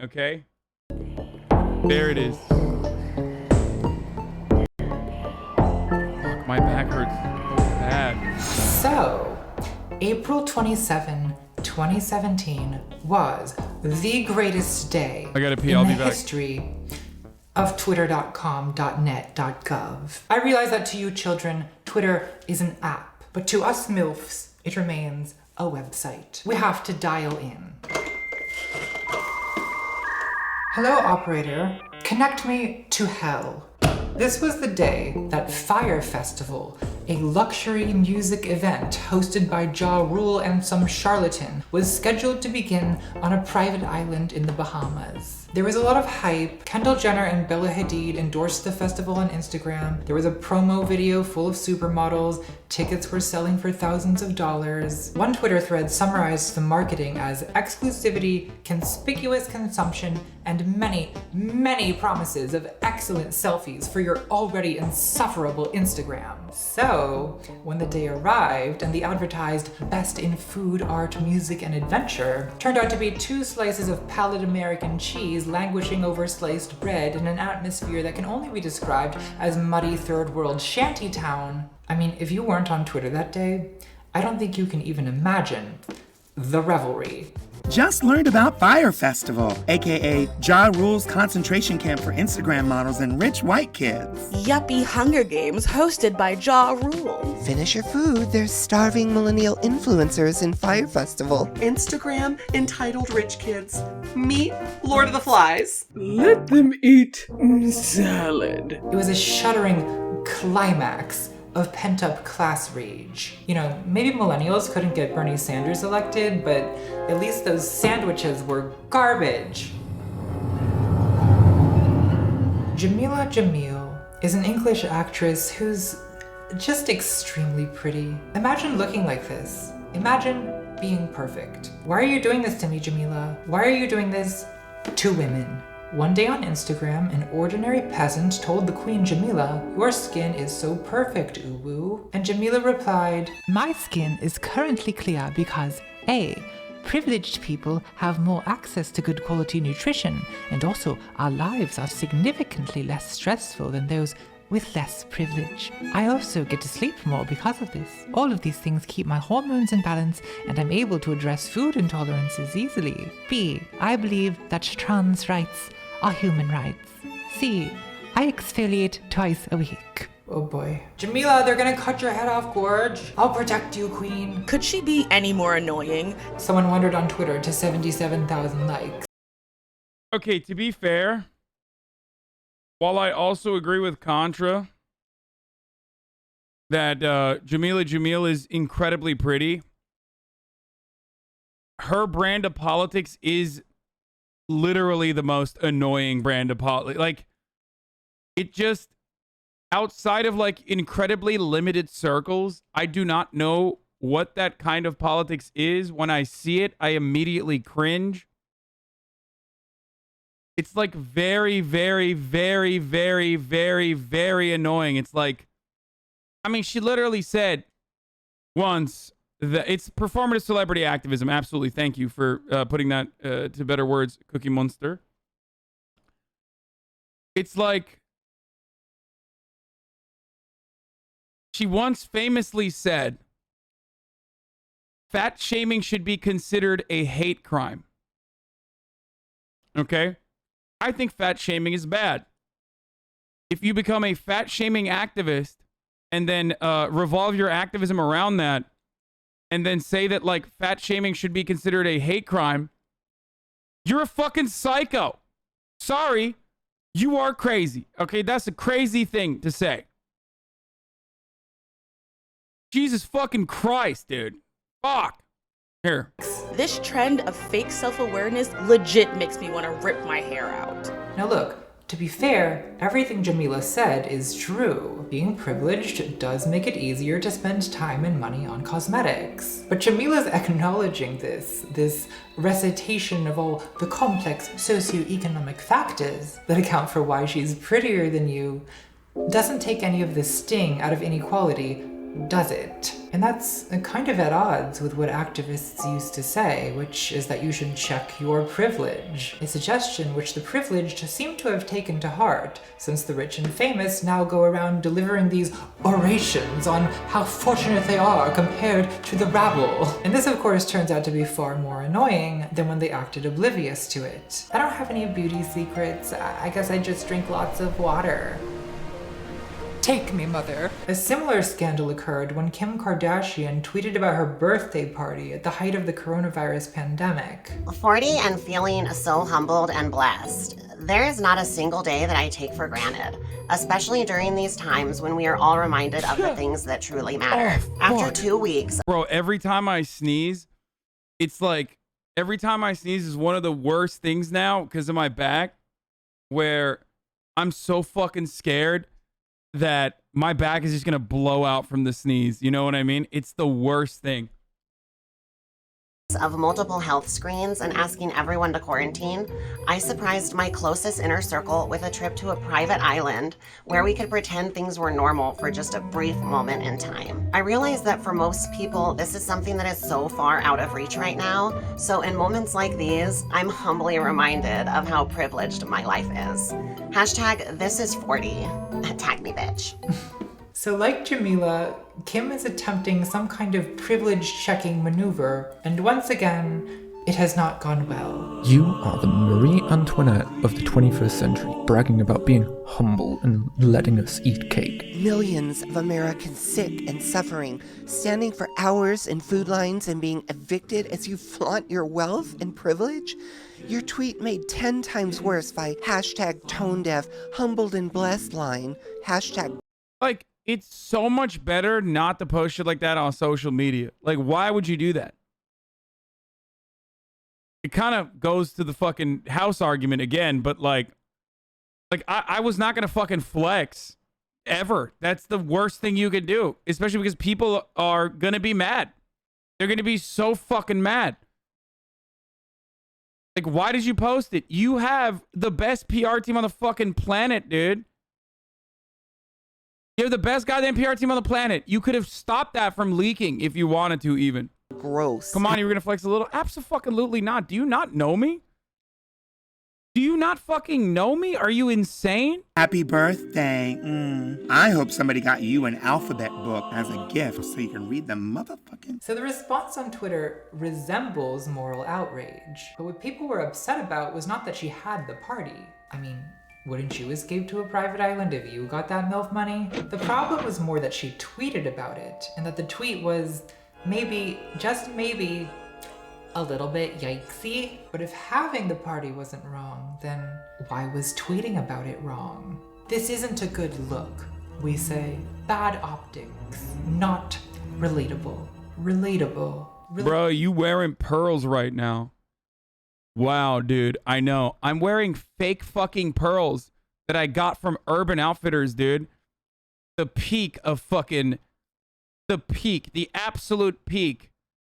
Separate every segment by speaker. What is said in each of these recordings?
Speaker 1: Okay? There it is. Fuck, my back hurts so bad.
Speaker 2: So, April 27, 2017 was the greatest day
Speaker 1: I gotta pee,
Speaker 2: in
Speaker 1: I'll
Speaker 2: the
Speaker 1: be back.
Speaker 2: history of Twitter.com, .net, .gov. I realize that to you children, Twitter is an app, but to us MILFs, it remains a website. We have to dial in. Hello, operator. Connect me to hell. This was the day that Fire Festival, a luxury music event hosted by Ja Rule and some charlatan, was scheduled to begin on a private island in the Bahamas. There was a lot of hype. Kendall Jenner and Bella Hadid endorsed the festival on Instagram. There was a promo video full of supermodels. Tickets were selling for thousands of dollars. One Twitter thread summarized the marketing as exclusivity, conspicuous consumption, and many, many promises of excellent selfies for your already insufferable Instagram. So, when the day arrived and the advertised best in food, art, music, and adventure turned out to be 2 slices of pallid American cheese languishing over sliced bread in an atmosphere that can only be described as muddy third world shantytown. I mean, if you weren't on Twitter that day, I don't think you can even imagine the revelry.
Speaker 3: Just learned about Fire Festival, aka Ja Rule's concentration camp for Instagram models and rich white kids.
Speaker 4: Yuppie Hunger Games hosted by Ja Rule.
Speaker 5: Finish your food, there's starving millennial influencers in Fire Festival.
Speaker 6: Instagram entitled Rich Kids. Meet Lord of the Flies.
Speaker 7: Let them eat salad.
Speaker 2: It was a shuddering climax of pent-up class rage. You know, maybe millennials couldn't get Bernie Sanders elected, but at least those sandwiches were garbage. Jamila Jamil is an English actress who's just extremely pretty. Imagine looking like this. Imagine being perfect. Why are you doing this to me, Jamila? Why are you doing this to women? One day on Instagram, an ordinary peasant told the queen Jamila, "Your skin is so perfect, uwu." And Jamila replied, "My skin is currently clear because A, privileged people have more access to good quality nutrition, and also our lives are significantly less stressful than those with less privilege. I also get to sleep more because of this. All of these things keep my hormones in balance, and I'm able to address food intolerances easily. B, I believe that trans rights are human rights. C, I exfoliate twice a week." Oh boy. Jamila, they're gonna cut your head off, Gorge. I'll protect you, queen.
Speaker 4: Could she be any more annoying?
Speaker 2: Someone wondered on Twitter to 77,000 likes.
Speaker 1: Okay, to be fair, while I also agree with Contra that Jamila Jamil is incredibly pretty, her brand of politics is literally the most annoying brand of politics. Like, it just, outside of like incredibly limited circles, I do not know what that kind of politics is. When I see it, I immediately cringe. It's like very, very, very, very, very, very annoying. It's like, I mean, she literally said once that it's performative celebrity activism. Absolutely. Thank you for putting that to better words, Cookie Monster. It's like, she once famously said, fat shaming should be considered a hate crime. Okay? I think fat shaming is bad. If you become a fat shaming activist and then revolve your activism around that and then say that like fat shaming should be considered a hate crime, you're a fucking psycho. Sorry, you are crazy. Okay, that's a crazy thing to say. Jesus fucking Christ, dude. Fuck. Here.
Speaker 4: This trend of fake self-awareness legit makes me want to rip my hair out.
Speaker 2: Now look, to be fair, everything Jamila said is true. Being privileged does make it easier to spend time and money on cosmetics. But Jamila's acknowledging this recitation of all the complex socioeconomic factors that account for why she's prettier than you, doesn't take any of the sting out of inequality does it? And that's kind of at odds with what activists used to say, which is that you should check your privilege. A suggestion which the privileged seem to have taken to heart, since the rich and famous now go around delivering these orations on how fortunate they are compared to the rabble. And this, of course, turns out to be far more annoying than when they acted oblivious to it. I don't have any beauty secrets. I guess I just drink lots of water. Take me, mother. A similar scandal occurred when Kim Kardashian tweeted about her birthday party at the height of the coronavirus pandemic.
Speaker 8: 40 and feeling so humbled and blessed. There is not a single day that I take for granted, especially during these times when we are all reminded of the things that truly matter. After 2 weeks.
Speaker 1: Bro, every time I sneeze, it's like, every time I sneeze is one of the worst things now because of my back, where I'm so fucking scared that my back is just gonna blow out from the sneeze. You know what I mean? It's the worst thing.
Speaker 8: Of multiple health screens and asking everyone to quarantine, I surprised my closest inner circle with a trip to a private island where we could pretend things were normal for just a brief moment in time. I realize that for most people, this is something that is so far out of reach right now. So in moments like these, I'm humbly reminded of how privileged my life is. Hashtag this is 40. Tag me, bitch.
Speaker 2: So like Jamila, Kim is attempting some kind of privilege-checking maneuver, and once again, it has not gone well.
Speaker 9: You are the Marie Antoinette of the 21st century, bragging about being humble and letting us eat cake.
Speaker 5: Millions of Americans sick and suffering, standing for hours in food lines and being evicted as you flaunt your wealth and privilege? Your tweet made 10 times worse by hashtag tone-deaf, humbled and blessed line, hashtag...
Speaker 1: Like, it's so much better not to post shit like that on social media. Like, why would you do that? It kind of goes to the fucking house argument again, but like I was not going to fucking flex ever. That's the worst thing you could do, especially because people are going to be mad. They're going to be so fucking mad. Like, why did you post it? You have the best PR team on the fucking planet, dude. You're the best goddamn PR team on the planet. You could have stopped that from leaking if you wanted to, even.
Speaker 5: Gross.
Speaker 1: Come on, you were gonna flex a little? Abso-fucking-lutely not. Do you not know me? Do you not fucking know me? Are you insane?
Speaker 3: Happy birthday. I hope somebody got you an alphabet book as a gift so you can read them motherfucking...
Speaker 2: So the response on Twitter resembles moral outrage, but what people were upset about was not that she had the party. I mean, wouldn't you escape to a private island if you got that MILF money? The problem was more that she tweeted about it, and that the tweet was maybe, just maybe, a little bit yikesy. But if having the party wasn't wrong, then why was tweeting about it wrong? This isn't a good look. We say bad optics, not relatable. Relatable.
Speaker 1: Bro, you wearing pearls right now. Wow, dude, I know. I'm wearing fake fucking pearls that I got from Urban Outfitters, dude. The peak of fucking... The peak, the absolute peak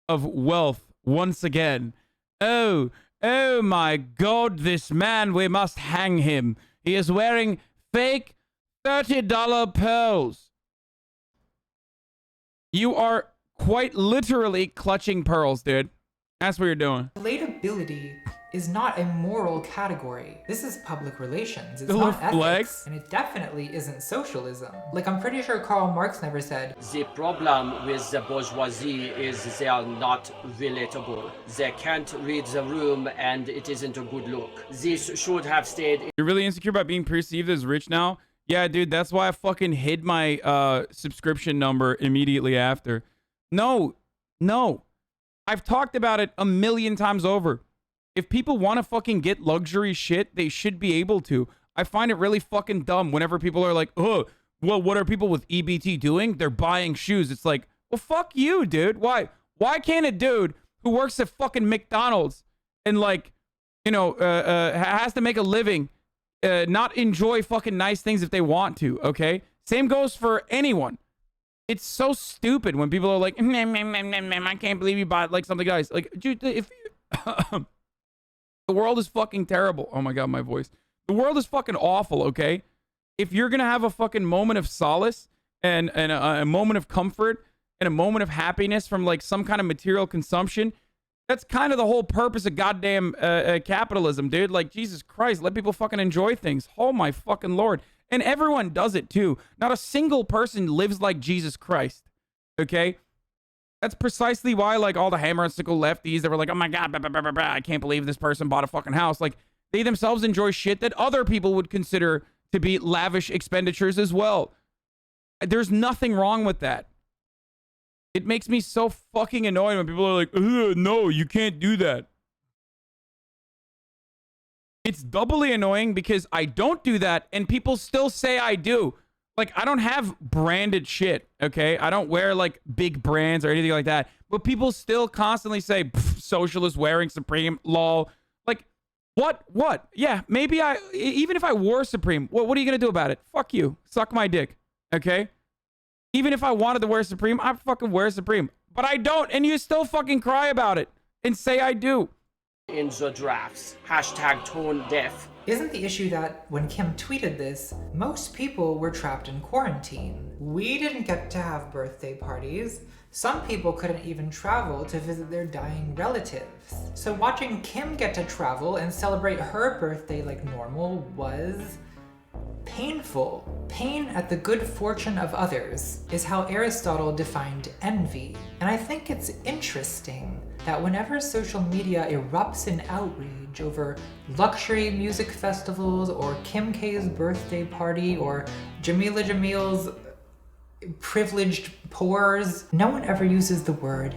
Speaker 1: of wealth once again. Oh my God, this man, we must hang him. He is wearing fake $30 pearls. You are quite literally clutching pearls, dude. That's what you're doing.
Speaker 2: Relatability is not a moral category. This is public relations. It's
Speaker 1: The
Speaker 2: not
Speaker 1: little
Speaker 2: ethics.
Speaker 1: flex.
Speaker 2: And it definitely isn't socialism. Like, I'm pretty sure Karl Marx never said,
Speaker 10: The problem with the bourgeoisie is they are not relatable. They can't read the room and it isn't a good look. This should have stayed.
Speaker 1: You're really insecure about being perceived as rich now? Yeah, dude, that's why I fucking hid my subscription number immediately after. No. I've talked about it a million times over. If people want to fucking get luxury shit, they should be able to. I find it really fucking dumb whenever people are like, oh, well, what are people with EBT doing? They're buying shoes. It's like, well, fuck you, dude. Why can't a dude who works at fucking McDonald's and, like, you know, has to make a living, not enjoy fucking nice things if they want to, okay? Same goes for anyone. It's so stupid when people are like, I can't believe you bought, like, something nice. Like, dude, if... The world is fucking terrible. Oh my God, my voice. The world is fucking awful, okay? If you're gonna have a fucking moment of solace and a moment of comfort and a moment of happiness from like some kind of material consumption. That's kind of the whole purpose of goddamn capitalism, dude. Like, Jesus Christ, let people fucking enjoy things. Oh my fucking Lord. And everyone does it too. Not a single person lives like Jesus Christ. Okay? That's precisely why, like, all the hammer and sickle lefties that were like, oh my God, blah, blah, blah, blah, blah, I can't believe this person bought a fucking house. Like, they themselves enjoy shit that other people would consider to be lavish expenditures as well. There's nothing wrong with that. It makes me so fucking annoyed when people are like, no, you can't do that. It's doubly annoying because I don't do that and people still say I do. Like, I don't have branded shit, okay? I don't wear, like, big brands or anything like that. But people still constantly say, socialist wearing Supreme, lol. Like, what? Yeah, maybe even if I wore Supreme, what are you going to do about it? Fuck you. Suck my dick, okay? Even if I wanted to wear Supreme, I fucking wear Supreme. But I don't, and you still fucking cry about it and say I do.
Speaker 10: In the drafts. Hashtag tone deaf.
Speaker 2: Isn't the issue that when Kim tweeted this, most people were trapped in quarantine? We didn't get to have birthday parties. Some people couldn't even travel to visit their dying relatives. So watching Kim get to travel and celebrate her birthday like normal was painful. Pain at the good fortune of others is how Aristotle defined envy. And I think it's interesting that whenever social media erupts in outrage over luxury music festivals or Kim K's birthday party or Jamila Jamil's privileged pores, no one ever uses the word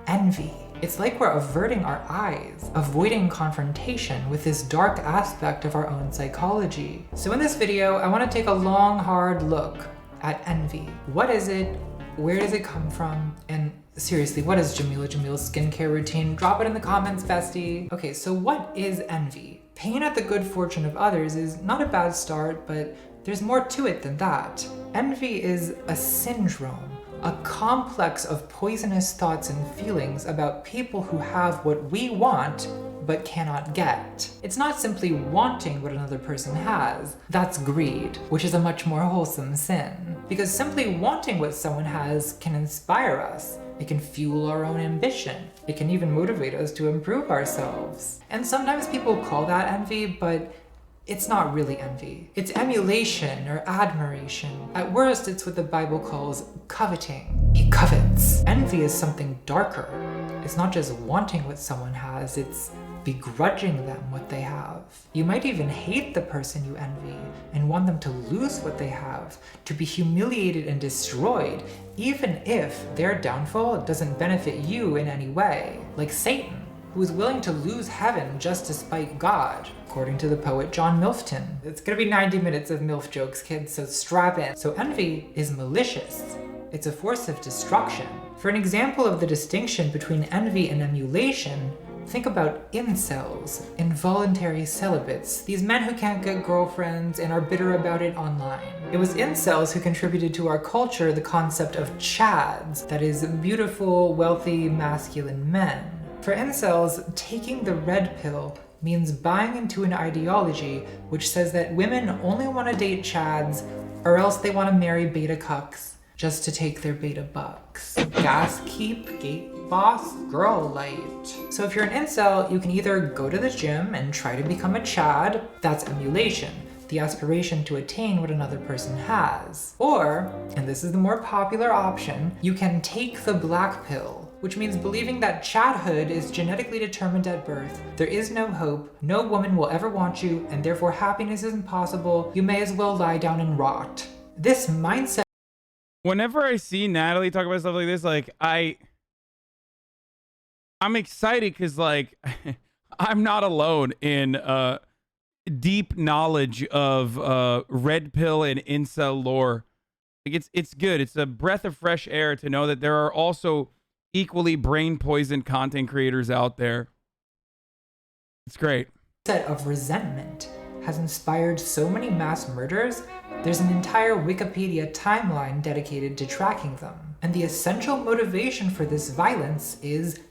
Speaker 2: envy. It's like we're averting our eyes, avoiding confrontation with this dark aspect of our own psychology. So in this video, I want to take a long, hard look at envy. What is it? Where does it come from? And seriously, what is Jamila Jamil's skincare routine? Drop it in the comments, bestie. Okay, so what is envy? Pain at the good fortune of others is not a bad start, but there's more to it than that. Envy is a syndrome, a complex of poisonous thoughts and feelings about people who have what we want but cannot get. It's not simply wanting what another person has. That's greed, which is a much more wholesome sin. Because simply wanting what someone has can inspire us. It can fuel our own ambition. It can even motivate us to improve ourselves. And sometimes people call that envy, but it's not really envy. It's emulation or admiration. At worst, it's what the Bible calls coveting. He covets. Envy is something darker. It's not just wanting what someone has, it's begrudging them what they have. You might even hate the person you envy and want them to lose what they have, to be humiliated and destroyed, even if their downfall doesn't benefit you in any way. Like Satan, who is willing to lose heaven just to spite God, according to the poet John Milton. It's gonna be 90 minutes of MILF jokes, kids, so strap in. So envy is malicious. It's a force of destruction. For an example of the distinction between envy and emulation, think about incels, involuntary celibates, these men who can't get girlfriends and are bitter about it online. It was incels who contributed to our culture the concept of chads, that is, beautiful, wealthy, masculine men. For incels, taking the red pill means buying into an ideology which says that women only want to date chads or else they want to marry beta cucks just to take their beta bucks. Gas keep, gate boss, girl light. So if you're an incel, you can either go to the gym and try to become a chad, that's emulation, the aspiration to attain what another person has. Or, and this is the more popular option, you can take the black pill, which means believing that chadhood is genetically determined at birth. There is no hope, no woman will ever want you, and therefore happiness is impossible. You may as well lie down and rot. This mindset.
Speaker 1: Whenever I see Natalie talk about stuff like this, like, I'm excited because, like, I'm not alone in deep knowledge of red pill and incel lore. Like, it's good. It's a breath of fresh air to know that there are also equally brain poisoned content creators out there. It's great.
Speaker 2: Set of resentment has inspired so many mass murders. There's an entire Wikipedia timeline dedicated to tracking them. And the essential motivation for this violence is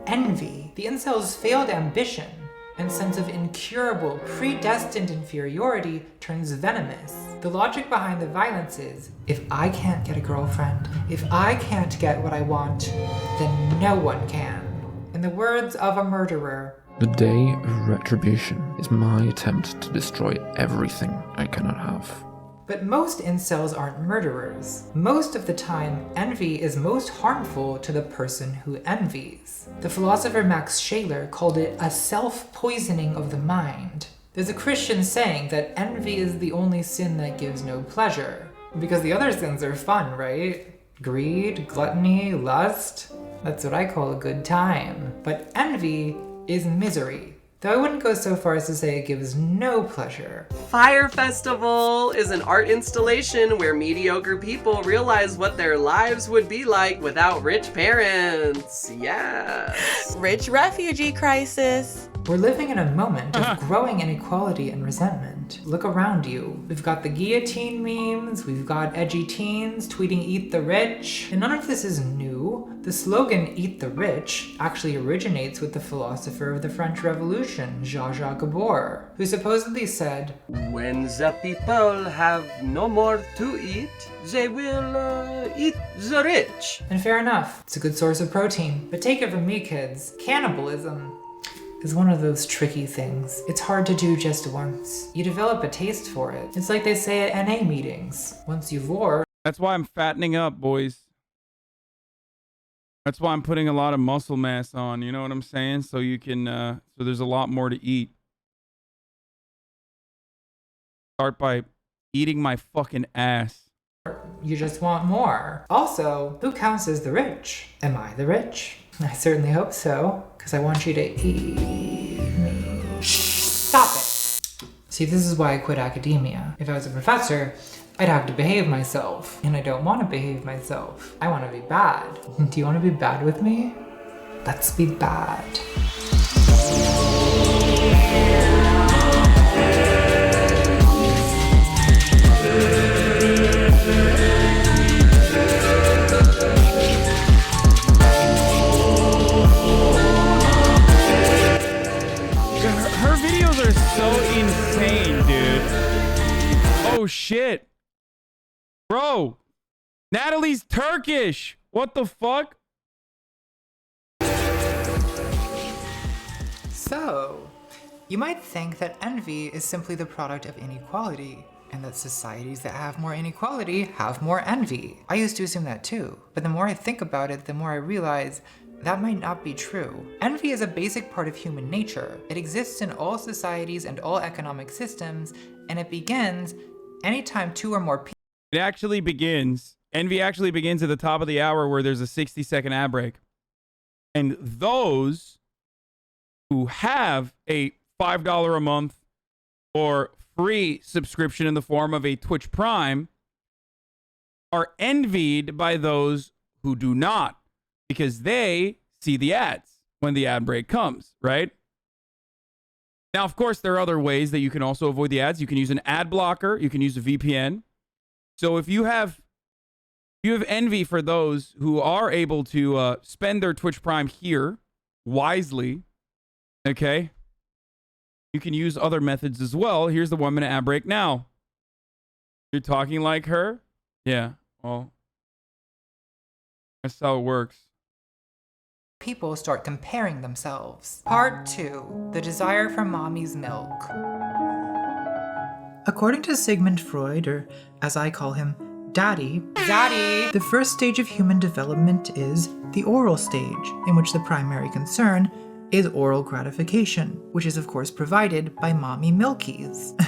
Speaker 2: envy. The incels' failed ambition and sense of incurable, predestined inferiority turns venomous. The logic behind the violence is, if I can't get a girlfriend, if I can't get what I want, then no one can. In the words of a murderer,
Speaker 9: The day of retribution is my attempt to destroy everything I cannot have.
Speaker 2: but most incels aren't murderers. Most of the time, envy is most harmful to the person who envies. The philosopher Max Scheler called it a self-poisoning of the mind. There's a Christian saying that envy is the only sin that gives no pleasure. Because the other sins are fun, right? Greed, gluttony, lust. That's what I call a good time. But envy is misery. Though I wouldn't go so far as to say it gives no pleasure.
Speaker 6: Fire Festival is an art installation where mediocre people realize what their lives would be like without rich parents. Yes.
Speaker 4: Rich refugee crisis.
Speaker 2: We're living in a moment of growing inequality and resentment. Look around you. We've got the guillotine memes, we've got edgy teens tweeting "Eat the Rich," and none of this is new. The slogan "Eat the Rich" actually originates with the philosopher of the French Revolution, Jean-Jacques Bourre, who supposedly said,
Speaker 10: When the people have no more to eat, they will eat the rich.
Speaker 2: and fair enough, it's a good source of protein. But take it from me, kids, cannibalism is one of those tricky things. It's hard to do just once. You develop a taste for it. It's like they say at NA meetings. Once you vor,
Speaker 1: That's why I'm fattening up, boys. That's why I'm putting a lot of muscle mass on, you know what I'm saying? So you can, so there's a lot more to eat. Start by eating my fucking ass.
Speaker 2: you just want more. Also, who counts as the rich? Am I the rich? I certainly hope so, because I want you to eat me. Stop it! See, this is why I quit academia. If I was a professor, I'd have to behave myself, and I don't want to behave myself. I want to be bad. Do you want to be bad with me? Let's be bad.
Speaker 1: Her videos are so insane, dude. Oh shit. Bro, Natalie's Turkish. What the fuck?
Speaker 2: So, you might think that envy is simply the product of inequality, and that societies that have more inequality have more envy. I used to assume that too, but the more I think about it, the more I realize that might not be true. Envy is a basic part of human nature. It exists in all societies and all economic systems, and it begins anytime two or more people.
Speaker 1: It actually begins. Envy actually begins at the top of the hour where there's a 60-second ad break. And those who have a $5 a month or free subscription in the form of a Twitch Prime are envied by those who do not, because they see the ads when the ad break comes, right? Now, of course, there are other ways that you can also avoid the ads. You can use an ad blocker. You can use a VPN. So if you have envy for those who are able to spend their Twitch Prime here wisely, okay, you can use other methods as well. Here's the 1 minute ad break now. You're talking like her? Yeah, well, that's how it works.
Speaker 2: People start comparing themselves. Part 2, the desire for mommy's milk. According to Sigmund Freud, or as I call him, Daddy, the first stage of human development is the oral stage, in which the primary concern is oral gratification, which is of course provided by mommy milkies.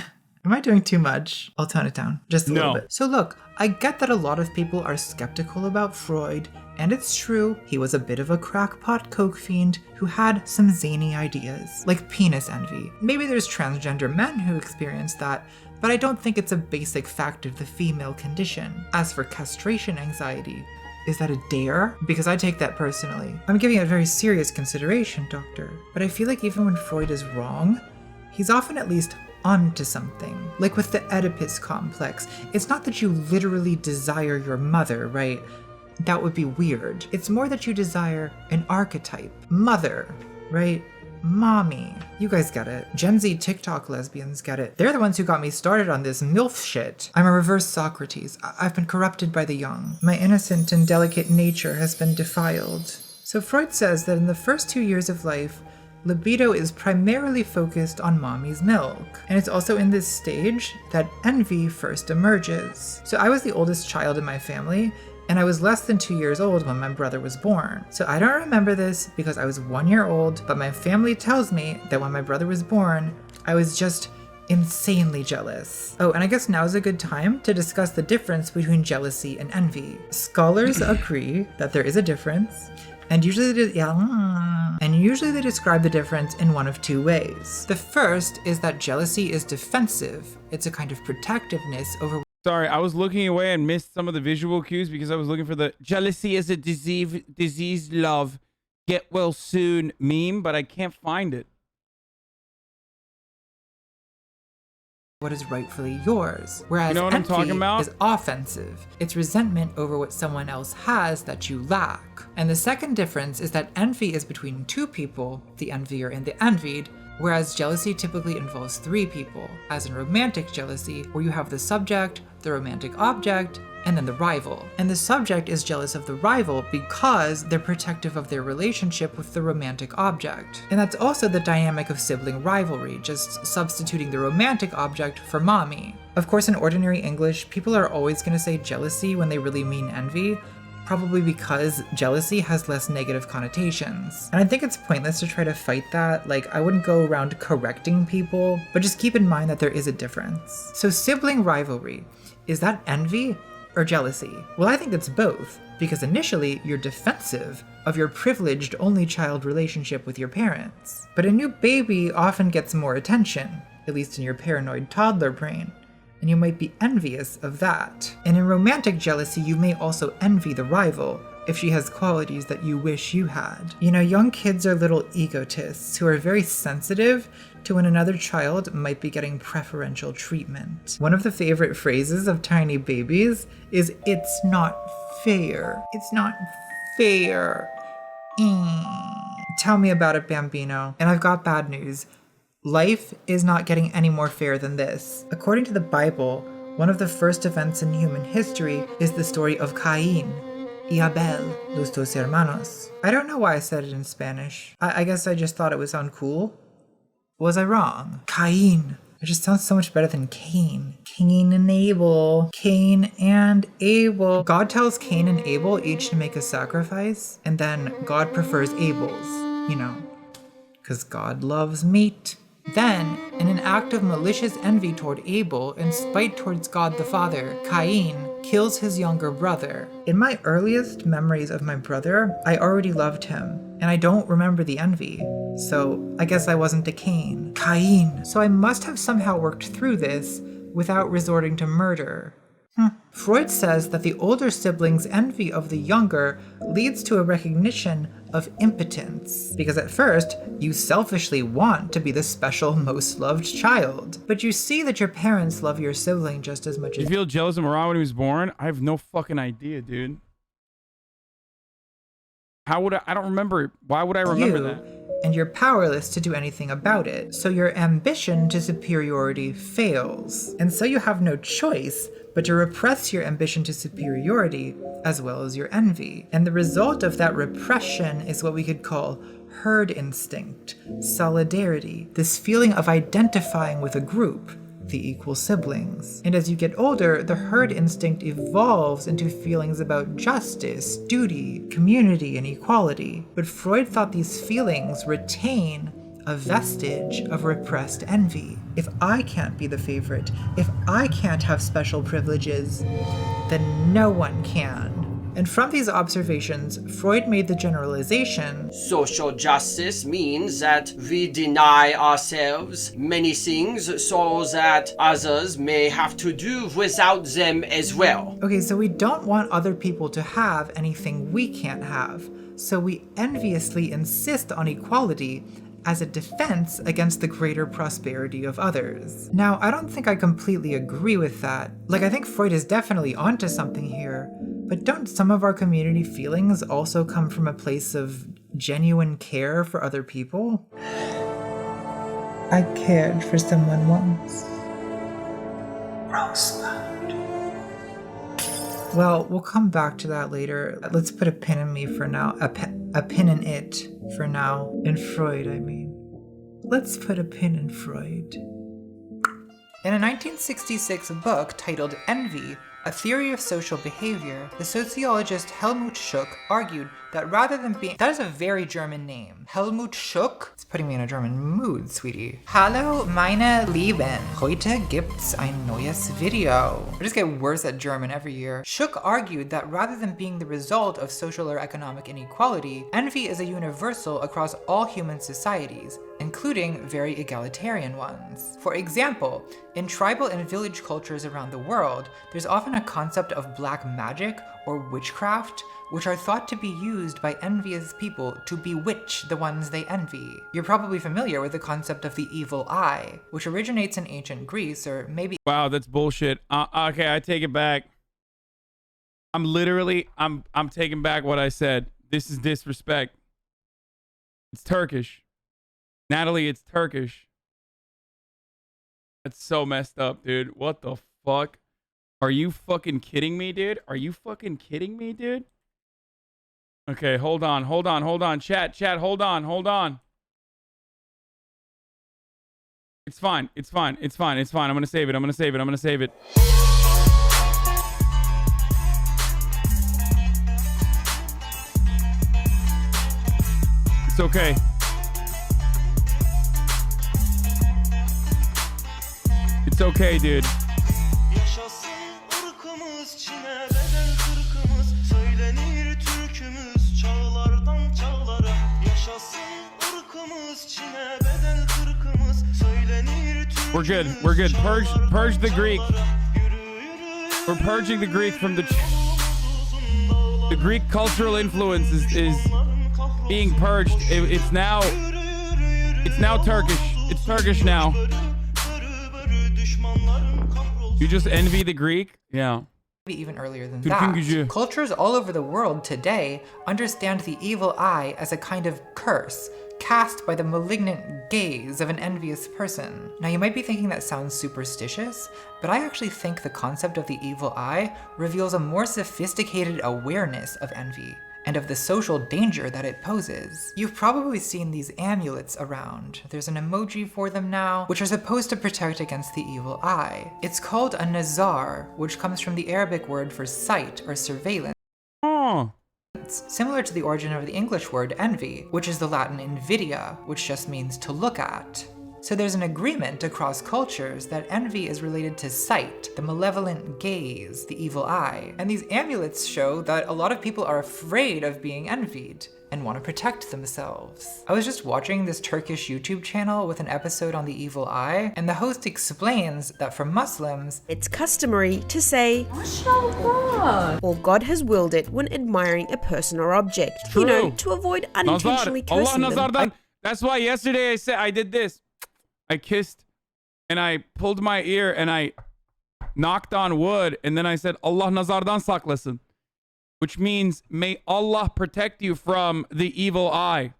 Speaker 2: Am I doing too much? I'll tone it down just a little bit. So look, I get that a lot of people are skeptical about Freud, and it's true, he was a bit of a crackpot coke fiend who had some zany ideas, like penis envy. Maybe there's transgender men who experience that, but I don't think it's a basic fact of the female condition. As for castration anxiety, is that a dare? Because I take that personally. I'm giving it very serious consideration, doctor. But I feel like even when Freud is wrong, he's often at least onto something. Like with the Oedipus complex, it's not that you literally desire your mother, right? That would be weird. It's more that you desire an archetype. Mother, right? mommy. You guys get it. Gen Z TikTok lesbians get it. They're the ones who got me started on this MILF shit. I'm a reverse Socrates. I've been corrupted by the young. My innocent and delicate nature has been defiled. So Freud says that in the first 2 years of life, libido is primarily focused on mommy's milk. And it's also in this stage that envy first emerges. So I was the oldest child in my family, and I was less than 2 years old when my brother was born. So I don't remember this because I was 1 year old, but my family tells me that when my brother was born, I was just insanely jealous. Oh, and I guess now is a good time to discuss the difference between jealousy and envy. Scholars agree that there is a difference, and usually they describe the difference in one of two ways. The first is that jealousy is defensive. It's a kind of protectiveness over.
Speaker 1: Sorry, I was looking away and missed some of the visual cues because I was looking for the jealousy is a disease love, get well soon meme, but I can't find it.
Speaker 2: What is rightfully yours. Whereas
Speaker 1: you know what I'm talking about?
Speaker 2: Is offensive. It's resentment over what someone else has that you lack. And the second difference is that envy is between two people, the envier and the envied, whereas jealousy typically involves three people, as in romantic jealousy, where you have the subject, the romantic object, and then the rival. And the subject is jealous of the rival because they're protective of their relationship with the romantic object. And that's also the dynamic of sibling rivalry, just substituting the romantic object for mommy. Of course, in ordinary English, people are always going to say jealousy when they really mean envy, probably because jealousy has less negative connotations. And I think it's pointless to try to fight that. Like, I wouldn't go around correcting people, but just keep in mind that there is a difference. So sibling rivalry, is that envy or jealousy? Well, I think it's both, because initially you're defensive of your privileged only child relationship with your parents. But a new baby often gets more attention, at least in your paranoid toddler brain, and you might be envious of that. And in romantic jealousy, you may also envy the rival if she has qualities that you wish you had. You know, young kids are little egotists who are very sensitive to when another child might be getting preferential treatment. One of the favorite phrases of tiny babies is, "It's not fair. It's not fair." Tell me about it, Bambino. And I've got bad news. Life is not getting any more fair than this. According to the Bible, one of the first events in human history is the story of Cain y Abel, los dos hermanos. I don't know why I said it in Spanish. I guess I just thought it would sound cool. Was I wrong? Cain. It just sounds so much better than Cain. Cain and Abel. Cain and Abel. God tells Cain and Abel each to make a sacrifice, and then God prefers Abel's, you know, because God loves meat. Then, in an act of malicious envy toward Abel and spite towards God the Father, Cain kills his younger brother. In my earliest memories of my brother, I already loved him, and I don't remember the envy. So I guess I wasn't a Cain. So I must have somehow worked through this without resorting to murder. Freud says that the older sibling's envy of the younger leads to a recognition of impotence, because at first, you selfishly want to be the special, most loved child. But you see that your parents love your sibling just as much as
Speaker 1: you feel jealous of Marah when he was born? I have no fucking idea, dude. How would I don't remember. Why would I remember that?
Speaker 2: And you're powerless to do anything about it. So your ambition to superiority fails. And so you have no choice but to repress your ambition to superiority as well as your envy. And the result of that repression is what we could call herd instinct, solidarity, this feeling of identifying with a group, the equal siblings. And as you get older, the herd instinct evolves into feelings about justice, duty, community, and equality. But Freud thought these feelings retain a vestige of repressed envy. If I can't be the favorite, if I can't have special privileges, then no one can. And from these observations, Freud made the generalization:
Speaker 10: social justice means that we deny ourselves many things so that others may have to do without them as well.
Speaker 2: Okay, so we don't want other people to have anything we can't have. So we enviously insist on equality as a defense against the greater prosperity of others. Now, I don't think I completely agree with that. Like, I think Freud is definitely onto something here, but don't some of our community feelings also come from a place of genuine care for other people? I cared for someone once. Rosebud. Well, we'll come back to that later. Let's put a pin in me for now. A pin in it for now. In Freud, I mean. Let's put a pin in Freud. In a 1966 book titled Envy, A Theory of Social Behavior, the sociologist Helmut Schuck argued that rather than being— that is a very German name. Helmut Schuck? It's putting me in a German mood, sweetie. Hallo, meine Lieben. Heute gibt's ein neues Video. I just get worse at German every year. Schuck argued that rather than being the result of social or economic inequality, envy is a universal across all human societies, including very egalitarian ones. For example, in tribal and village cultures around the world, there's often a concept of black magic or witchcraft, which are thought to be used by envious people to bewitch the ones they envy. You're probably familiar with the concept of the evil eye, which originates in ancient Greece, or maybe—
Speaker 1: Wow, that's bullshit. Okay, I take it back. I'm taking back what I said. This is disrespect. It's Turkish. Natalie, it's Turkish. That's so messed up, dude. What the fuck? Are you fucking kidding me, dude? Are you fucking kidding me, dude? Okay, hold on. Chat, hold on. It's fine. I'm gonna save it. It's okay. It's okay, dude. We're good. Purge the Greek. We're purging the Greek from the Greek cultural influence is being purged. It's now Turkish. It's Turkish now. You just envy the Greek? Yeah.
Speaker 2: Maybe even earlier than that. Cultures all over the world today understand the evil eye as a kind of curse cast by the malignant gaze of an envious person. Now you might be thinking that sounds superstitious, but I actually think the concept of the evil eye reveals a more sophisticated awareness of envy and of the social danger that it poses. You've probably seen these amulets around. There's an emoji for them now, which are supposed to protect against the evil eye. It's called a nazar, which comes from the Arabic word for sight or surveillance.
Speaker 1: Oh.
Speaker 2: Similar to the origin of the English word envy, which is the Latin invidia, which just means to look at. So there's an agreement across cultures that envy is related to sight, the malevolent gaze, the evil eye. And these amulets show that a lot of people are afraid of being envied and want to protect themselves. I was just watching this Turkish YouTube channel with an episode on the evil eye, and the host explains that for Muslims,
Speaker 11: it's customary to say,
Speaker 4: MashaAllah,
Speaker 11: or God has willed it when admiring a person or object.
Speaker 1: True.
Speaker 11: You know, to avoid unintentionally cursing them.
Speaker 1: That's why yesterday I said I did this. I kissed and I pulled my ear and I knocked on wood and then I said, Allah nazardan saklasın, which means may Allah protect you from the evil eye.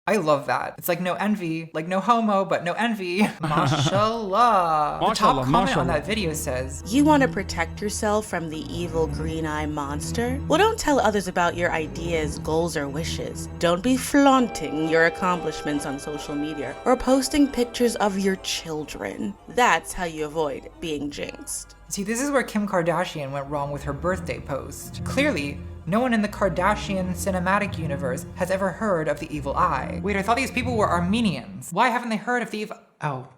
Speaker 2: I love that. It's like no envy, like no homo, but no envy. Mashallah. The top comment on that video says,
Speaker 4: you want to protect yourself from the evil green eye monster? Well, don't tell others about your ideas, goals, or wishes. Don't be flaunting your accomplishments on social media or posting pictures of your children. That's how you avoid being jinxed.
Speaker 2: See, this is where Kim Kardashian went wrong with her birthday post. Clearly, no one in the Kardashian cinematic universe has ever heard of the evil eye. Wait, I thought these people were Armenians. Why haven't they heard of the evil— Oh.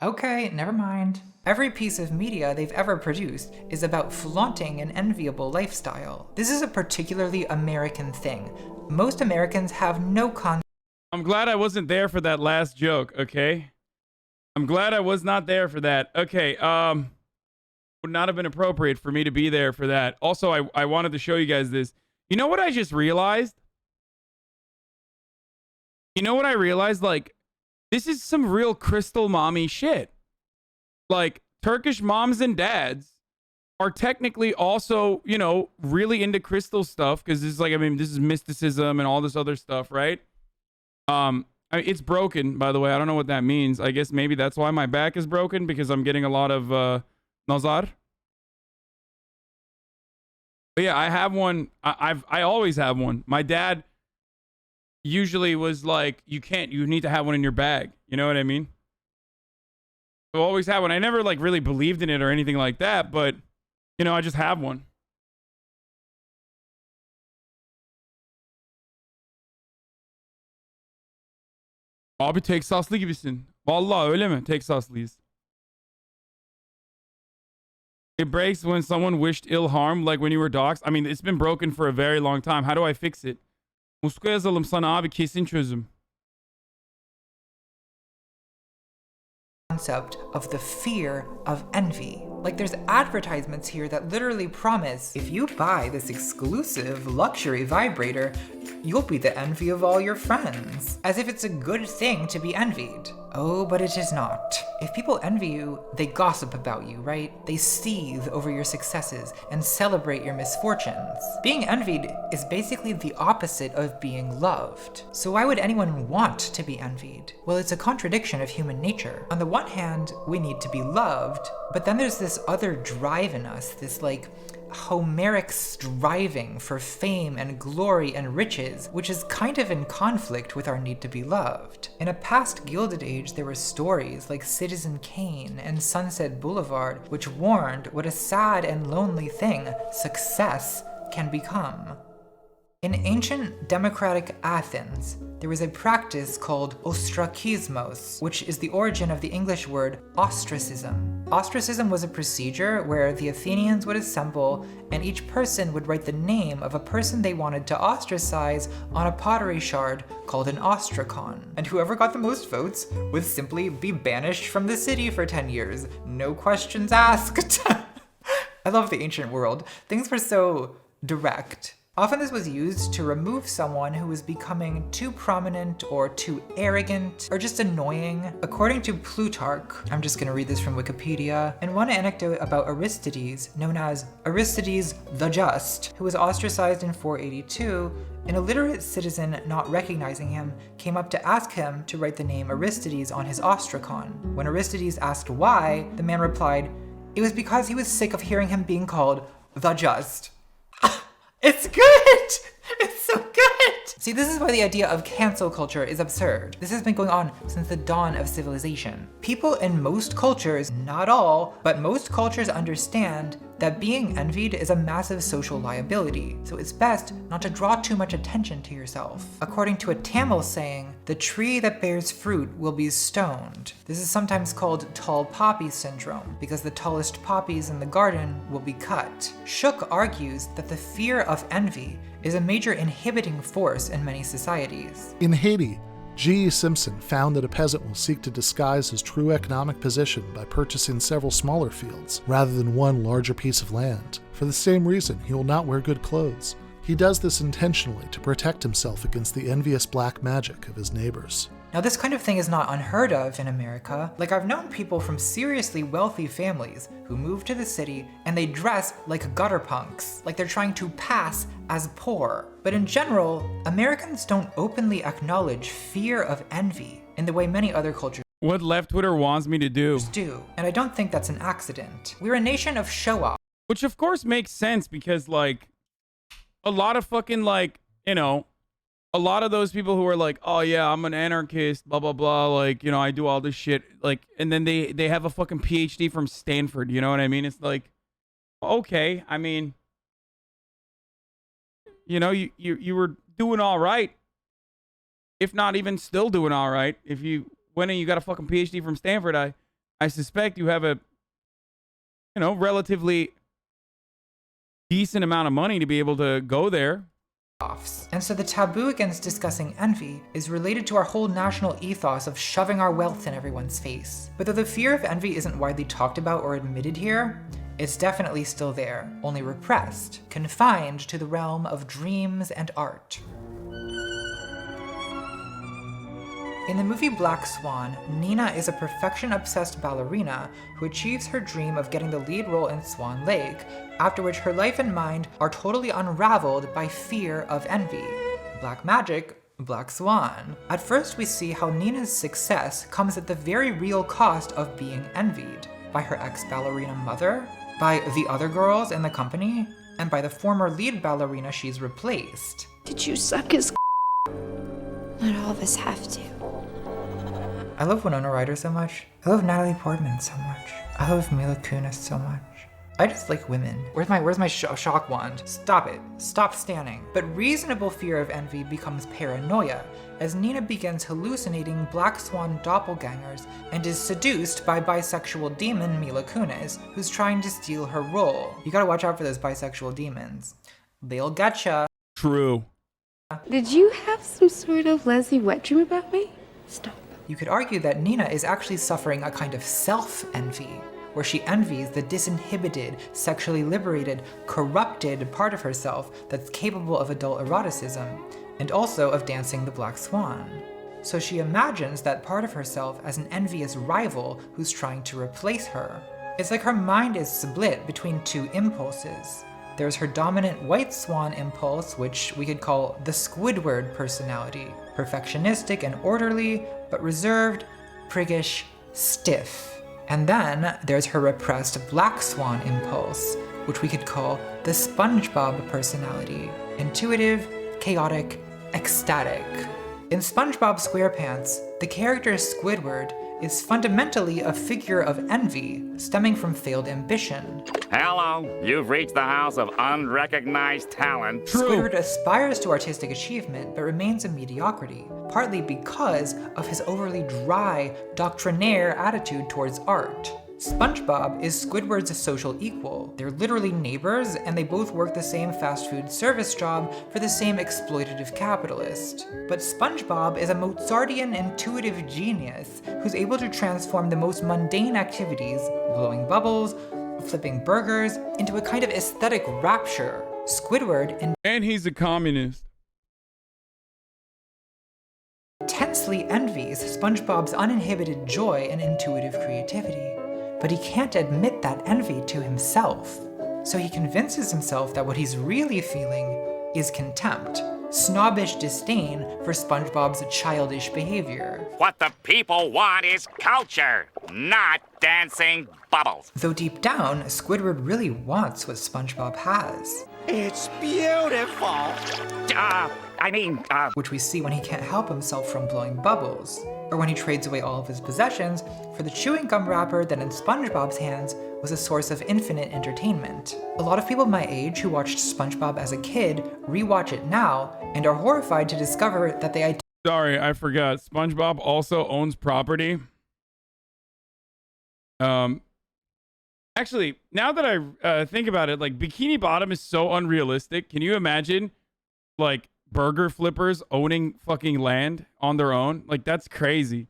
Speaker 2: Okay, never mind. Every piece of media they've ever produced is about flaunting an enviable lifestyle. This is a particularly American thing. Most Americans have no concept.
Speaker 1: I'm glad I wasn't there for that last joke, okay? I'm glad I was not there for that. Okay, would not have been appropriate for me to be there for that. Also, I wanted to show you guys this. You know what I just realized? Like, this is some real crystal mommy shit. Like, Turkish moms and dads are technically also, you know, really into crystal stuff because this is like, I mean, this is mysticism and all this other stuff, right? It's broken, by the way. I don't know what that means. I guess maybe that's why my back is broken, because I'm getting a lot of nazar. But yeah, I have one. I always have one. My dad usually was like, you need to have one in your bag. You know what I mean? I always had one. I never like really believed in it or anything like that, but you know, I just have one. Abi Teksaslı gibisin. Vallahi öyle mi? Teksaslıyız. It breaks when someone wished ill harm, like when you were doxxed. I mean, it's been broken for a very long time. How do I fix it? Muska yazalım sana abi, kesin çözüm.
Speaker 2: Concept of the fear of envy. Like, there's advertisements here that literally promise if you buy this exclusive luxury vibrator, you'll be the envy of all your friends. As if it's a good thing to be envied. Oh, but it is not. If people envy you, they gossip about you, right? They seethe over your successes and celebrate your misfortunes. Being envied is basically the opposite of being loved. So why would anyone want to be envied? Well, it's a contradiction of human nature. On the one hand, we need to be loved, but then there's this other drive in us, this like Homeric striving for fame and glory and riches, which is kind of in conflict with our need to be loved. In a past Gilded Age, there were stories like Citizen Kane and Sunset Boulevard, which warned what a sad and lonely thing success can become. In ancient democratic Athens, there was a practice called ostrakismos, which is the origin of the English word ostracism. Ostracism was a procedure where the Athenians would assemble and each person would write the name of a person they wanted to ostracize on a pottery shard called an ostrakon. And whoever got the most votes would simply be banished from the city for 10 years. No questions asked. I love the ancient world. Things were so direct. Often this was used to remove someone who was becoming too prominent or too arrogant or just annoying. According to Plutarch, I'm just gonna read this from Wikipedia, in one anecdote about Aristides, known as Aristides the Just, who was ostracized in 482, an illiterate citizen not recognizing him came up to ask him to write the name Aristides on his ostrakon. When Aristides asked why, the man replied, it was because he was sick of hearing him being called the Just. It's good! It's so good! See, this is why the idea of cancel culture is absurd. This has been going on since the dawn of civilization. People in most cultures, not all, but most cultures understand that being envied is a massive social liability, so it's best not to draw too much attention to yourself. According to a Tamil saying, the tree that bears fruit will be stoned. This is sometimes called tall poppy syndrome, because the tallest poppies in the garden will be cut. Shook argues that the fear of envy is a major inhibiting force in many societies.
Speaker 12: In Haiti, G. E. Simpson found that a peasant will seek to disguise his true economic position by purchasing several smaller fields, rather than one larger piece of land. For the same reason, he will not wear good clothes. He does this intentionally to protect himself against the envious black magic of his neighbors.
Speaker 2: Now, this kind of thing is not unheard of in America. Like, I've known people from seriously wealthy families who move to the city and they dress like gutter punks, like they're trying to pass as poor. But in general, Americans don't openly acknowledge fear of envy in the way many other cultures
Speaker 1: What left Twitter wants me to do.
Speaker 2: And I don't think that's an accident. We're a nation of show-off.
Speaker 1: Which of course makes sense because, like, a lot of fucking, like, you know, a lot of those people who are like, oh yeah, I'm an anarchist, blah, blah, blah, like, you know, I do all this shit, like, and then they have a fucking PhD from Stanford, you know what I mean? It's like, okay, I mean, you know, you were doing all right, if not even still doing all right. If you went and you got a fucking PhD from Stanford, I suspect you have a, you know, relatively decent amount of money to be able to go there.
Speaker 2: And so the taboo against discussing envy is related to our whole national ethos of shoving our wealth in everyone's face. But though the fear of envy isn't widely talked about or admitted here, it's definitely still there, only repressed, confined to the realm of dreams and art. In the movie Black Swan, Nina is a perfection-obsessed ballerina who achieves her dream of getting the lead role in Swan Lake, after which her life and mind are totally unraveled by fear of envy. Black magic, Black Swan. At first we see how Nina's success comes at the very real cost of being envied by her ex-ballerina mother, by the other girls in the company, and by the former lead ballerina she's replaced.
Speaker 13: Did you suck his Not all of us have to.
Speaker 2: I love Winona Ryder so much. I love Natalie Portman so much. I love Mila Kunis so much. I just like women. Where's my shock wand? Stop it. Stop standing. But reasonable fear of envy becomes paranoia as Nina begins hallucinating Black Swan doppelgangers and is seduced by bisexual demon Mila Kunis, who's trying to steal her role. You gotta watch out for those bisexual demons. They'll getcha.
Speaker 1: True.
Speaker 13: Did you have some sort of Leslie wet dream about me? Stop.
Speaker 2: You could argue that Nina is actually suffering a kind of self-envy, where she envies the disinhibited, sexually liberated, corrupted part of herself that's capable of adult eroticism, and also of dancing the Black Swan. So she imagines that part of herself as an envious rival who's trying to replace her. It's like her mind is split between two impulses. There's her dominant white swan impulse, which we could call the Squidward personality. Perfectionistic and orderly, but reserved, priggish, stiff. And then there's her repressed black swan impulse, which we could call the SpongeBob personality. Intuitive, chaotic, ecstatic. In SpongeBob SquarePants, the character Squidward is fundamentally a figure of envy stemming from failed ambition.
Speaker 14: Hello, you've reached the house of unrecognized talent.
Speaker 2: Squidward aspires to artistic achievement, but remains a mediocrity, partly because of his overly dry, doctrinaire attitude towards art. SpongeBob is Squidward's social equal. They're literally neighbors, and they both work the same fast food service job for the same exploitative capitalist. But SpongeBob is a Mozartian intuitive genius who's able to transform the most mundane activities, blowing bubbles, flipping burgers, into a kind of aesthetic rapture. Squidward
Speaker 1: and he's a communist.
Speaker 2: Intensely envies SpongeBob's uninhibited joy and intuitive creativity. But he can't admit that envy to himself. So he convinces himself that what he's really feeling is contempt, snobbish disdain for SpongeBob's childish behavior.
Speaker 14: What the people want is culture, not dancing bubbles.
Speaker 2: Though deep down, Squidward really wants what SpongeBob has.
Speaker 14: It's beautiful.
Speaker 2: Which we see when he can't help himself from blowing bubbles, or when he trades away all of his possessions for the chewing gum wrapper that in SpongeBob's hands was a source of infinite entertainment. A lot of people my age who watched SpongeBob as a kid rewatch it now and are horrified to discover that they
Speaker 1: Sorry, I forgot. SpongeBob also owns property. Actually, now that I think about it, like Bikini Bottom is so unrealistic. Can you imagine, like, burger flippers owning fucking land on their own? Like, that's crazy.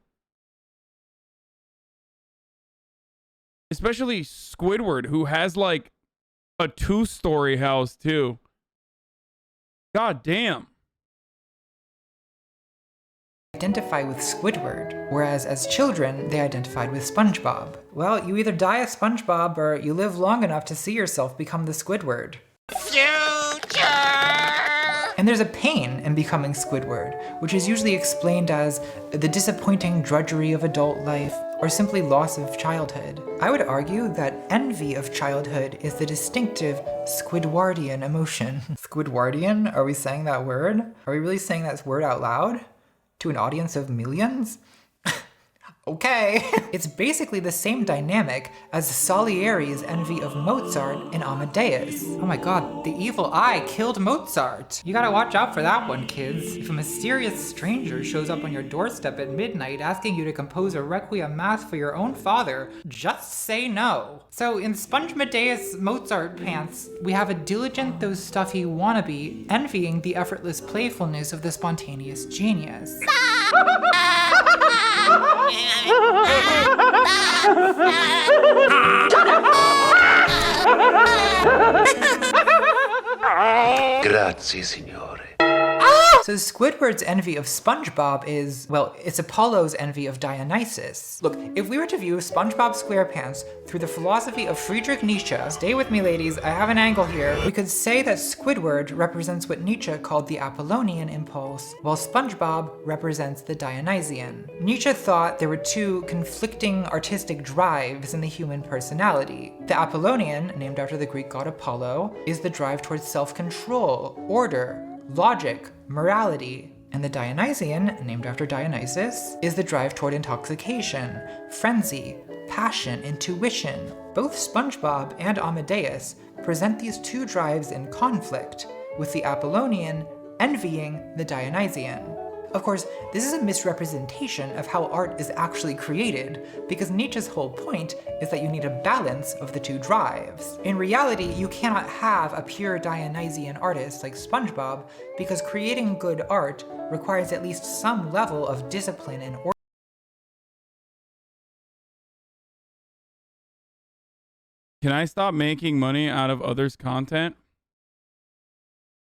Speaker 1: Especially Squidward, who has like a 2-story house too. God damn.
Speaker 2: Identify with Squidward, whereas as children, they identified with SpongeBob. Well, you either die a SpongeBob or you live long enough to see yourself become the Squidward. And there's a pain in becoming Squidward, which is usually explained as the disappointing drudgery of adult life, or simply loss of childhood. I would argue that envy of childhood is the distinctive Squidwardian emotion. Squidwardian? Are we saying that word? Are we really saying that word out loud? To an audience of millions? Okay. It's basically the same dynamic as Salieri's envy of Mozart in Amadeus. Oh my god, the evil eye killed Mozart. You gotta watch out for that one, kids. If a mysterious stranger shows up on your doorstep at midnight asking you to compose a requiem mass for your own father, just say no. So in SpongeMadeus Mozart pants, we have a diligent though stuffy wannabe envying the effortless playfulness of the spontaneous genius.
Speaker 15: Grazie, signore.
Speaker 2: Ah! So Squidward's envy of SpongeBob is, well, it's Apollo's envy of Dionysus. Look, if we were to view SpongeBob SquarePants through the philosophy of Friedrich Nietzsche, stay with me ladies, I have an angle here, we could say that Squidward represents what Nietzsche called the Apollonian impulse, while SpongeBob represents the Dionysian. Nietzsche thought there were two conflicting artistic drives in the human personality. The Apollonian, named after the Greek god Apollo, is the drive towards self-control, order, logic, morality. And the Dionysian, named after Dionysus, is the drive toward intoxication, frenzy, passion, intuition. Both SpongeBob and Amadeus present these two drives in conflict, with the Apollonian envying the Dionysian. Of course, this is a misrepresentation of how art is actually created, because Nietzsche's whole point is that you need a balance of the two drives. In reality, you cannot have a pure Dionysian artist like SpongeBob, because creating good art requires at least some level of discipline and order.
Speaker 1: Can I stop making money out of others' content?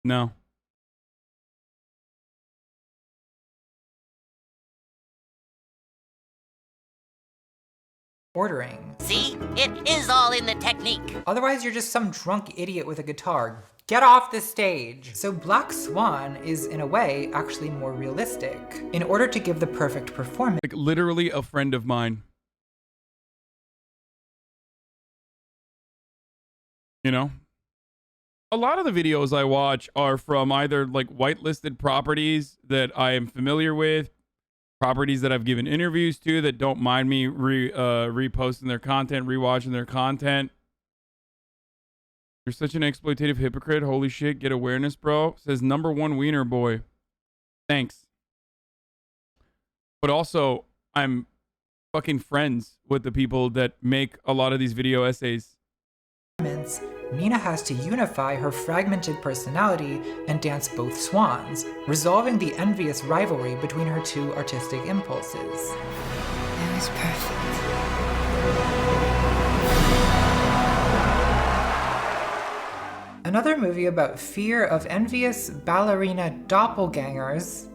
Speaker 1: No.
Speaker 2: Ordering.
Speaker 15: See? It is all in the technique.
Speaker 2: Otherwise, you're just some drunk idiot with a guitar. Get off the stage! So Black Swan is, in a way, actually more realistic. In order to give the perfect performance,
Speaker 1: Like literally a friend of mine. You know? A lot of the videos I watch are from either like whitelisted properties that I am familiar with, properties that I've given interviews to that don't mind me reposting their content, rewatching their content. You're such an exploitative hypocrite. Holy shit, get awareness, bro. Says #1 wiener boy. Thanks. But also, I'm fucking friends with the people that make a lot of these video essays.
Speaker 2: Nina has to unify her fragmented personality and dance both swans, resolving the envious rivalry between her two artistic impulses.
Speaker 13: That was perfect.
Speaker 2: Another movie about fear of envious ballerina doppelgangers,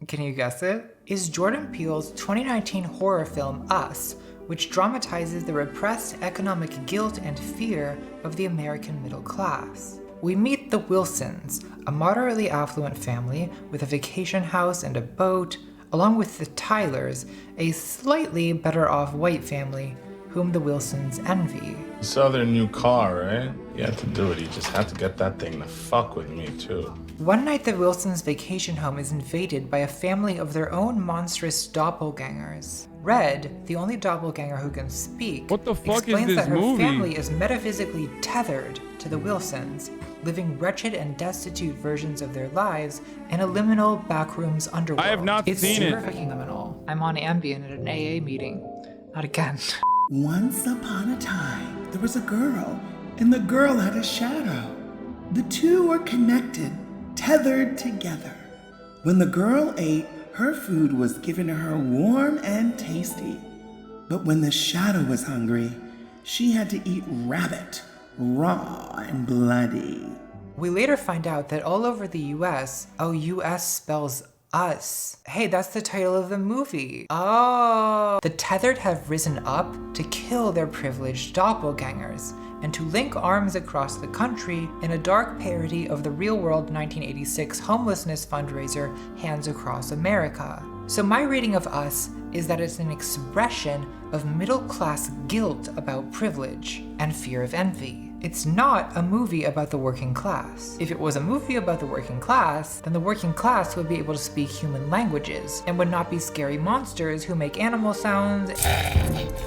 Speaker 2: can you guess it? Is Jordan Peele's 2019 horror film Us, which dramatizes the repressed economic guilt and fear of the American middle class. We meet the Wilsons, a moderately affluent family with a vacation house and a boat, along with the Tylers, a slightly better off white family whom the Wilsons envy.
Speaker 16: You saw their new car, right? You had to do it. You just had to get that thing to fuck with me, too.
Speaker 2: One night, the Wilsons' vacation home is invaded by a family of their own monstrous doppelgangers. Red, the only doppelganger who can speak,
Speaker 1: what the fuck
Speaker 2: explains
Speaker 1: is this
Speaker 2: that her
Speaker 1: movie?
Speaker 2: family is metaphysically tethered to the Wilsons, living wretched and destitute versions of their lives in a liminal backrooms underworld.
Speaker 1: I have not seen it.
Speaker 2: It's super fucking liminal. I'm on Ambien at an AA meeting. Not again.
Speaker 3: Once upon a time, there was a girl, and the girl had a shadow. The two were connected, tethered together. When the girl ate, her food was given to her warm and tasty. But when the shadow was hungry, she had to eat rabbit, raw and bloody.
Speaker 2: We later find out that all over the US, US spells us. Hey, that's the title of the movie. Oh. The tethered have risen up to kill their privileged doppelgangers and to link arms across the country in a dark parody of the real-world 1986 homelessness fundraiser Hands Across America. So my reading of Us is that it's an expression of middle-class guilt about privilege and fear of envy. It's not a movie about the working class. If it was a movie about the working class, then the working class would be able to speak human languages and would not be scary monsters who make animal sounds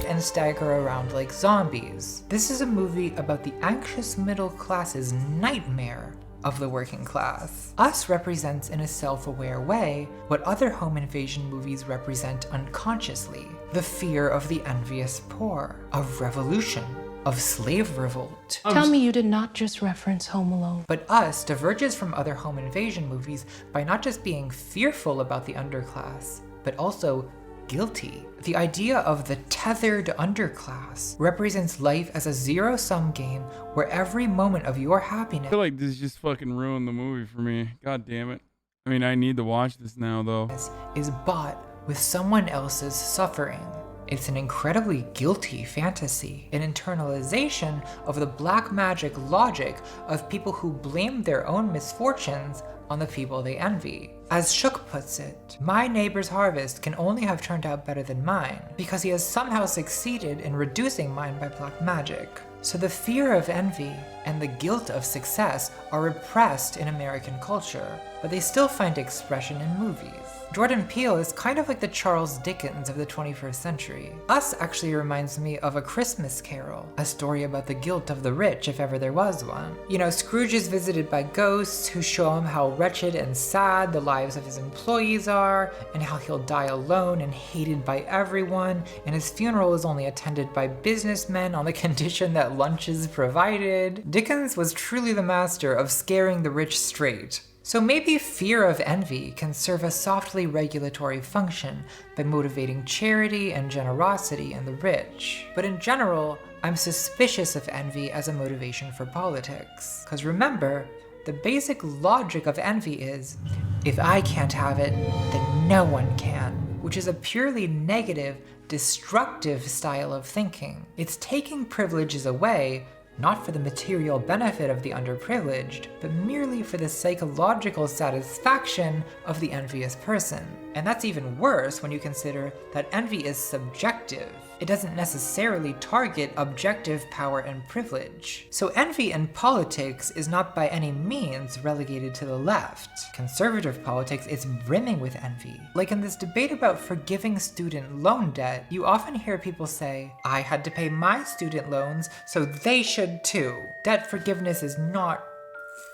Speaker 2: and stagger around like zombies. This is a movie about the anxious middle class's nightmare of the working class. Us represents in a self-aware way what other home invasion movies represent unconsciously: the fear of the envious poor, of revolution, of slave revolt.
Speaker 17: Tell me you did not just reference Home Alone.
Speaker 2: But Us diverges from other home invasion movies by not just being fearful about the underclass, but also guilty. The idea of the tethered underclass represents life as a zero-sum game where every moment of your happiness—
Speaker 1: I feel like this just fucking ruined the movie for me. God damn it. I mean, I need to watch this now, though.
Speaker 2: Is bought with someone else's suffering. It's an incredibly guilty fantasy, an internalization of the black magic logic of people who blame their own misfortunes on the people they envy. As Shook puts it, my neighbor's harvest can only have turned out better than mine because he has somehow succeeded in reducing mine by black magic. So the fear of envy and the guilt of success are repressed in American culture, but they still find expression in movies. Jordan Peele is kind of like the Charles Dickens of the 21st century. Us actually reminds me of A Christmas Carol, a story about the guilt of the rich if ever there was one. You know, Scrooge is visited by ghosts who show him how wretched and sad the lives of his employees are, and how he'll die alone and hated by everyone, and his funeral is only attended by businessmen on the condition that lunch is provided. Dickens was truly the master of scaring the rich straight. So maybe fear of envy can serve a softly regulatory function by motivating charity and generosity in the rich. But in general, I'm suspicious of envy as a motivation for politics. Because remember, the basic logic of envy is, if I can't have it, then no one can, which is a purely negative, destructive style of thinking. It's taking privileges away, not for the material benefit of the underprivileged, but merely for the psychological satisfaction of the envious person. And that's even worse when you consider that envy is subjective. It doesn't necessarily target objective power and privilege. So envy in politics is not by any means relegated to the left. Conservative politics is brimming with envy. Like in this debate about forgiving student loan debt, you often hear people say, I had to pay my student loans, so they should too. Debt forgiveness is not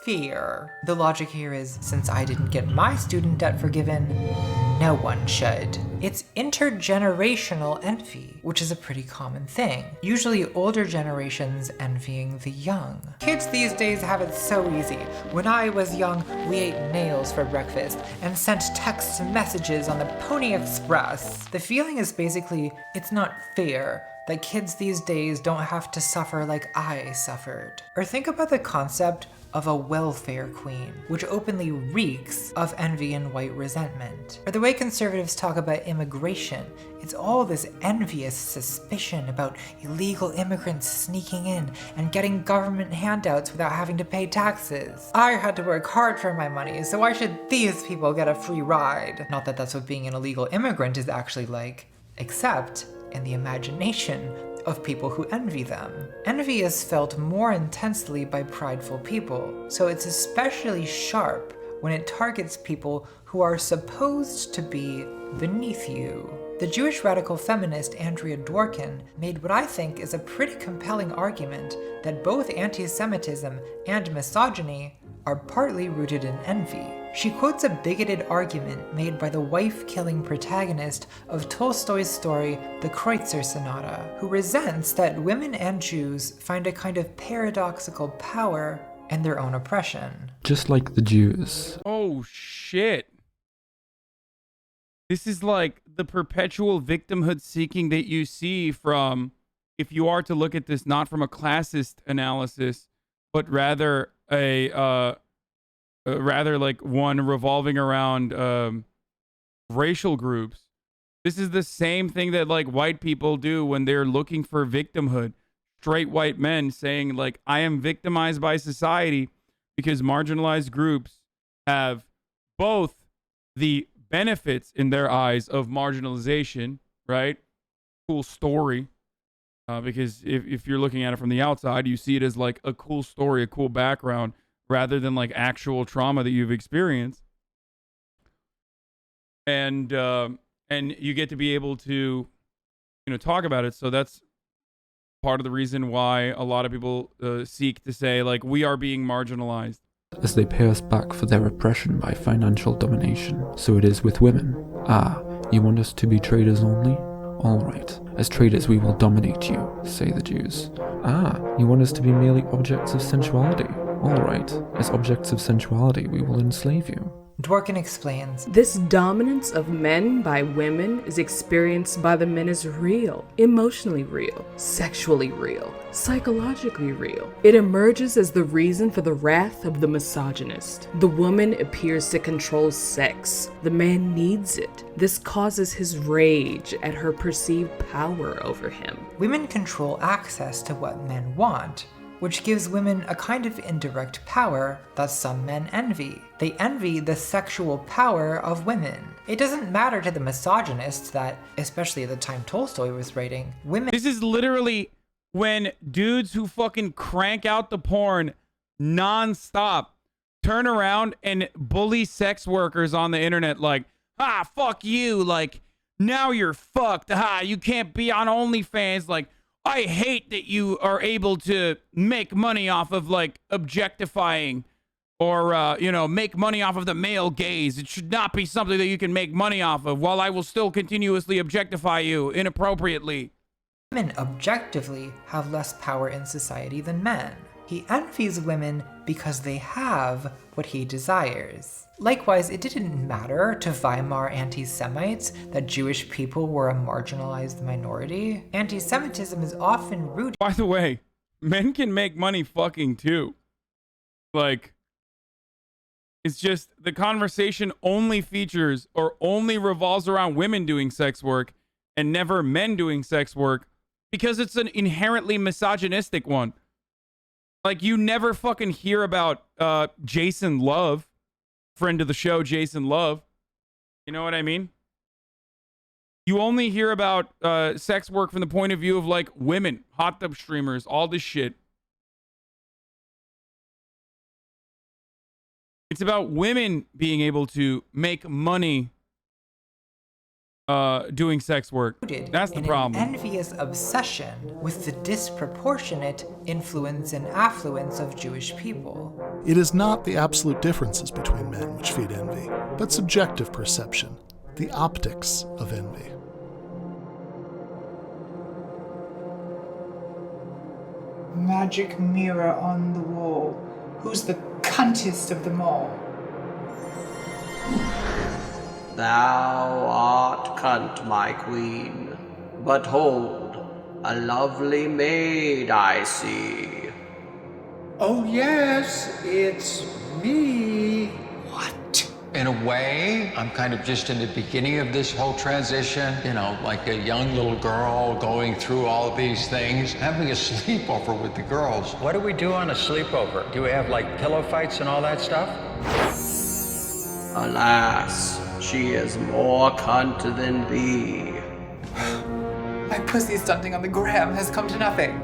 Speaker 2: fair. The logic here is, since I didn't get my student debt forgiven, no one should. It's intergenerational envy, which is a pretty common thing. Usually older generations envying the young. Kids these days have it so easy. When I was young, we ate nails for breakfast and sent text messages on the Pony Express. The feeling is basically, it's not fair that kids these days don't have to suffer like I suffered. Or think about the concept of a welfare queen, which openly reeks of envy and white resentment. Or the way conservatives talk about immigration, it's all this envious suspicion about illegal immigrants sneaking in and getting government handouts without having to pay taxes. I had to work hard for my money, so why should these people get a free ride? Not that that's what being an illegal immigrant is actually like, except in the imagination of people who envy them. Envy is felt more intensely by prideful people, so it's especially sharp when it targets people who are supposed to be beneath you. The Jewish radical feminist Andrea Dworkin made what I think is a pretty compelling argument that both anti-Semitism and misogyny are partly rooted in envy. She quotes a bigoted argument made by the wife-killing protagonist of Tolstoy's story, The Kreutzer Sonata, who resents that women and Jews find a kind of paradoxical power in their own oppression.
Speaker 9: Just like the Jews.
Speaker 1: Oh, shit. This is like the perpetual victimhood seeking that you see from, if you are to look at this not from a classist analysis, but rather rather like one revolving around racial groups. This is the same thing that like white people do when they're looking for victimhood. Straight white men saying like, I am victimized by society because marginalized groups have both the benefits in their eyes of marginalization, right? Cool story. Because if you're looking at it from the outside, you see it as like a cool story, a cool background, rather than like actual trauma that you've experienced. And you get to be able to, talk about it. So that's part of the reason why a lot of people seek to say like, we are being marginalized.
Speaker 9: As they pay us back for their oppression by financial domination. So it is with women. Ah, you want us to be traders only? All right. As traders we will dominate you, say the Jews. Ah, you want us to be merely objects of sensuality? All right. As objects of sensuality we will enslave you.
Speaker 2: Dworkin explains,
Speaker 7: This dominance of men by women is experienced by the men as real, emotionally real, sexually real, psychologically real. It emerges as the reason for the wrath of the misogynist. The woman appears to control sex. The man needs it. This causes his rage at her perceived power over him.
Speaker 2: women control access to what men want, which gives women a kind of indirect power that some men envy. They envy the sexual power of women. It doesn't matter to the misogynists that, especially at the time Tolstoy was writing, women—
Speaker 1: This is literally when dudes who fucking crank out the porn non-stop turn around and bully sex workers on the internet like, fuck you, like, now you're fucked, you can't be on OnlyFans, like, I hate that you are able to make money off of, like, objectifying or, make money off of the male gaze. It should not be something that you can make money off of while I will still continuously objectify you inappropriately.
Speaker 2: women objectively have less power in society than men. He envies women because they have what he desires. Likewise, it didn't matter to Weimar anti-Semites that Jewish people were a marginalized minority. Anti-Semitism is often rooted—
Speaker 1: By the way, men can make money fucking too. Like, it's just the conversation only features or only revolves around women doing sex work and never men doing sex work because it's an inherently misogynistic one. Like, you never fucking hear about Jason Love, friend of the show, Jason Love. You know what I mean? You only hear about sex work from the point of view of, like, women, hot tub streamers, all this shit. It's about women being able to make money doing sex work. That's the problem.
Speaker 2: An envious obsession with the disproportionate influence and affluence of Jewish people.
Speaker 12: It is not the absolute differences between men which feed envy, but subjective perception, the optics of envy.
Speaker 2: Magic mirror on the wall. Who's the cuntest of them all?
Speaker 6: Thou art cunt, my queen, but hold, a lovely maid I see.
Speaker 18: Oh yes, it's me.
Speaker 19: What? In a way, I'm kind of just in the beginning of this whole transition, like a young little girl going through all of these things, having a sleepover with the girls.
Speaker 20: What do we do on a sleepover? Do we have like pillow fights and all that stuff?
Speaker 6: Alas, she is more cunt than thee.
Speaker 2: My pussy stunting on the gram has come to nothing.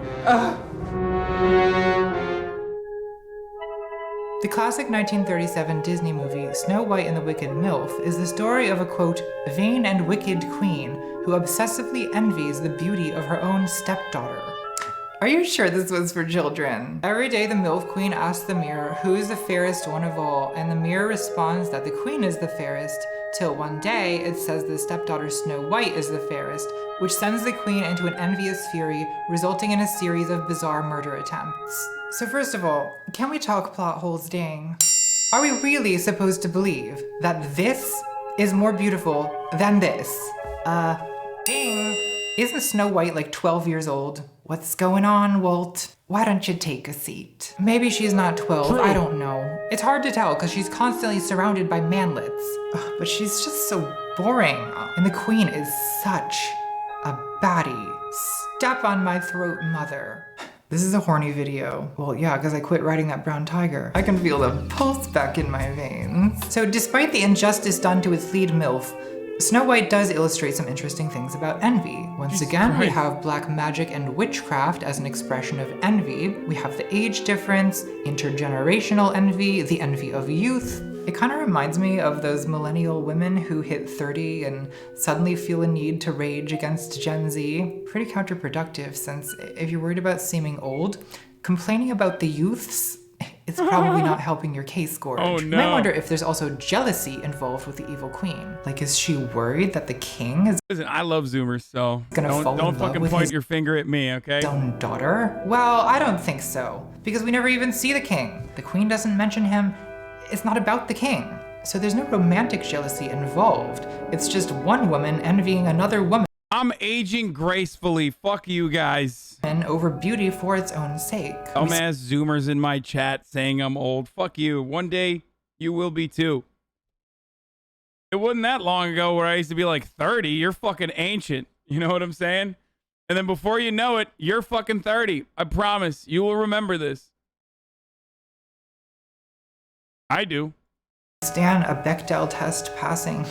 Speaker 2: The classic 1937 Disney movie Snow White and the Wicked MILF is the story of a, quote, vain and wicked queen who obsessively envies the beauty of her own stepdaughter. Are you sure this was for children? Every day the MILF queen asks the mirror who is the fairest one of all, and the mirror responds that the queen is the fairest, till one day it says the stepdaughter Snow White is the fairest, which sends the queen into an envious fury, resulting in a series of bizarre murder attempts. So first of all, can we talk plot holes, dang? Are we really supposed to believe that this is more beautiful than this? Ding. Isn't Snow White like 12 years old? What's going on, Walt? Why don't you take a seat? Maybe she's not 12, True. I don't know. It's hard to tell because she's constantly surrounded by manlets. Ugh, but she's just so boring. And the queen is such a baddie. Step on my throat, mother. This is a horny video. Well, yeah, because I quit riding that brown tiger. I can feel the pulse back in my veins. So despite the injustice done to its lead MILF, Snow White does illustrate some interesting things about envy. Once again, we have black magic and witchcraft as an expression of envy. We have the age difference, intergenerational envy, the envy of youth. It kind of reminds me of those millennial women who hit 30 and suddenly feel a need to rage against Gen Z. Pretty counterproductive, since if you're worried about seeming old, complaining about the youths is probably not helping your case, Gorge.
Speaker 1: Oh, no.
Speaker 2: You might wonder if there's also jealousy involved with the evil queen. Like, is she worried that the king is—
Speaker 1: Listen, I love Zoomers, so
Speaker 2: don't
Speaker 1: fucking point your finger at me, okay?
Speaker 2: his own daughter? Well, I don't think so, because we never even see the king. The queen doesn't mention him. It's not about the king. So there's no romantic jealousy involved. It's just one woman envying another woman.
Speaker 1: I'm aging gracefully. Fuck you guys.
Speaker 2: And over beauty for its own sake.
Speaker 1: Dumbass Zoomers in my chat saying I'm old. Fuck you. One day you will be too. It wasn't that long ago where I used to be like 30. You're fucking ancient. You know what I'm saying? And then before you know it, you're fucking 30. I promise. You will remember this. I do.
Speaker 2: Stan a Bechdel test passing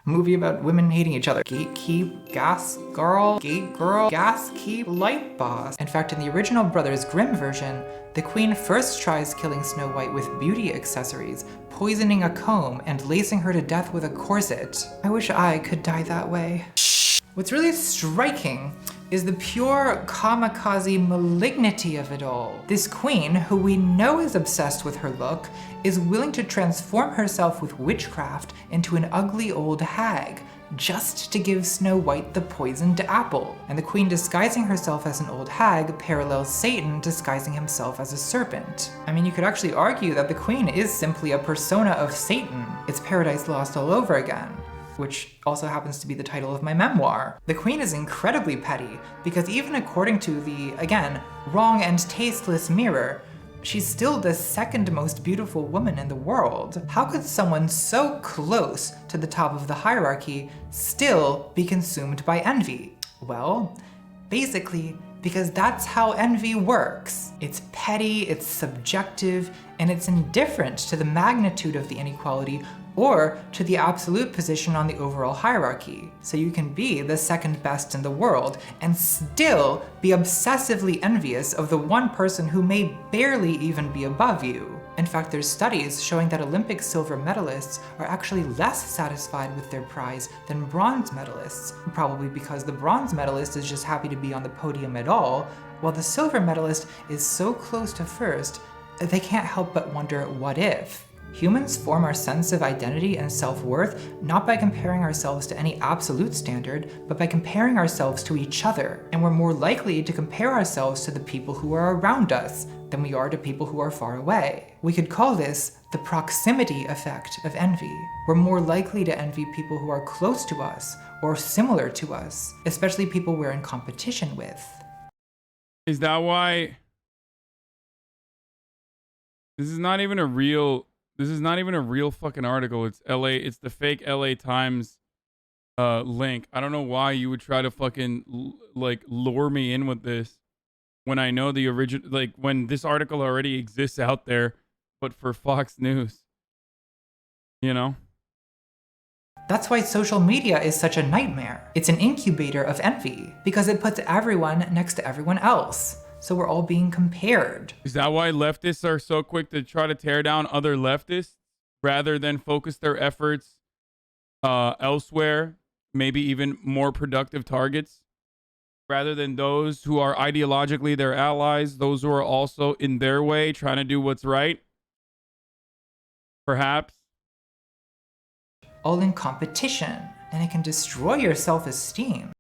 Speaker 2: movie about women hating each other. Gatekeep, gas girl, gate girl, gas keep, light boss. In fact, in the original Brothers Grimm version, the queen first tries killing Snow White with beauty accessories, poisoning a comb and lacing her to death with a corset. I wish I could die that way. What's really striking is the pure kamikaze malignity of it all. This queen, who we know is obsessed with her look, is willing to transform herself with witchcraft into an ugly old hag, just to give Snow White the poisoned apple. And the queen disguising herself as an old hag parallels Satan disguising himself as a serpent. I mean, you could actually argue that the queen is simply a persona of Satan. It's Paradise Lost all over again, which also happens to be the title of my memoir. The queen is incredibly petty, because even according to the, again, wrong and tasteless mirror, she's still the second most beautiful woman in the world. How could someone so close to the top of the hierarchy still be consumed by envy? Well, basically, because that's how envy works. It's petty, it's subjective, and it's indifferent to the magnitude of the inequality or to the absolute position on the overall hierarchy. So you can be the second best in the world and still be obsessively envious of the one person who may barely even be above you. In fact, there's studies showing that Olympic silver medalists are actually less satisfied with their prize than bronze medalists, probably because the bronze medalist is just happy to be on the podium at all, while the silver medalist is so close to first, they can't help but wonder, what if? Humans form our sense of identity and self-worth not by comparing ourselves to any absolute standard, but by comparing ourselves to each other. And we're more likely to compare ourselves to the people who are around us than we are to people who are far away. We could call this the proximity effect of envy. We're more likely to envy people who are close to us or similar to us, especially people we're in competition with.
Speaker 1: Is that why this is not even a real fucking article? It's it's the fake LA Times link. I don't know why you would try to fucking like lure me in with this when I know the original, like when this article already exists out there, but for Fox News, you know?
Speaker 2: That's why social media is such a nightmare. It's an incubator of envy because it puts everyone next to everyone else. So we're all being compared.
Speaker 1: Is that why leftists are so quick to try to tear down other leftists rather than focus their efforts elsewhere, maybe even more productive targets, rather than those who are ideologically their allies, those who are also in their way trying to do what's right? Perhaps.
Speaker 2: All in competition, and it can destroy your self-esteem.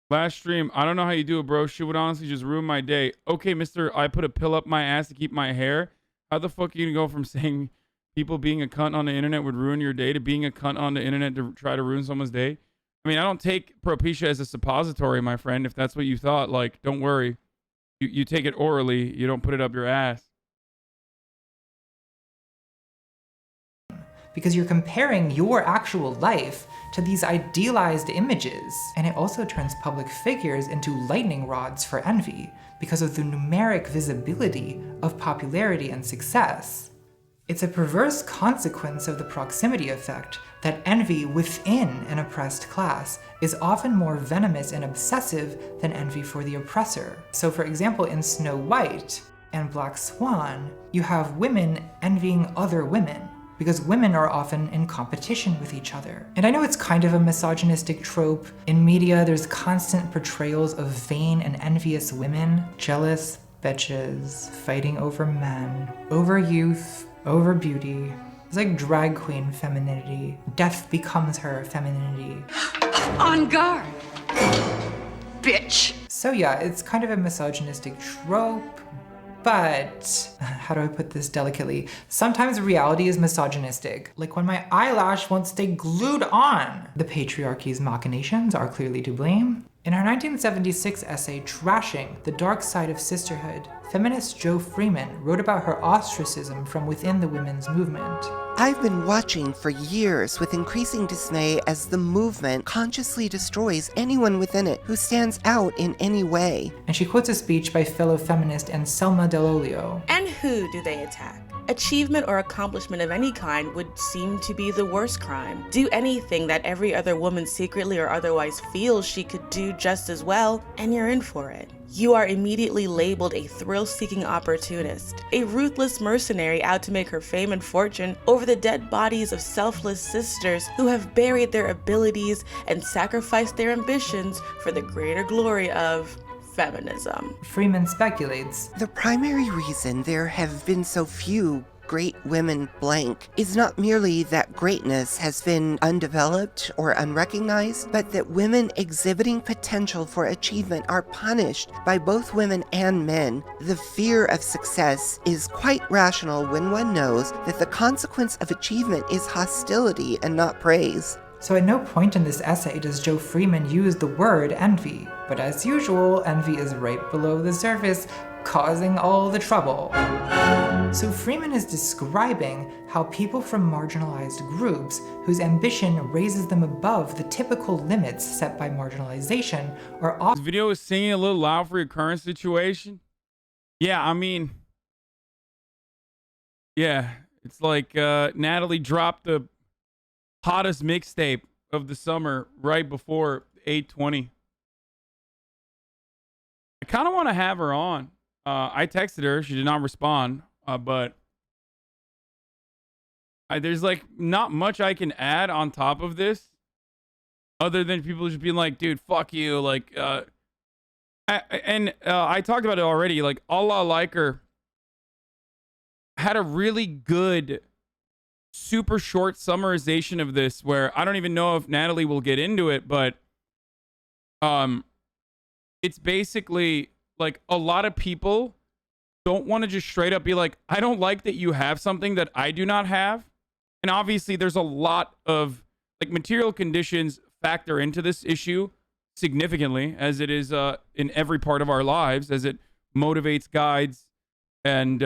Speaker 1: Last stream, I don't know how you do it, bro. Shit would honestly just ruin my day. Okay, mister, I put a pill up my ass to keep my hair. How the fuck are you gonna go from saying people being a cunt on the internet would ruin your day to being a cunt on the internet to try to ruin someone's day? I mean, I don't take Propecia as a suppository, my friend. If that's what you thought, like, don't worry. You take it orally. You don't put it up your ass.
Speaker 2: Because you're comparing your actual life to these idealized images. And it also turns public figures into lightning rods for envy because of the numeric visibility of popularity and success. It's a perverse consequence of the proximity effect that envy within an oppressed class is often more venomous and obsessive than envy for the oppressor. So for example, in Snow White and Black Swan, you have women envying other women, because women are often in competition with each other. And I know it's kind of a misogynistic trope. In media, there's constant portrayals of vain and envious women, jealous bitches, fighting over men, over youth, over beauty. It's like drag queen femininity. Death becomes her femininity.
Speaker 21: On guard, bitch.
Speaker 2: So yeah, it's kind of a misogynistic trope, But, how do I put this delicately? Sometimes reality is misogynistic. Like when my eyelash won't stay glued on. The patriarchy's machinations are clearly to blame. In her 1976 essay, Trashing the Dark Side of Sisterhood, feminist Jo Freeman wrote about her ostracism from within the women's movement.
Speaker 5: I've been watching for years with increasing dismay as the movement consciously destroys anyone within it who stands out in any way.
Speaker 2: And she quotes a speech by fellow feminist Anselma Dell'Olio.
Speaker 4: And who do they attack? Achievement or accomplishment of any kind would seem to be the worst crime. Do anything that every other woman secretly or otherwise feels she could do just as well, and you're in for it. You are immediately labeled a thrill-seeking opportunist, a ruthless mercenary out to make her fame and fortune over the dead bodies of selfless sisters who have buried their abilities and sacrificed their ambitions for the greater glory of feminism.
Speaker 2: Freeman speculates,
Speaker 5: the primary reason there have been so few great women blank is not merely that greatness has been undeveloped or unrecognized, but that women exhibiting potential for achievement are punished by both women and men. The fear of success is quite rational when one knows that the consequence of achievement is hostility and not praise.
Speaker 2: So at no point in this essay does Jo Freeman use the word envy, but as usual, envy is right below the surface, causing all the trouble. So Freeman is describing how people from marginalized groups whose ambition raises them above the typical limits set by marginalization are often—
Speaker 1: This video is singing a little loud for your current situation. Yeah, I mean, yeah, it's like Natalie dropped the hottest mixtape of the summer right before 8:20. I kind of want to have her on. I texted her. She did not respond. But there's like not much I can add on top of this other than people just being like, dude, fuck you. Like, I talked about it already. Like, Allah Liker had a really good, super short summarization of this where I don't even know if Natalie will get into it, but it's basically like a lot of people don't want to just straight up be like, I don't like that you have something that I do not have. And obviously there's a lot of like material conditions factor into this issue significantly, as it is in every part of our lives, as it motivates, guides, and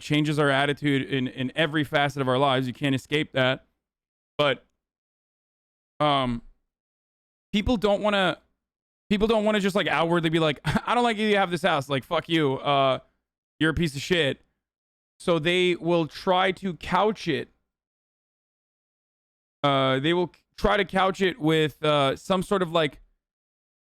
Speaker 1: changes our attitude in every facet of our lives. You can't escape that. But people don't want to just like outwardly be like, I don't like you have this house. Like, fuck you. You're a piece of shit. So they will try to couch it. They will try to couch it with some sort of like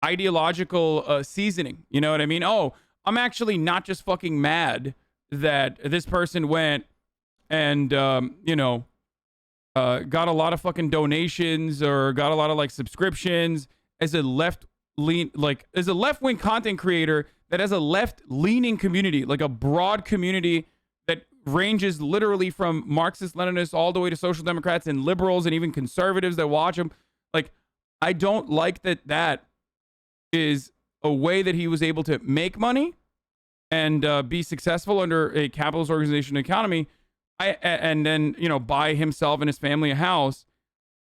Speaker 1: ideological seasoning. You know what I mean? Oh, I'm actually not just fucking mad that this person went and, got a lot of fucking donations or got a lot of like subscriptions as a left-wing content creator that has a left-leaning community, like a broad community that ranges literally from Marxist-Leninists all the way to social democrats and liberals and even conservatives that watch him. Like, I don't like that is a way that he was able to make money and be successful under a capitalist organization economy, and then, buy himself and his family a house.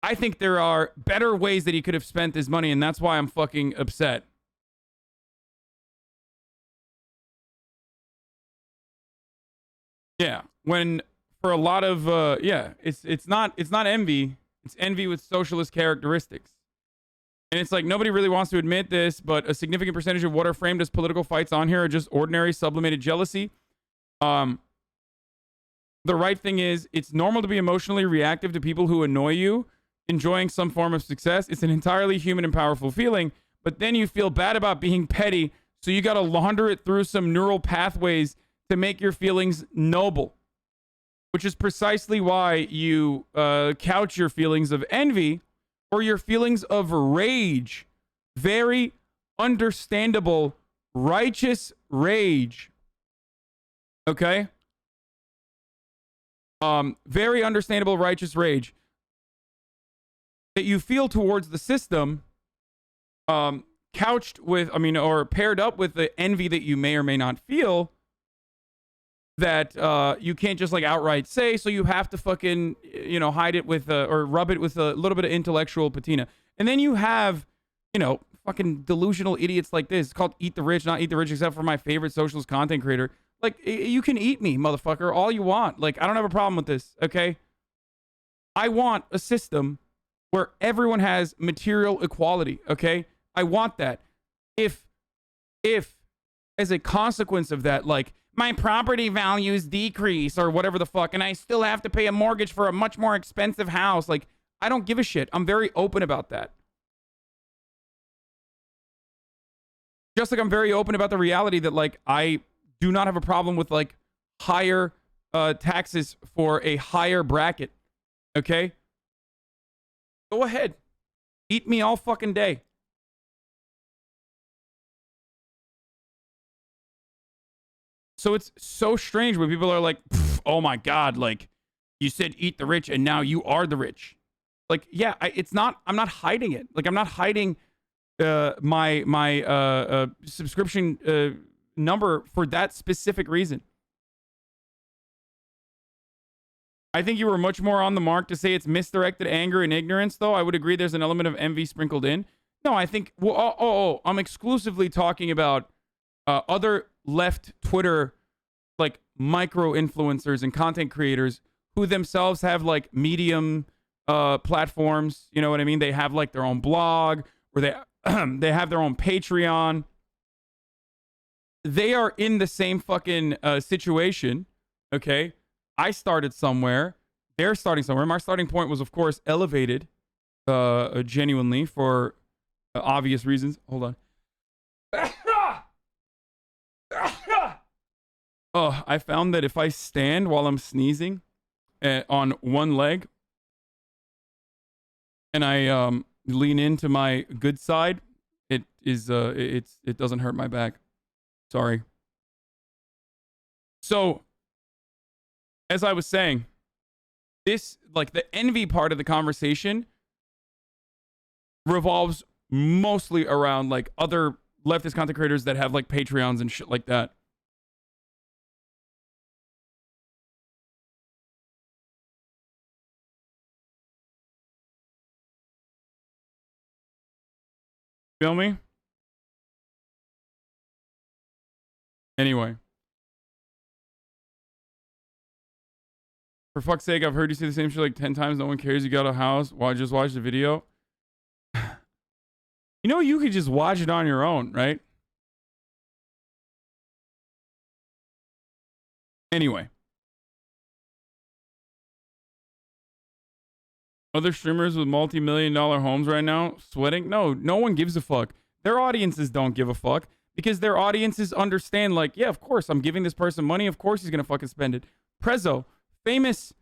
Speaker 1: I think there are better ways that he could have spent his money, and that's why I'm fucking upset. Yeah, when for a lot of it's not envy, it's envy with socialist characteristics. And it's like nobody really wants to admit this, but a significant percentage of what are framed as political fights on here are just ordinary sublimated jealousy. The right thing is, it's normal to be emotionally reactive to people who annoy you, enjoying some form of success. It's an entirely human and powerful feeling, but then you feel bad about being petty, so you got to launder it through some neural pathways to make your feelings noble, which is precisely why you couch your feelings of envy or your feelings of rage. Very understandable, righteous rage. Okay? Very understandable, righteous rage that you feel towards the system, couched with, or paired up with the envy that you may or may not feel that you can't just like outright say, so you have to fucking, you know, hide it with or rub it with a little bit of intellectual patina. And then you have, you know, fucking delusional idiots like this. It's called Eat the Rich, not Eat the Rich, except for my favorite socialist content creator. Like, you can eat me, motherfucker, all you want. Like, I don't have a problem with this, okay? I want a system where everyone has material equality, okay? I want that. If as a consequence of that, like, my property values decrease or whatever the fuck, and I still have to pay a mortgage for a much more expensive house, like, I don't give a shit. I'm very open about that. Just like I'm very open about the reality that, like, I do not have a problem with, like, higher taxes for a higher bracket, okay? Go ahead. Eat me all fucking day. So it's so strange when people are like, oh my God, like, you said eat the rich and now you are the rich. Like, yeah, I'm not hiding it. Like, I'm not hiding my subscription number for that specific reason. I think you were much more on the mark to say it's misdirected anger and ignorance, though. I would agree there's an element of envy sprinkled in. No, I think, well, I'm exclusively talking about other left Twitter, like, micro influencers and content creators who themselves have, like, Medium platforms. You know what I mean? They have, like, their own blog, or they have their own Patreon. They are in the same fucking situation, okay? I started somewhere. They're starting somewhere. My starting point was, of course, elevated genuinely for obvious reasons. Hold on. Oh, I found that if I stand while I'm sneezing on one leg and I lean into my good side, it doesn't hurt my back. Sorry. So, as I was saying, this, like, the envy part of the conversation revolves mostly around, like, other leftist content creators that have, like, Patreons and shit like that. Feel me? Anyway. For fuck's sake, I've heard you say the same shit like 10 times. No one cares you got a house. Why just watch the video? You know, you could just watch it on your own, right? Anyway. Other streamers with multi-million-dollar homes right now sweating? No one gives a fuck. Their audiences don't give a fuck because their audiences understand, like, yeah, of course, I'm giving this person money. Of course he's going to fucking spend it. Prezzo, famous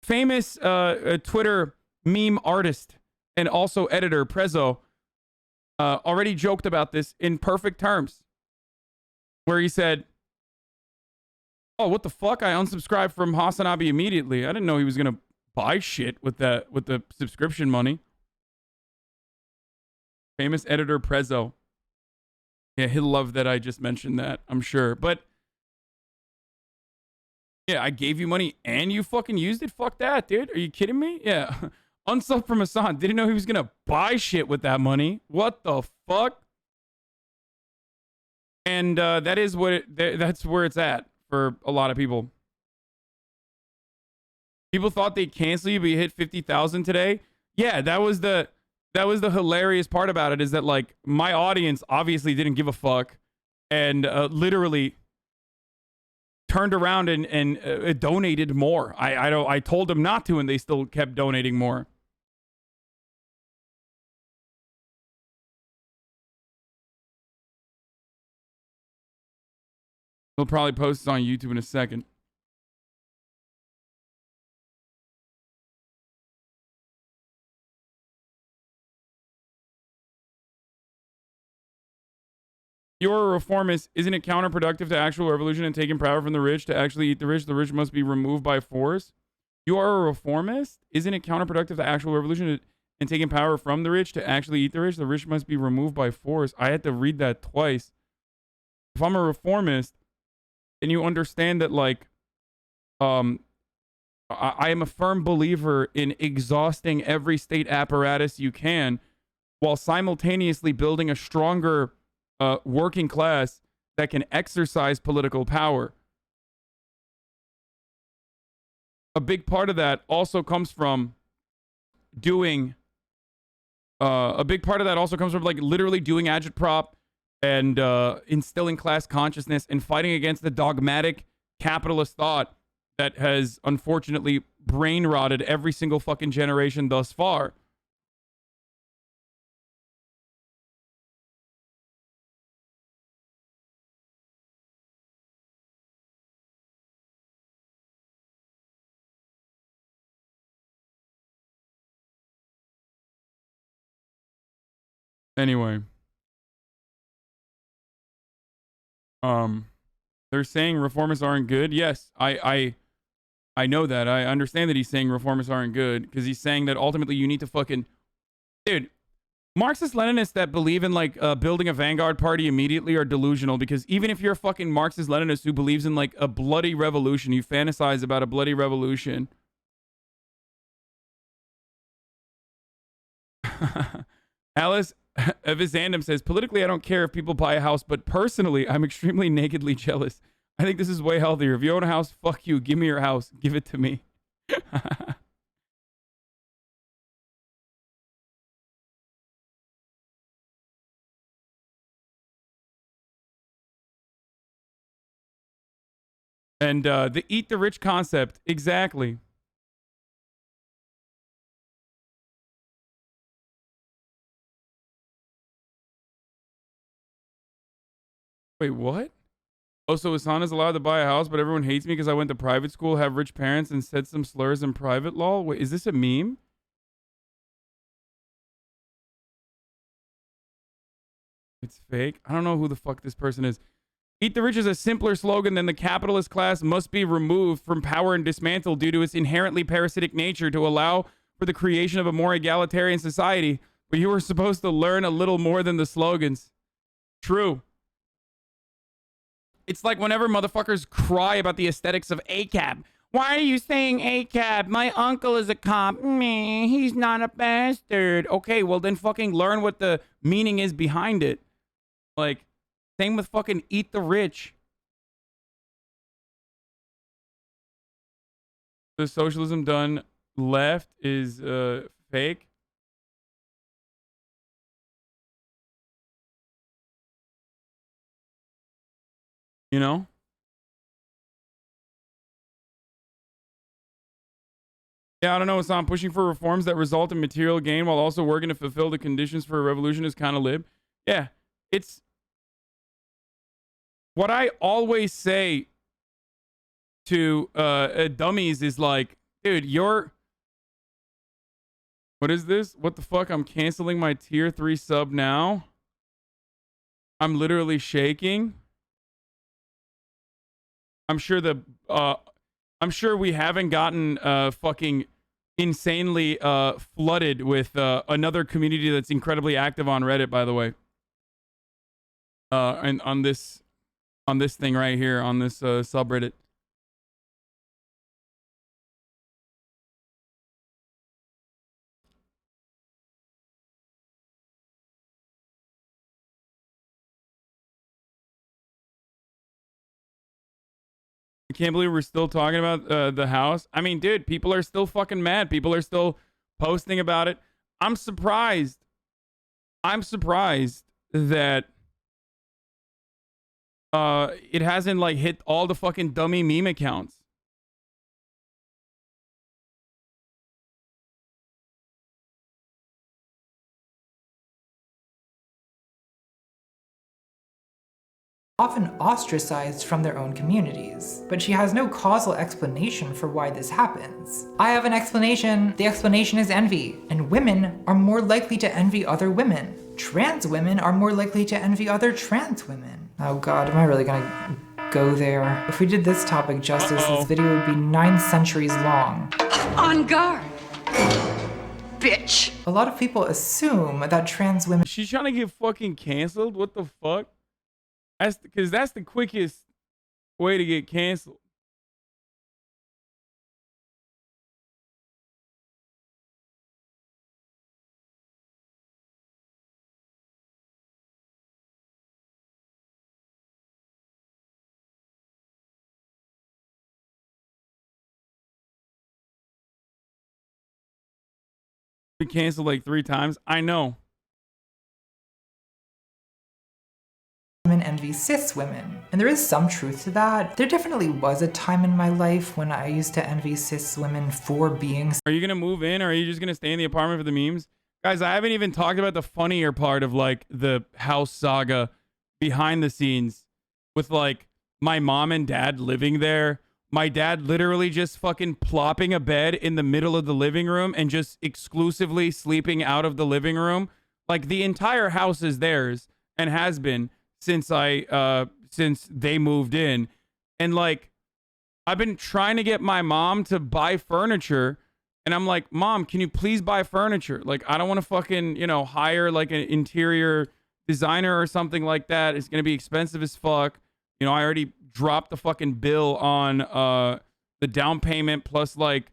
Speaker 1: Twitter meme artist and also editor, Prezzo, already joked about this in perfect terms, where he said, oh, what the fuck? I unsubscribed from Hasanabi immediately. I didn't know he was going to buy shit with the subscription money. Famous editor Prezzo. Yeah, he'll love that I just mentioned that, I'm sure. But yeah, I gave you money and you fucking used it? Fuck that, dude. Are you kidding me? Yeah. Unsub from Hassan. Didn't know he was going to buy shit with that money. What the fuck? And that is what that's where it's at for a lot of people. People thought they'd cancel you, but you hit 50,000 today. Yeah, that was the hilarious part about it, is that, like, my audience obviously didn't give a fuck and literally turned around and donated more. I told them not to, and they still kept donating more. We'll probably post this on YouTube in a second. You're a reformist. Isn't it counterproductive to actual revolution and taking power from the rich to actually eat the rich? The rich must be removed by force. You are a reformist? Isn't it counterproductive to actual revolution and taking power from the rich to actually eat the rich? The rich must be removed by force. I had to read that twice. If I'm a reformist, and you understand that, like, I am a firm believer in exhausting every state apparatus you can while simultaneously building a stronger working class that can exercise political power. A big part of that also comes from doing like literally doing agitprop and instilling class consciousness and fighting against the dogmatic capitalist thought that has unfortunately brain rotted every single fucking generation thus far. Anyway, they're saying reformists aren't good. Yes, I know that. I understand that he's saying reformists aren't good because he's saying that ultimately you need to fucking, dude. Marxist-Leninists that believe in like building a vanguard party immediately are delusional, because even if you're a fucking Marxist-Leninist who believes in like a bloody revolution, you fantasize about a bloody revolution. Alice Vizandum says, politically, I don't care if people buy a house, but personally, I'm extremely nakedly jealous. I think this is way healthier. If you own a house, fuck you. Give me your house. Give it to me. And the eat the rich concept. Exactly. Wait, what? Oh, so Hasana's allowed to buy a house, but everyone hates me because I went to private school, have rich parents, and said some slurs in private law? Wait, is this a meme? It's fake. I don't know who the fuck this person is. Eat the rich is a simpler slogan than the capitalist class must be removed from power and dismantled due to its inherently parasitic nature to allow for the creation of a more egalitarian society. But you were supposed to learn a little more than the slogans. True. It's like whenever motherfuckers cry about the aesthetics of ACAB. Why are you saying ACAB? My uncle is a cop. Meh, he's not a bastard. Okay, well then fucking learn what the meaning is behind it. Like, same with fucking eat the rich. The socialism done left is fake. You know? Yeah, I don't know. I'm pushing for reforms that result in material gain while also working to fulfill the conditions for a revolution is kind of lib. Yeah, it's what I always say to dummies is like, dude, you're... What is this? What the fuck? I'm canceling my tier 3 sub now. I'm literally shaking. I'm sure we haven't gotten fucking insanely flooded with another community that's incredibly active on Reddit, by the way. And on this thing right here, on this subreddit. I can't believe we're still talking about the house. I mean, dude, people are still fucking mad. People are still posting about it. I'm surprised. I'm surprised that it hasn't like hit all the fucking dummy meme accounts.
Speaker 2: Often ostracized from their own communities. But she has no causal explanation for why this happens. I have an explanation. The explanation is envy, and women are more likely to envy other women. Trans women are more likely to envy other trans women. Oh god, am I really gonna go there? If we did this topic justice, this video would be 9 centuries long.
Speaker 21: On guard! Bitch!
Speaker 2: A lot of people assume that trans women...
Speaker 1: She's trying to get fucking canceled? What the fuck? Because that's the quickest Way to get canceled. Been canceled like 3 times. I know.
Speaker 2: Women envy cis women. And there is some truth to that. There definitely was a time in my life when I used to envy cis women for being.
Speaker 1: Are you gonna move in, or are you just gonna stay in the apartment for the memes? Guys, I haven't even talked about the funnier part of like the house saga behind the scenes with like my mom and dad living there. My dad literally just fucking plopping a bed in the middle of the living room and just exclusively sleeping out of the living room. Like the entire house is theirs and has been since they moved in. And like I've been trying to get my mom to buy furniture, and I'm like, "Mom, can you please buy furniture? Like I don't want to fucking, hire like an interior designer or something like that. It's going to be expensive as fuck. I already dropped the fucking bill on the down payment plus like,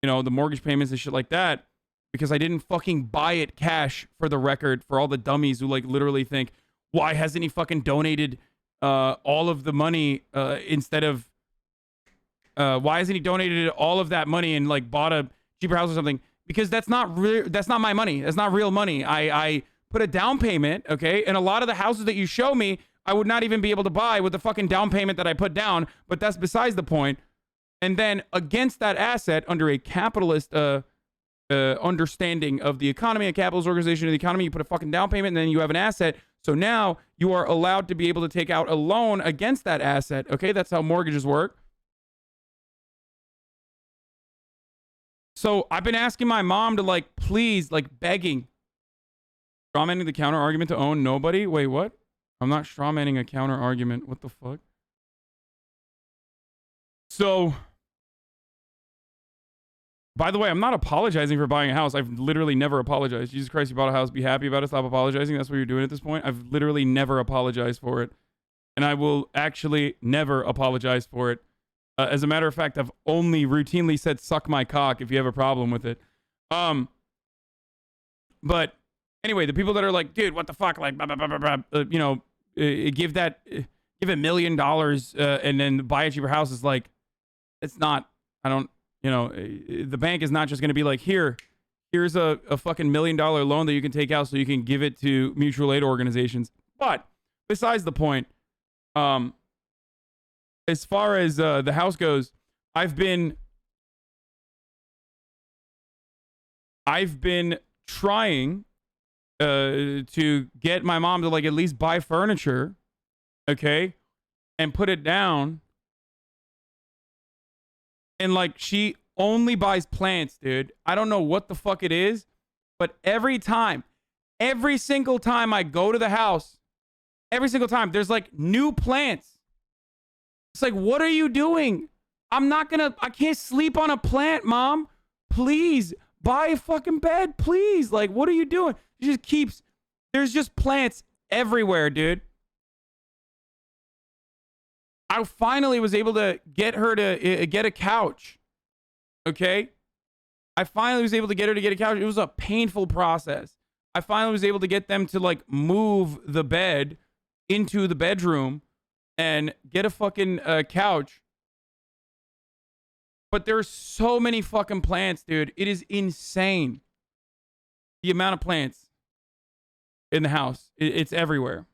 Speaker 1: the mortgage payments and shit like that because I didn't fucking buy it cash, for the record, for all the dummies who like literally think, why hasn't he fucking donated all of the money instead of why hasn't he donated all of that money and like bought a cheaper house or something? Because that's not my money. That's not real money. I put a down payment, okay? And a lot of the houses that you show me, I would not even be able to buy with the fucking down payment that I put down, but that's besides the point. And then against that asset, under a capitalist understanding of the economy, a capitalist organization of the economy, you put a fucking down payment and then you have an asset. So now you are allowed to be able to take out a loan against that asset, okay? That's how mortgages work. So I've been asking my mom to like, please, like begging. Strawmanning the counter argument to own nobody? Wait, what? I'm not strawmanning a counter argument. What the fuck? So, by the way, I'm not apologizing for buying a house. I've literally never apologized. Jesus Christ, you bought a house. Be happy about it. Stop apologizing. That's what you're doing at this point. I've literally never apologized for it. And I will actually never apologize for it. As a matter of fact, I've only routinely said, suck my cock if you have a problem with it. But anyway, the people that are like, dude, what the fuck? Like, blah, blah, blah, blah, blah, give $1 million and then buy a cheaper house is like, it's not, the bank is not just going to be like, here's a fucking $1 million loan that you can take out so you can give it to mutual aid organizations. But besides the point, as far as the house goes, I've been trying to get my mom to like at least buy furniture, okay, and put it down. And like she only buys plants, dude. I don't know what the fuck it is, but every single time I go to the house, every single time there's like new plants. It's like, what are you doing? I can't sleep on a plant, Mom. Please buy a fucking bed, please. Like, what are you doing? There's just plants everywhere, dude. I finally was able to get her to get a couch. Okay? I finally was able to get her to get a couch. It was a painful process. I finally was able to get them to like move the bed into the bedroom and get a fucking couch. But there's so many fucking plants, dude. It is insane. The amount of plants in the house. It's everywhere.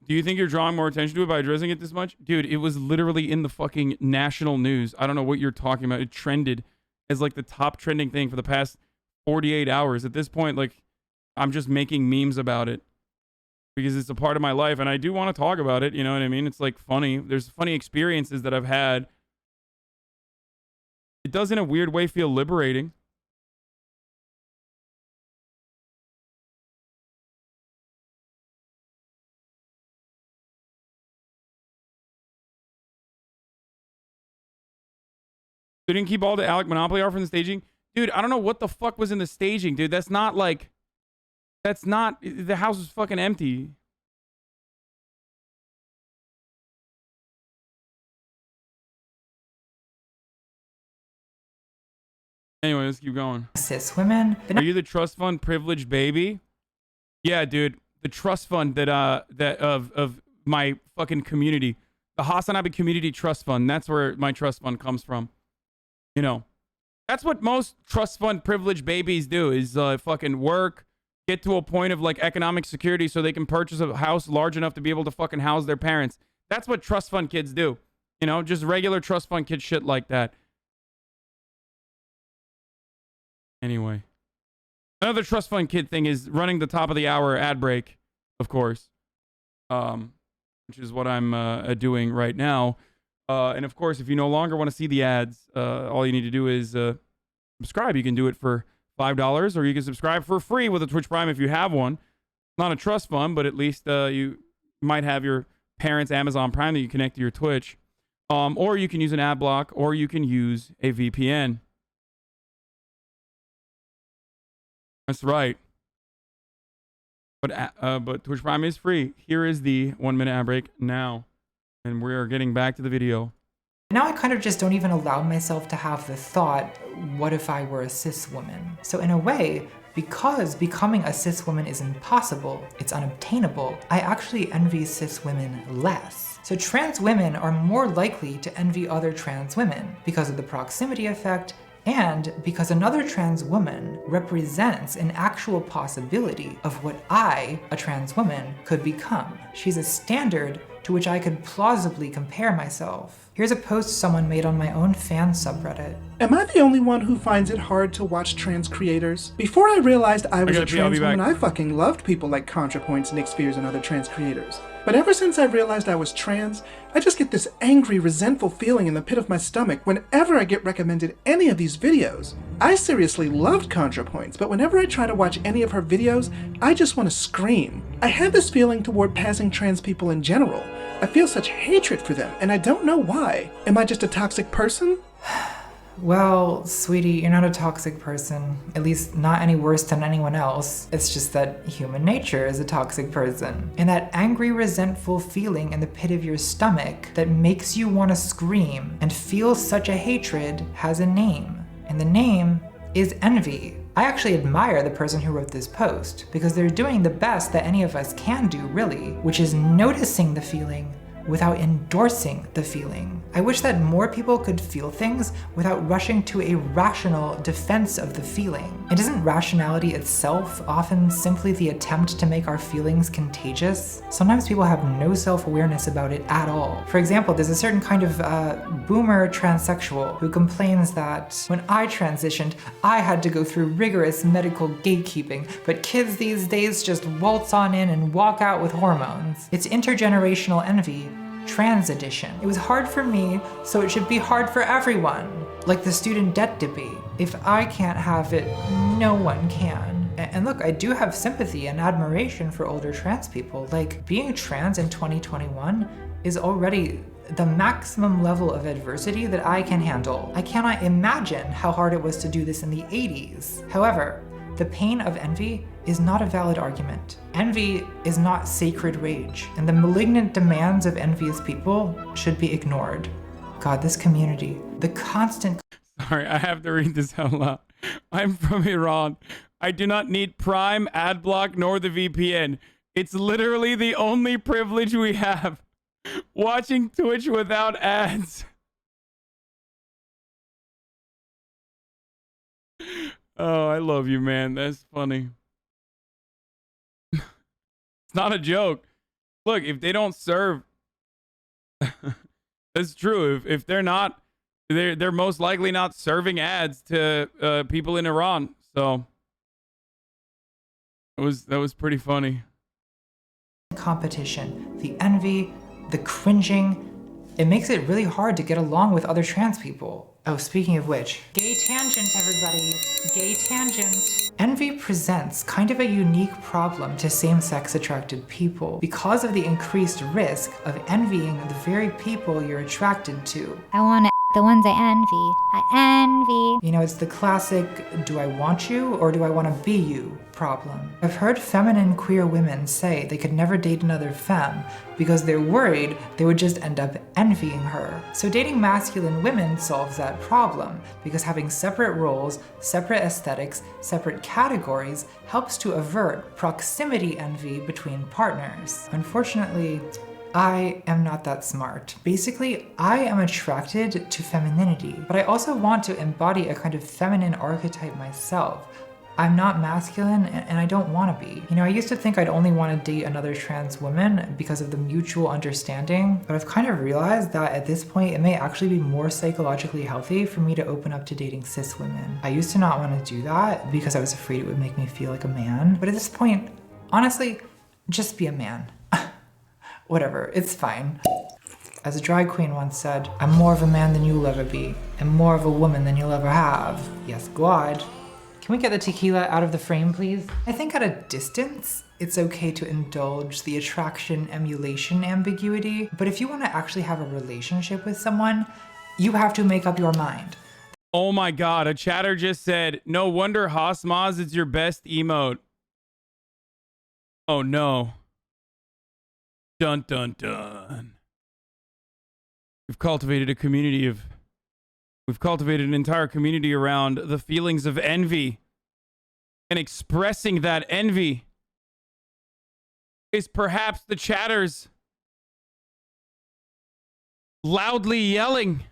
Speaker 1: Do you think you're drawing more attention to it by addressing it this much? Dude, it was literally in the fucking national news. I don't know what you're talking about. It trended as like the top trending thing for the past 48 hours. At this point, like, I'm just making memes about it because it's a part of my life and I do want to talk about it. You know what I mean? It's like funny. There's funny experiences that I've had. It does in a weird way feel liberating. They didn't keep all the Alec Monopoly art from the staging. Dude, I don't know what the fuck was in the staging, dude. That's not, the house was fucking empty. Anyway, let's keep going.
Speaker 2: Cis women.
Speaker 1: Are you the trust fund privileged baby? Yeah, dude. The trust fund that of my fucking community. The Hasanabi Community Trust Fund. That's where my trust fund comes from. You know. That's what most trust fund privileged babies do is fucking work, get to a point of like economic security so they can purchase a house large enough to be able to fucking house their parents. That's what trust fund kids do. You know, just regular trust fund kid shit like that. Anyway. Another trust fund kid thing is running the top of the hour ad break, of course. Which is what I'm doing right now. And of course, if you no longer want to see the ads, all you need to do is subscribe. You can do it for $5, or you can subscribe for free with a Twitch Prime if you have one. Not a trust fund, but at least you might have your parents' Amazon Prime that you connect to your Twitch. Or you can use an ad block, or you can use a VPN. That's right. But Twitch Prime is free. Here is the 1-minute ad break now. And we're getting back to the video.
Speaker 2: Now I kind of just don't even allow myself to have the thought, what if I were a cis woman? So in a way, because becoming a cis woman is impossible, it's unobtainable, I actually envy cis women less. So trans women are more likely to envy other trans women because of the proximity effect, and because another trans woman represents an actual possibility of what I, a trans woman, could become. She's a standard to which I could plausibly compare myself. Here's a post someone made on my own fan subreddit.
Speaker 8: Am I the only one who finds it hard to watch trans creators? Before I realized I was a trans woman, I fucking loved people like ContraPoints, Nick Spears, and other trans creators. But ever since I realized I was trans, I just get this angry, resentful feeling in the pit of my stomach whenever I get recommended any of these videos. I seriously loved ContraPoints, but whenever I try to watch any of her videos, I just want to scream. I have this feeling toward passing trans people in general. I feel such hatred for them, and I don't know why. Am I just a toxic person?
Speaker 2: Well, sweetie, you're not a toxic person. At least not any worse than anyone else. It's just that human nature is a toxic person. And that angry, resentful feeling in the pit of your stomach that makes you want to scream and feel such a hatred has a name. And the name is envy. I actually admire the person who wrote this post because they're doing the best that any of us can do, really, which is noticing the feeling without endorsing the feeling. I wish that more people could feel things without rushing to a rational defense of the feeling. And isn't rationality itself often simply the attempt to make our feelings contagious? Sometimes people have no self-awareness about it at all. For example, there's a certain kind of boomer transsexual who complains that when I transitioned, I had to go through rigorous medical gatekeeping, but kids these days just waltz on in and walk out with hormones. It's intergenerational envy. Trans edition. It was hard for me, so it should be hard for everyone. Like the student debt debate. If I can't have it, no one can. And look, I do have sympathy and admiration for older trans people. Like, being trans in 2021 is already the maximum level of adversity that I can handle. I cannot imagine how hard it was to do this in the 80s. However, the pain of envy is not a valid argument. Envy is not sacred rage, and the malignant demands of envious people should be ignored. God, this community, the constant...
Speaker 1: Sorry, I have to read this out loud. I'm from Iran. I do not need Prime, Adblock, nor the VPN. It's literally the only privilege we have. Watching Twitch without ads. Oh, I love you, man. That's funny. It's not a joke. Look, if they don't serve, that's true. If they're not, they're most likely not serving ads to people in Iran. So that was pretty funny.
Speaker 2: Competition, the envy, the cringing, it makes it really hard to get along with other trans people. Oh, speaking of which, gay tangent, everybody. Gay tangent. Envy presents kind of a unique problem to same-sex attracted people because of the increased risk of envying the very people you're attracted to.
Speaker 22: I want to
Speaker 10: the ones I envy. I envy.
Speaker 2: You know, it's the classic, do I want you or do I want to be you problem. I've heard feminine queer women say they could never date another femme because they're worried they would just end up envying her. So dating masculine women solves that problem because having separate roles, separate aesthetics, separate categories helps to avert proximity envy between partners. Unfortunately, I am not that smart. Basically, I am attracted to femininity, but I also want to embody a kind of feminine archetype myself. I'm not masculine and I don't want to be. You know, I used to think I'd only want to date another trans woman because of the mutual understanding, but I've kind of realized that at this point it may actually be more psychologically healthy for me to open up to dating cis women. I used to not want to do that because I was afraid it would make me feel like a man, but at this point, honestly, just be a man. Whatever, it's fine. As a drag queen once said, I'm more of a man than you'll ever be, and more of a woman than you'll ever have. Yes, God. Can we get the tequila out of the frame, please? I think at a distance, it's okay to indulge the attraction-emulation ambiguity, but if you want to actually have a relationship with someone, you have to make up your mind.
Speaker 1: Oh my God, a chatter just said, no wonder Hasmaz is your best emote. Oh no. Dun dun dun. We've cultivated an entire community around the feelings of envy. And expressing that envy is perhaps the chatters loudly yelling.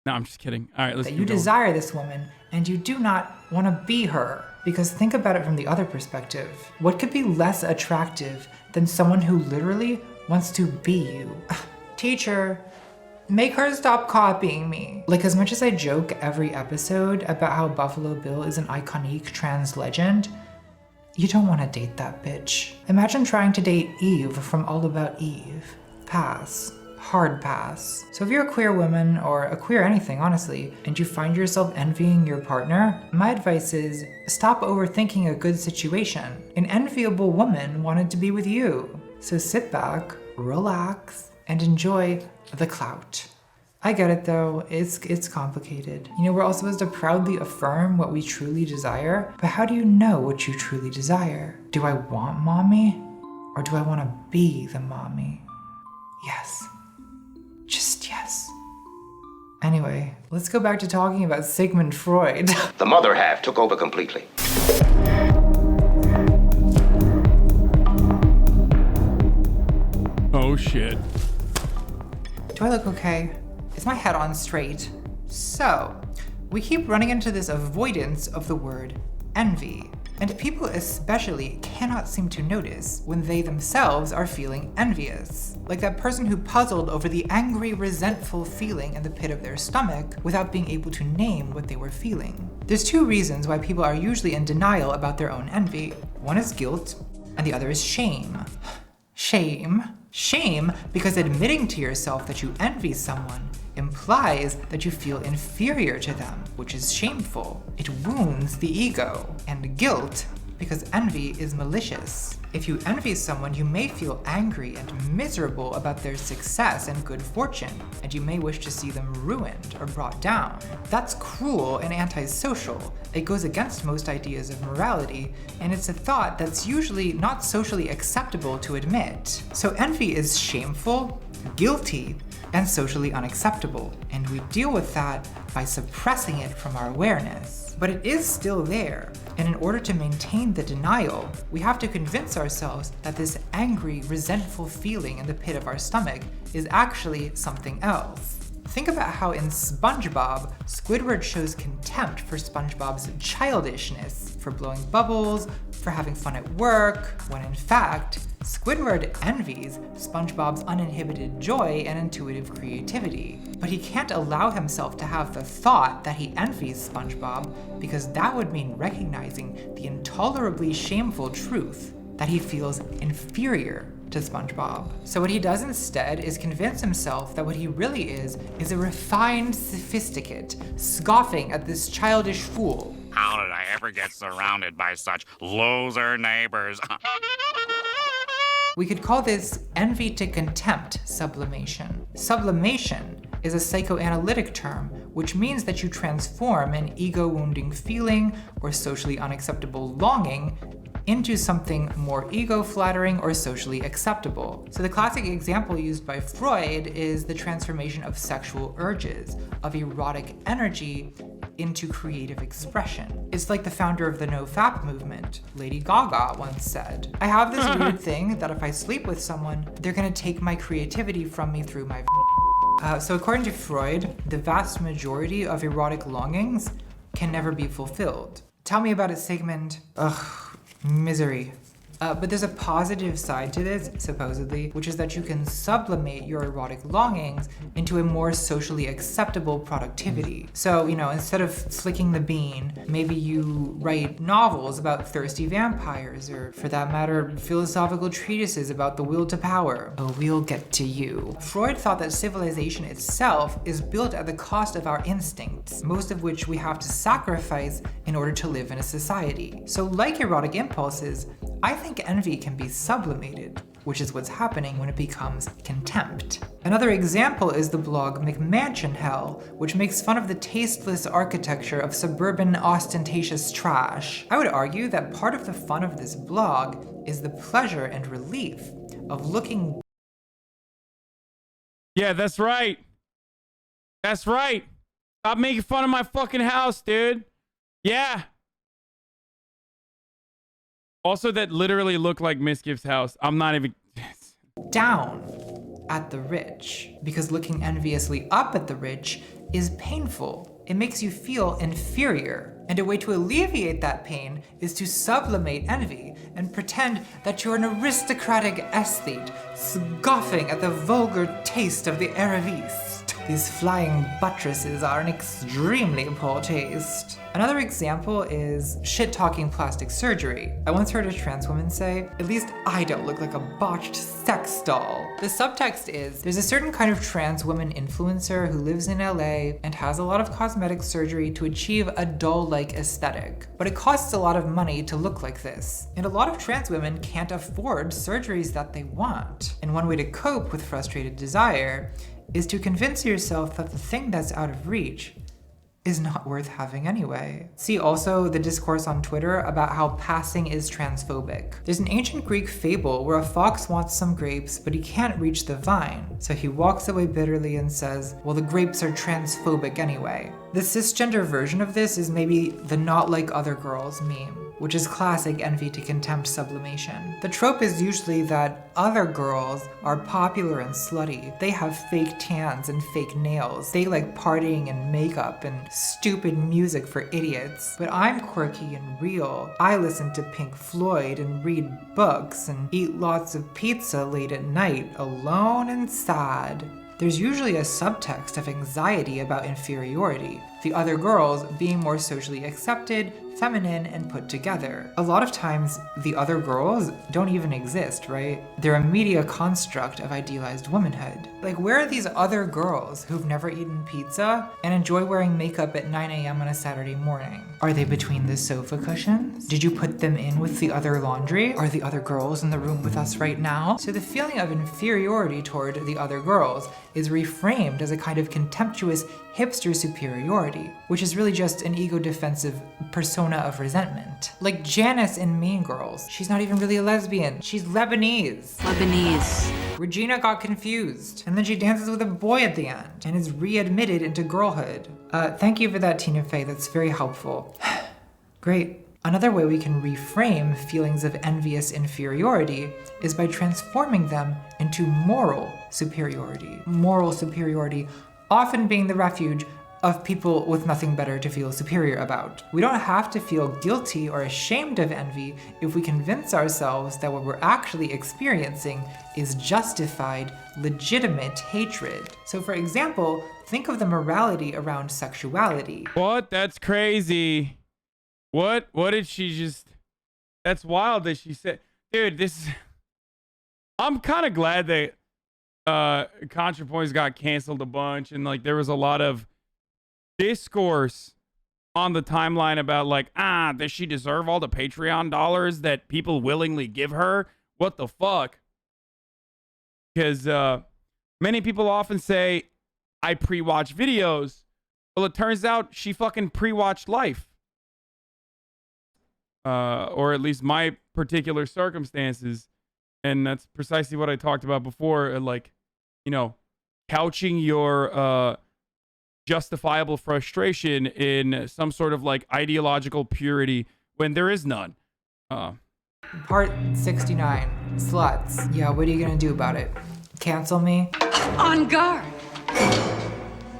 Speaker 1: No, I'm just kidding. All right, let's
Speaker 2: that you desire this woman and you do not want to be her. Because think about it from the other perspective. What could be less attractive than someone who literally wants to be you? Teacher, make her stop copying me. Like, as much as I joke every episode about how Buffalo Bill is an iconic trans legend, you don't want to date that bitch. Imagine trying to date Eve from All About Eve. Pass. Hard pass. So if you're a queer woman, or a queer anything, honestly, and you find yourself envying your partner, my advice is stop overthinking a good situation. An enviable woman wanted to be with you. So sit back, relax, and enjoy the clout. I get it though, it's complicated. You know, we're all supposed to proudly affirm what we truly desire, but how do you know what you truly desire? Do I want mommy? Or do I want to be the mommy? Yes. Just yes. Anyway, let's go back to talking about Sigmund Freud.
Speaker 22: The mother half took over completely.
Speaker 1: Oh shit.
Speaker 2: Do I look okay? Is my head on straight? So, we keep running into this avoidance of the word envy. And people especially cannot seem to notice when they themselves are feeling envious. Like that person who puzzled over the angry, resentful feeling in the pit of their stomach without being able to name what they were feeling. There's two reasons why people are usually in denial about their own envy. One is guilt, and the other is shame. Shame? Shame because admitting to yourself that you envy someone implies that you feel inferior to them, which is shameful. It wounds the ego. And guilt because envy is malicious. If you envy someone, you may feel angry and miserable about their success and good fortune, and you may wish to see them ruined or brought down. That's cruel and antisocial. It goes against most ideas of morality, and it's a thought that's usually not socially acceptable to admit. So envy is shameful, guilty, and socially unacceptable, and we deal with that by suppressing it from our awareness. But it is still there, and in order to maintain the denial, we have to convince ourselves that this angry, resentful feeling in the pit of our stomach is actually something else. Think about how in SpongeBob, Squidward shows contempt for SpongeBob's childishness, for blowing bubbles, for having fun at work, when in fact, Squidward envies SpongeBob's uninhibited joy and intuitive creativity. But he can't allow himself to have the thought that he envies SpongeBob because that would mean recognizing the intolerably shameful truth that he feels inferior to SpongeBob. So what he does instead is convince himself that what he really is a refined sophisticate, scoffing at this childish fool.
Speaker 14: How did I ever get surrounded by such loser neighbors?
Speaker 2: We could call this envy to contempt sublimation. Sublimation is a psychoanalytic term, which means that you transform an ego-wounding feeling or socially unacceptable longing into something more ego-flattering or socially acceptable. So the classic example used by Freud is the transformation of sexual urges, of erotic energy, into creative expression. It's like the founder of the no-fap movement, Lady Gaga, once said, "I have this weird thing that if I sleep with someone, they're gonna take my creativity from me through my So according to Freud, the vast majority of erotic longings can never be fulfilled. Tell me about it, Sigmund. Ugh. Misery. But there's a positive side to this, supposedly, which is that you can sublimate your erotic longings into a more socially acceptable productivity. So, instead of flicking the bean, maybe you write novels about thirsty vampires, or for that matter, philosophical treatises about the will to power. Oh, we'll get to you. Freud thought that civilization itself is built at the cost of our instincts, most of which we have to sacrifice in order to live in a society. So like erotic impulses, I think envy can be sublimated, which is what's happening when it becomes contempt. Another example is the blog McMansion Hell, which makes fun of the tasteless architecture of suburban ostentatious trash. I would argue that part of the fun of this blog is the pleasure and relief of looking.
Speaker 1: Yeah, that's right. That's right. Stop making fun of my fucking house, dude. Yeah. Also, that literally looked like Misgift's house. I'm not even...
Speaker 2: down at the rich, because looking enviously up at the rich is painful. It makes you feel inferior. And a way to alleviate that pain is to sublimate envy and pretend that you're an aristocratic aesthete, scoffing at the vulgar taste of the Aravis. These flying buttresses are an extremely poor taste. Another example is shit-talking plastic surgery. I once heard a trans woman say, "At least I don't look like a botched sex doll." The subtext is, there's a certain kind of trans woman influencer who lives in LA and has a lot of cosmetic surgery to achieve a doll-like aesthetic. But it costs a lot of money to look like this. And a lot of trans women can't afford surgeries that they want. And one way to cope with frustrated desire is to convince yourself that the thing that's out of reach is not worth having anyway. See also the discourse on Twitter about how passing is transphobic. There's an ancient Greek fable where a fox wants some grapes, but he can't reach the vine. So he walks away bitterly and says, well, the grapes are transphobic anyway. The cisgender version of this is maybe the not like other girls meme, which is classic envy to contempt sublimation. The trope is usually that other girls are popular and slutty. They have fake tans and fake nails. They like partying and makeup and stupid music for idiots. But I'm quirky and real. I listen to Pink Floyd and read books and eat lots of pizza late at night, alone and sad. There's usually a subtext of anxiety about inferiority, the other girls being more socially accepted, feminine, and put together. A lot of times, the other girls don't even exist, right? They're a media construct of idealized womanhood. Like, where are these other girls who've never eaten pizza and enjoy wearing makeup at 9 a.m. on a Saturday morning? Are they between the sofa cushions? Did you put them in with the other laundry? Are the other girls in the room with us right now? So the feeling of inferiority toward the other girls is reframed as a kind of contemptuous hipster superiority, which is really just an ego-defensive persona of resentment. Like Janice in Mean Girls. She's not even really a lesbian. She's Lebanese. Regina got confused, and then she dances with a boy at the end, and is readmitted into girlhood. Thank you for that, Tina Fey. That's very helpful. Great. Another way we can reframe feelings of envious inferiority is by transforming them into moral superiority. Moral superiority often being the refuge of people with nothing better to feel superior about. We don't have to feel guilty or ashamed of envy if we convince ourselves that what we're actually experiencing is justified, legitimate hatred. So for example, think of the morality around sexuality.
Speaker 1: What? That's crazy. What did she just... That's wild that she said... Dude, this... I'm kind of glad that ContraPoints got canceled a bunch, and like there was a lot of discourse on the timeline about like, does she deserve all the Patreon dollars that people willingly give her? What the fuck? Because many people often say, I pre-watch videos. Well, it turns out she fucking pre-watched life. Or at least my particular circumstances. And that's precisely what I talked about before. Like, you know, couching your justifiable frustration in some sort of like ideological purity when there is none.
Speaker 2: Part 69, sluts. Yeah, what are you gonna do about it? Cancel me?
Speaker 21: On guard,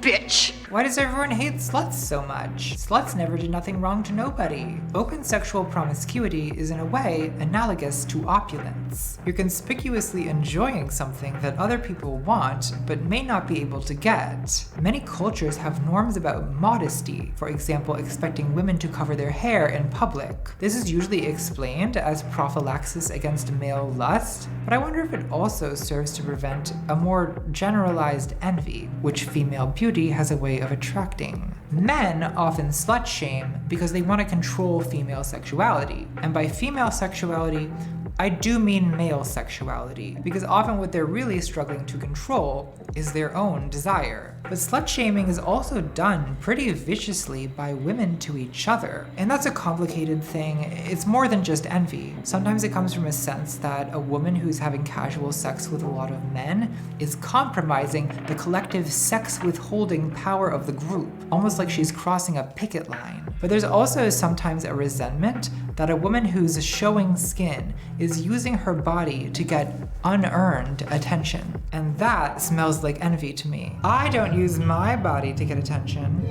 Speaker 21: bitch.
Speaker 2: Why does everyone hate sluts so much? Sluts never did nothing wrong to nobody. Open sexual promiscuity is in a way analogous to opulence. You're conspicuously enjoying something that other people want but may not be able to get. Many cultures have norms about modesty, for example, expecting women to cover their hair in public. This is usually explained as prophylaxis against male lust, but I wonder if it also serves to prevent a more generalized envy, which female beauty has a way of attracting. Men often slut shame because they want to control female sexuality. And by female sexuality, I do mean male sexuality, because often what they're really struggling to control is their own desire. But slut shaming is also done pretty viciously by women to each other. And that's a complicated thing. It's more than just envy. Sometimes it comes from a sense that a woman who's having casual sex with a lot of men is compromising the collective sex withholding power of the group, almost like she's crossing a picket line. But there's also sometimes a resentment that a woman who's showing skin is using her body to get unearned attention. And that smells like envy to me. I don't use my body to get attention,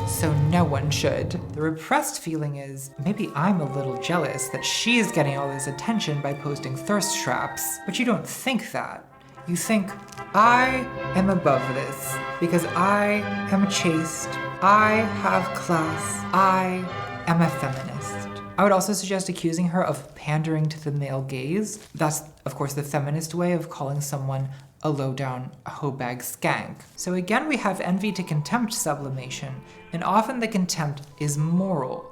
Speaker 2: so no one should. The repressed feeling is, maybe I'm a little jealous that she's getting all this attention by posting thirst traps, but you don't think that. You think, I am above this because I am chaste, I have class, I am a feminist. I would also suggest accusing her of pandering to the male gaze. That's, of course, the feminist way of calling someone a low-down hoe bag skank. So again, we have envy to contempt sublimation, and often the contempt is moral,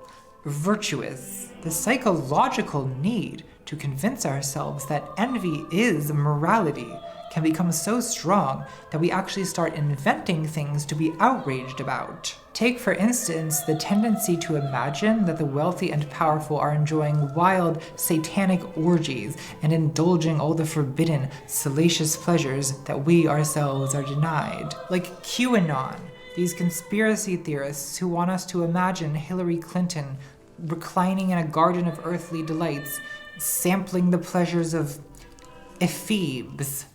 Speaker 2: virtuous. The psychological need to convince ourselves that envy is morality can become so strong that we actually start inventing things to be outraged about. Take, for instance, the tendency to imagine that the wealthy and powerful are enjoying wild, satanic orgies and indulging all the forbidden, salacious pleasures that we ourselves are denied. Like QAnon, these conspiracy theorists who want us to imagine Hillary Clinton reclining in a garden of earthly delights, sampling the pleasures of ephebes.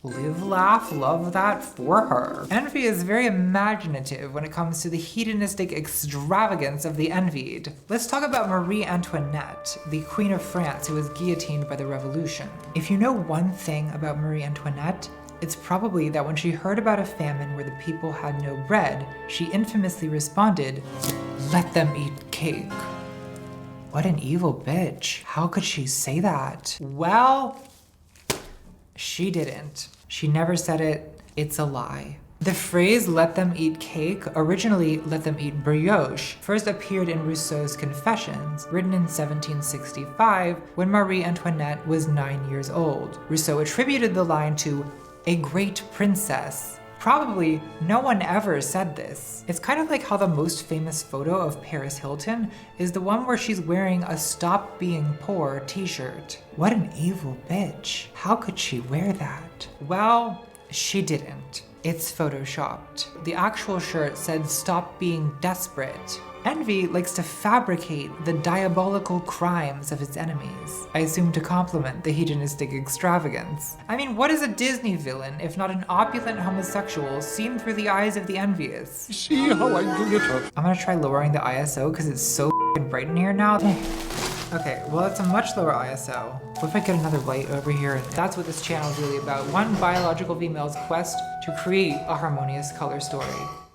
Speaker 2: Live, laugh, love that for her. Envy is very imaginative when it comes to the hedonistic extravagance of the envied. Let's talk about Marie Antoinette, the Queen of France who was guillotined by the Revolution. If you know one thing about Marie Antoinette, it's probably that when she heard about a famine where the people had no bread, she infamously responded, "Let them eat cake." What an evil bitch. How could she say that? Well, she didn't. She never said it. It's a lie. The phrase "let them eat cake," originally "let them eat brioche," first appeared in Rousseau's Confessions, written in 1765 when Marie Antoinette was 9 years old. Rousseau attributed the line to a great princess. Probably no one ever said this. It's kind of like how the most famous photo of Paris Hilton is the one where she's wearing a "Stop Being Poor" t-shirt. What an evil bitch. How could she wear that? Well, she didn't. It's photoshopped. The actual shirt said "Stop Being Desperate." Envy likes to fabricate the diabolical crimes of its enemies. I assume to complement the hedonistic extravagance. I mean, what is a Disney villain if not an opulent homosexual seen through the eyes of the envious?
Speaker 18: See how I do it?
Speaker 2: I'm gonna try lowering the ISO because it's so bright in here now. Okay, well, it's a much lower ISO. What if I get another light over here? That's what this channel is really about. One biological female's quest to create a harmonious color story.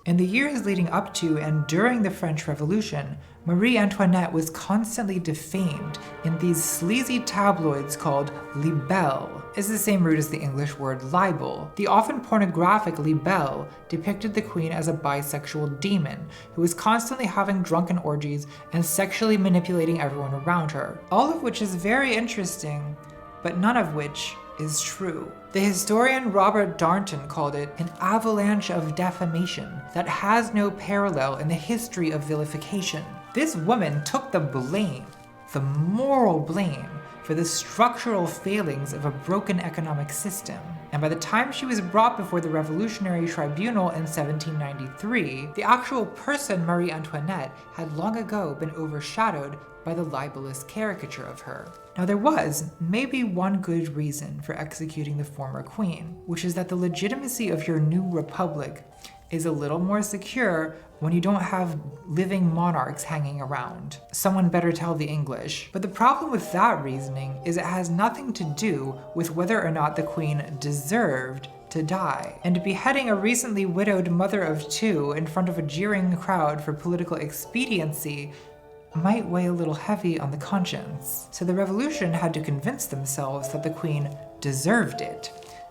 Speaker 2: In the years leading up to and during the French Revolution, Marie Antoinette was constantly defamed in these sleazy tabloids called libelles. It's the same root as the English word libel. The often pornographic libelle depicted the queen as a bisexual demon who was constantly having drunken orgies and sexually manipulating everyone around her. All of which is very interesting, but none of which is true. The historian Robert Darnton called it an avalanche of defamation that has no parallel in the history of vilification. This woman took the blame, the moral blame, for the structural failings of a broken economic system. And by the time she was brought before the Revolutionary Tribunal in 1793, the actual person Marie Antoinette had long ago been overshadowed by the libelous caricature of her. Now there was maybe one good reason for executing the former queen, which is that the legitimacy of your new republic is a little more secure when you don't have living monarchs hanging around. Someone better tell the English. But the problem with that reasoning is it has nothing to do with whether or not the queen deserved to die. And beheading a recently widowed mother of two in front of a jeering crowd for political expediency might weigh a little heavy on the conscience. So the revolution had to convince themselves that the queen deserved it,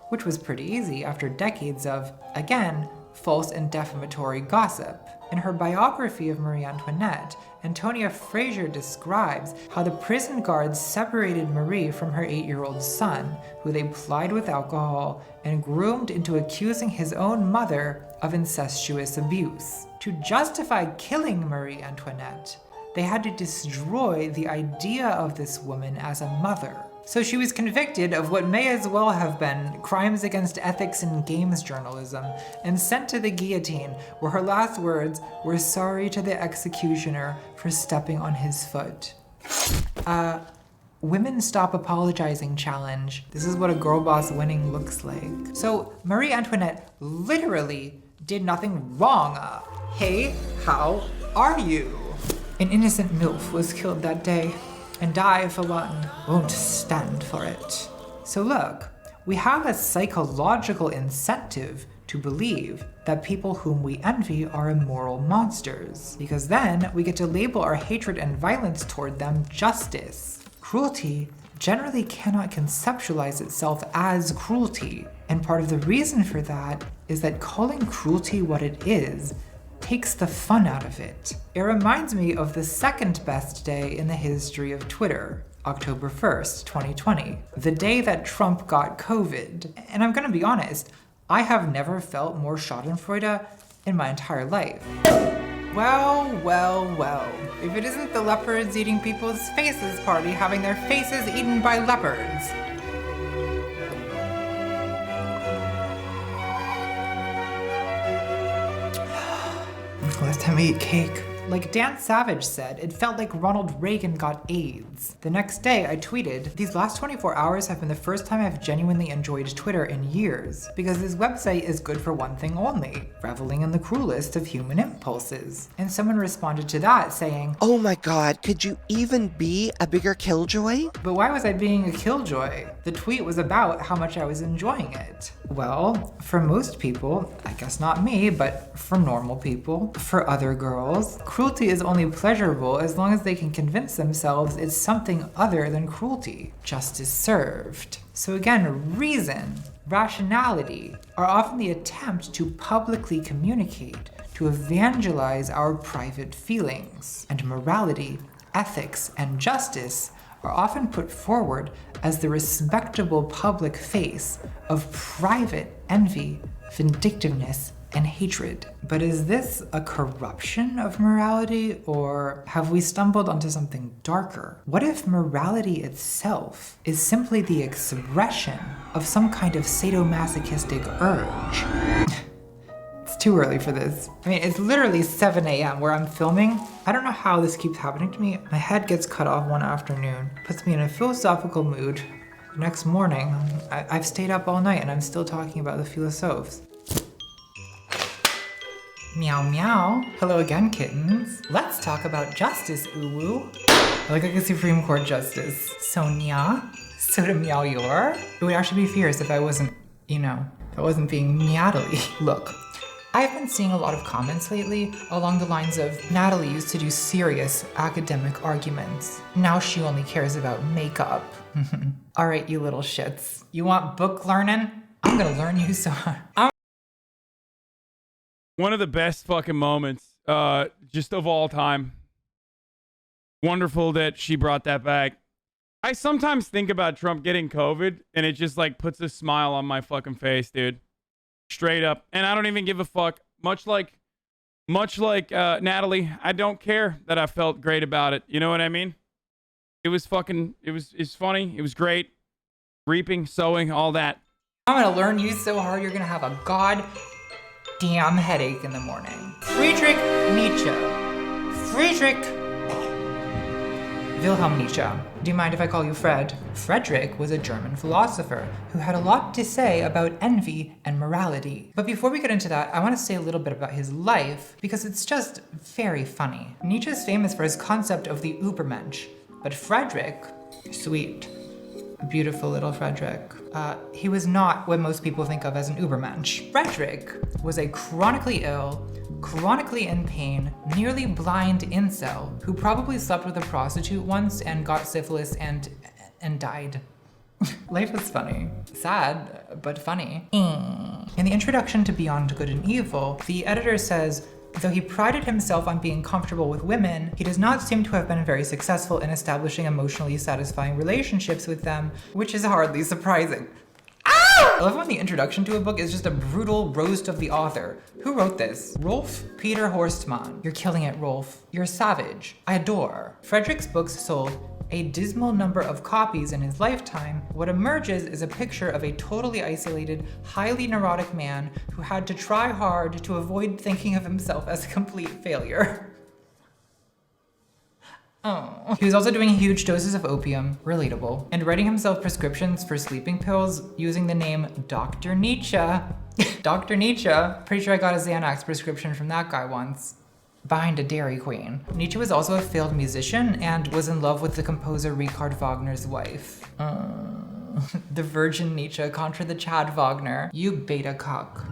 Speaker 2: which was pretty easy after decades of, again, false and defamatory gossip. In her biography of Marie Antoinette, Antonia Fraser describes how the prison guards separated Marie from her 8-year-old son, who they plied with alcohol and groomed into accusing his own mother of incestuous abuse. To justify killing Marie Antoinette, they had to destroy the idea of this woman as a mother. So she was convicted of what may as well have been crimes against ethics in games journalism and sent to the guillotine, where her last words were sorry to the executioner for stepping on his foot. Women Stop Apologizing challenge. This is what a girl boss winning looks like. So Marie Antoinette literally did nothing wrong. Hey, how are you? An innocent MILF was killed that day, and I, for one, won't stand for it. So look, we have a psychological incentive to believe that people whom we envy are immoral monsters, because then we get to label our hatred and violence toward them justice. Cruelty generally cannot conceptualize itself as cruelty, and part of the reason for that is that calling cruelty what it is takes the fun out of it. It reminds me of the second best day in the history of Twitter, October 1st, 2020, the day that Trump got COVID. And I'm gonna be honest, I have never felt more schadenfreude in my entire life. Well, well, well. If it isn't the leopards eating people's faces party having their faces eaten by leopards. Last time I ate cake. Like Dan Savage said, it felt like Ronald Reagan got AIDS. The next day, I tweeted, "These last 24 hours have been the first time I've genuinely enjoyed Twitter in years, because this website is good for one thing only, reveling in the cruelest of human impulses." And someone responded to that saying,
Speaker 5: "Oh my god, could you even be a bigger killjoy?"
Speaker 2: But why was I being a killjoy? The tweet was about how much I was enjoying it. Well, for most people, I guess not me, but for normal people, for other girls, cruelty is only pleasurable as long as they can convince themselves it's something other than cruelty. Justice served. So again, reason, rationality are often the attempt to publicly communicate, to evangelize our private feelings. And morality, ethics, and justice are often put forward as the respectable public face of private envy, vindictiveness, and hatred. But is this a corruption of morality, or have we stumbled onto something darker? What if morality itself is simply the expression of some kind of sadomasochistic urge? It's too early for this. I mean, it's literally 7 a.m. where I'm filming. I don't know how this keeps happening to me. My head gets cut off one afternoon, puts me in a philosophical mood. The next morning, I've stayed up all night and I'm still talking about the philosophes. Meow meow. Hello again, kittens. Let's talk about justice, uwu. I look like a Supreme Court justice. Sonia, Sotomayor. It would actually be fierce if I wasn't, if I wasn't being Natalie. Look, I've been seeing a lot of comments lately along the lines of, Natalie used to do serious academic arguments. Now she only cares about makeup. All right, you little shits. You want book learning? I'm gonna learn you so hard.
Speaker 1: One of the best fucking moments, just of all time. Wonderful that she brought that back. I sometimes think about Trump getting COVID, and it just like puts a smile on my fucking face, dude. Straight up. And I don't even give a fuck. Much like Natalie, I don't care that I felt great about it. You know what I mean? It was fucking, it's funny. It was great. Reaping, sowing, all that.
Speaker 2: I'm gonna learn you so hard you're gonna have a goddamn headache in the morning. Friedrich Nietzsche. Friedrich Wilhelm Nietzsche. Do you mind if I call you Fred? Friedrich was a German philosopher who had a lot to say about envy and morality. But before we get into that, I want to say a little bit about his life because it's just very funny. Nietzsche is famous for his concept of the Übermensch, but Friedrich, sweet, beautiful little Friedrich, he was not what most people think of as an Übermensch. Friedrich was a chronically ill, chronically in pain, nearly blind incel who probably slept with a prostitute once and got syphilis and died. Life is funny. Sad, but funny. In the introduction to Beyond Good and Evil, the editor says, though he prided himself on being comfortable with women, he does not seem to have been very successful in establishing emotionally satisfying relationships with them, which is hardly surprising. I love when the introduction to a book is just a brutal roast of the author. Who wrote this? Rolf Peter Horstmann. You're killing it, Rolf. You're a savage. I adore. Friedrich's books sold a dismal number of copies in his lifetime. What emerges is a picture of a totally isolated, highly neurotic man who had to try hard to avoid thinking of himself as a complete failure. Oh. He was also doing huge doses of opium, relatable, and writing himself prescriptions for sleeping pills using the name Dr. Nietzsche. Dr. Nietzsche. Pretty sure I got a Xanax prescription from that guy once. Behind a Dairy Queen. Nietzsche was also a failed musician and was in love with the composer Richard Wagner's wife. The Virgin Nietzsche contra the Chad Wagner. You beta cock.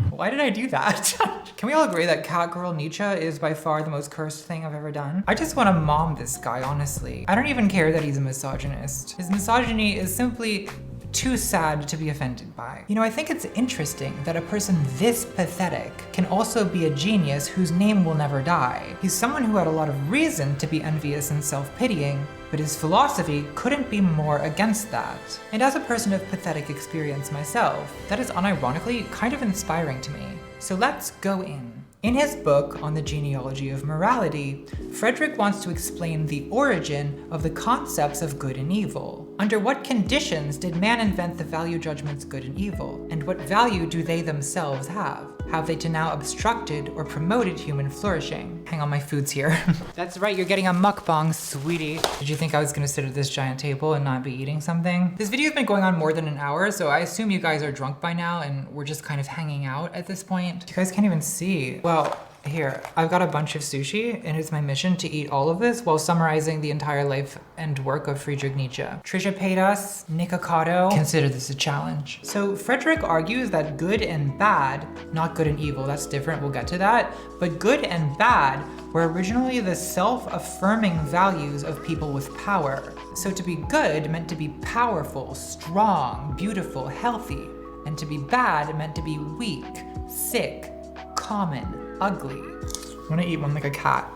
Speaker 2: Why did I do that? Can we all agree that Catgirl Nietzsche is by far the most cursed thing I've ever done? I just want to mom this guy, honestly. I don't even care that he's a misogynist. His misogyny is simply too sad to be offended by. You know, I think it's interesting that a person this pathetic can also be a genius whose name will never die. He's someone who had a lot of reason to be envious and self-pitying, but his philosophy couldn't be more against that. And as a person of pathetic experience myself, that is unironically kind of inspiring to me. So let's go in. In his book on the genealogy of morality, Friedrich wants to explain the origin of the concepts of good and evil. Under what conditions did man invent the value judgments good and evil? And what value do they themselves have? Have they to now obstructed or promoted human flourishing? Hang on, my food's here. That's right, you're getting a mukbang, sweetie. Did you think I was gonna sit at this giant table and not be eating something? This video's been going on more than an hour, so I assume you guys are drunk by now and we're just kind of hanging out at this point. You guys can't even see. Well, here, I've got a bunch of sushi, and it's my mission to eat all of this while summarizing the entire life and work of Friedrich Nietzsche. Trisha paid us, Nikocado. Consider this a challenge. So Friedrich argues that good and bad, not good and evil, that's different, we'll get to that, but good and bad were originally the self-affirming values of people with power. So to be good meant to be powerful, strong, beautiful, healthy, and to be bad meant to be weak, sick, common, ugly. I'm gonna eat one like a cat.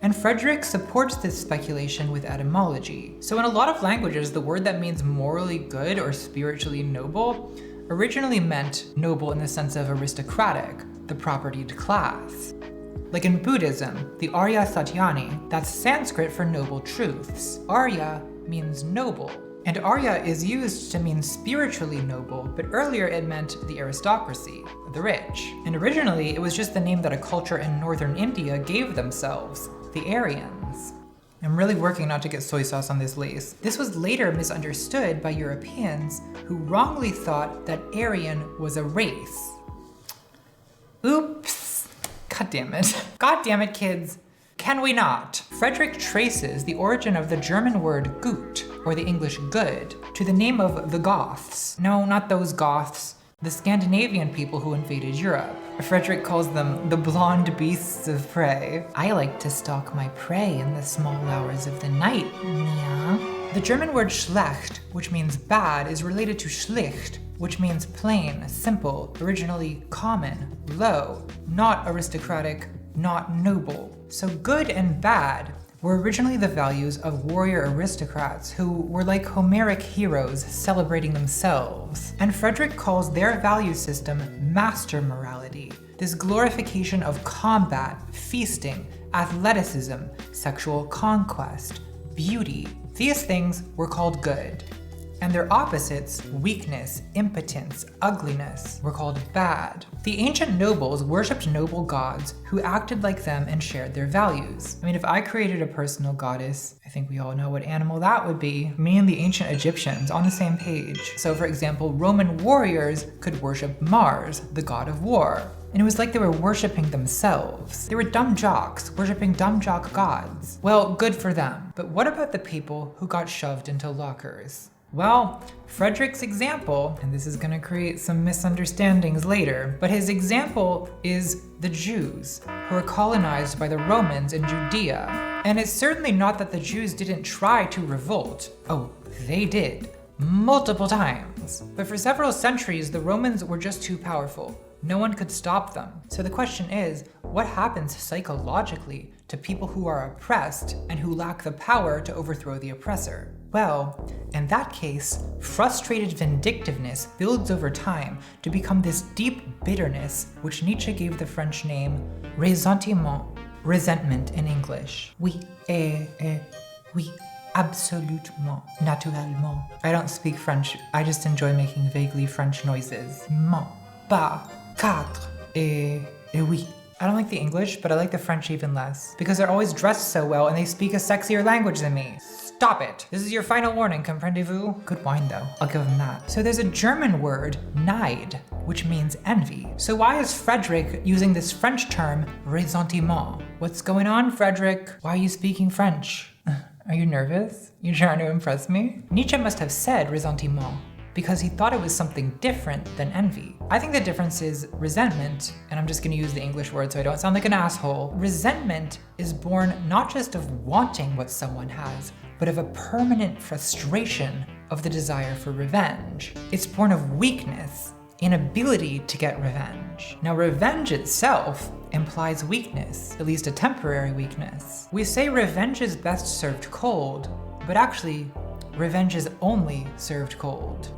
Speaker 2: And Friedrich supports this speculation with etymology. So in a lot of languages, the word that means morally good or spiritually noble originally meant noble in the sense of aristocratic, the propertied class. Like in Buddhism, the Arya Satyani, that's Sanskrit for noble truths. Arya means noble. And Arya is used to mean spiritually noble, but earlier it meant the aristocracy, the rich. And originally it was just the name that a culture in northern India gave themselves, the Aryans. I'm really working not to get soy sauce on this lace. This was later misunderstood by Europeans who wrongly thought that Aryan was a race. Oops. God damn it. God damn it, kids. Can we not? Friedrich traces the origin of the German word gut, or the English good, to the name of the Goths. No, not those Goths. The Scandinavian people who invaded Europe. Friedrich calls them the blonde beasts of prey. I like to stalk my prey in the small hours of the night, Mia. The German word schlecht, which means bad, is related to schlicht, which means plain, simple, originally common, low, not aristocratic, not noble. So good and bad were originally the values of warrior aristocrats who were like Homeric heroes celebrating themselves. And Frederick calls their value system master morality, this glorification of combat, feasting, athleticism, sexual conquest, beauty. These things were called good. And their opposites, weakness, impotence, ugliness, were called bad. The ancient nobles worshipped noble gods who acted like them and shared their values. I mean, if I created a personal goddess, I think we all know what animal that would be. Me and the ancient Egyptians on the same page. So for example, Roman warriors could worship Mars, the god of war. And it was like they were worshiping themselves. They were dumb jocks, worshiping dumb jock gods. Well, good for them. But what about the people who got shoved into lockers? Well, Frederick's example, and this is going to create some misunderstandings later, but his example is the Jews, who were colonized by the Romans in Judea. And it's certainly not that the Jews didn't try to revolt. Oh, they did, multiple times. But for several centuries, the Romans were just too powerful. No one could stop them. So the question is, what happens psychologically to people who are oppressed and who lack the power to overthrow the oppressor? Well, in that case, frustrated vindictiveness builds over time to become this deep bitterness, which Nietzsche gave the French name ressentiment, resentment in English. Oui, oui, absolument, naturellement. I don't speak French, I just enjoy making vaguely French noises. Mon, pas, quatre, oui. I don't like the English, but I like the French even less, because they're always dressed so well and they speak a sexier language than me. Stop it. This is your final warning, comprenez-vous? Good wine though, I'll give him that. So there's a German word, Neid, which means envy. So why is Frederick using this French term, ressentiment? What's going on, Frederick? Why are you speaking French? Are you nervous? You trying to impress me? Nietzsche must have said ressentiment because he thought it was something different than envy. I think the difference is resentment, and I'm just gonna use the English word so I don't sound like an asshole. Resentment is born not just of wanting what someone has, but of a permanent frustration of the desire for revenge. It's born of weakness, inability to get revenge. Now, revenge itself implies weakness, at least a temporary weakness. We say revenge is best served cold, but actually, revenge is only served cold.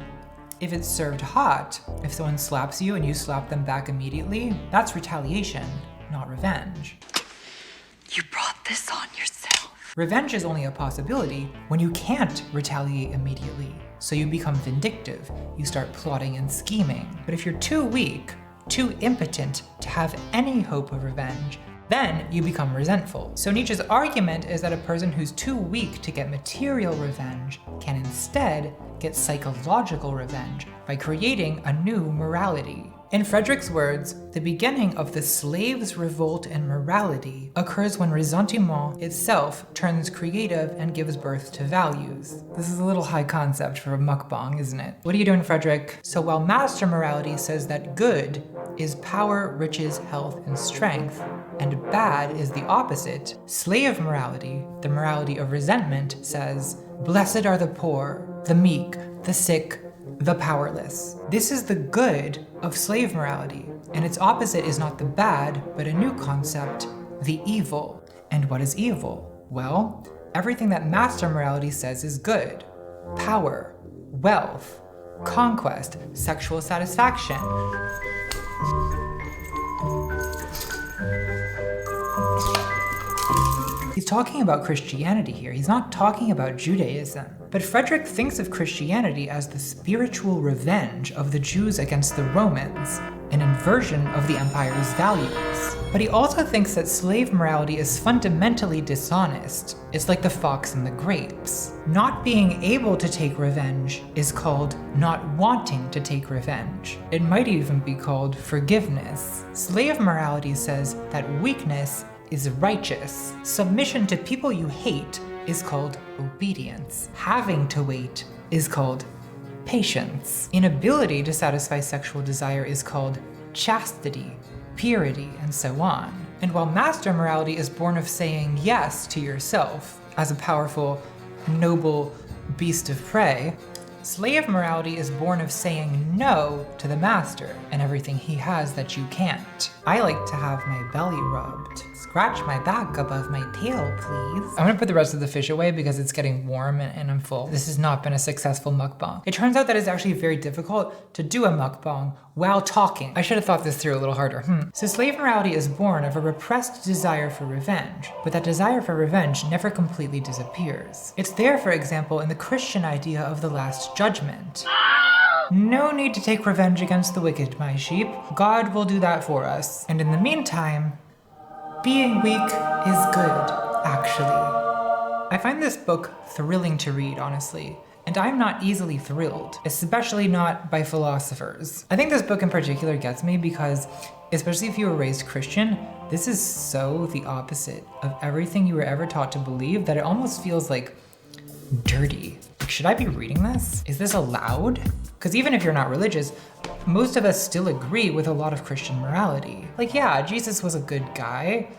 Speaker 2: If it's served hot, if someone slaps you and you slap them back immediately, that's retaliation, not revenge.
Speaker 21: You brought this on yourself.
Speaker 2: Revenge is only a possibility when you can't retaliate immediately. So you become vindictive, you start plotting and scheming. But if you're too weak, too impotent to have any hope of revenge, then you become resentful. So Nietzsche's argument is that a person who's too weak to get material revenge can instead get psychological revenge by creating a new morality. In Frederick's words, the beginning of the slave's revolt in morality occurs when ressentiment itself turns creative and gives birth to values. This is a little high concept for a mukbang, isn't it? What are you doing, Frederick? So while master morality says that good is power, riches, health, and strength, and bad is the opposite, slave morality, the morality of resentment, says, blessed are the poor, the meek, the sick, the powerless. This is the good of slave morality, and its opposite is not the bad, but a new concept, the evil. And what is evil? Well, everything that master morality says is good. Power, wealth, conquest, sexual satisfaction. He's talking about Christianity here. He's not talking about Judaism. But Frederick thinks of Christianity as the spiritual revenge of the Jews against the Romans, an inversion of the empire's values. But he also thinks that slave morality is fundamentally dishonest. It's like the fox and the grapes. Not being able to take revenge is called not wanting to take revenge. It might even be called forgiveness. Slave morality says that weakness is righteous. Submission to people you hate is called obedience. Having to wait is called patience. Inability to satisfy sexual desire is called chastity, purity, and so on. And while master morality is born of saying yes to yourself as a powerful, noble beast of prey, slave morality is born of saying no to the master and everything he has that you can't. I like to have my belly rubbed. It's scratch my back above my tail, please. I'm gonna put the rest of the fish away because it's getting warm and I'm full. This has not been a successful mukbang. It turns out that it's actually very difficult to do a mukbang while talking. I should have thought this through a little harder. So slave morality is born of a repressed desire for revenge, but that desire for revenge never completely disappears. It's there, for example, in the Christian idea of the Last Judgment. No need to take revenge against the wicked, my sheep. God will do that for us. And in the meantime, being weak is good, actually. I find this book thrilling to read, honestly. And I'm not easily thrilled, especially not by philosophers. I think this book in particular gets me because, especially if you were raised Christian, this is so the opposite of everything you were ever taught to believe that it almost feels like dirty. Should I be reading this? Is this allowed? Because even if you're not religious, most of us still agree with a lot of Christian morality. Like, yeah, Jesus was a good guy.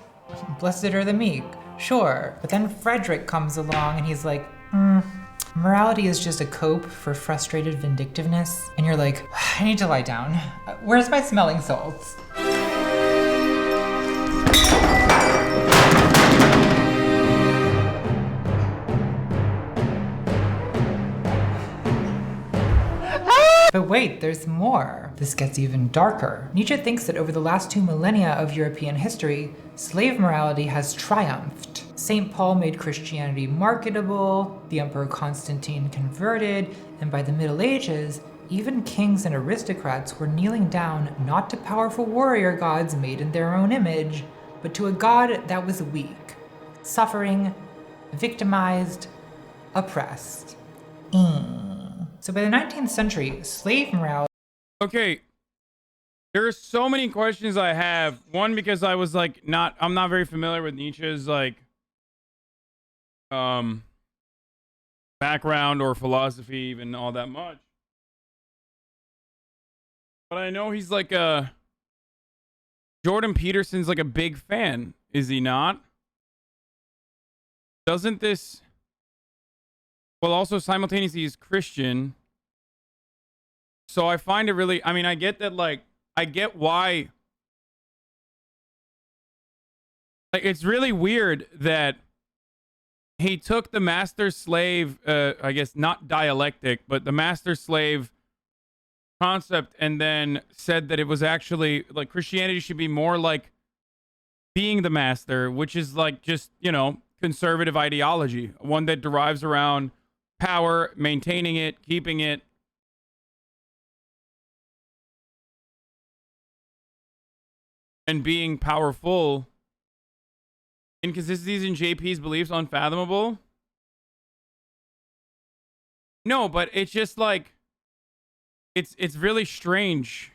Speaker 2: Blessed are the meek. Sure. But then Frederick comes along and he's like, morality is just a cope for frustrated vindictiveness. And you're like, I need to lie down. Where's my smelling salts? But wait, there's more. This gets even darker. Nietzsche thinks that over the last 2 millennia of European history, slave morality has triumphed. St. Paul made Christianity marketable, the Emperor Constantine converted, and by the Middle Ages, even kings and aristocrats were kneeling down not to powerful warrior gods made in their own image, but to a god that was weak, suffering, victimized, oppressed. So by the 19th century, slave morality...
Speaker 1: Okay. There are so many questions I have. One, because I was like, I'm not very familiar with Nietzsche's like, background or philosophy, even all that much. But I know he's like Jordan Peterson's like a big fan, is he not? Doesn't this... Well, also simultaneously he's Christian. So I find it really, I mean, I get that, like, I get why. Like, it's really weird that he took the master slave, I guess not dialectic, but the master slave concept and then said that it was actually, like, Christianity should be more like being the master, which is like just, you know, conservative ideology. One that derives around power, maintaining it, keeping it. And being powerful. Inconsistencies in JP's beliefs unfathomable. No, but it's just like it's really strange.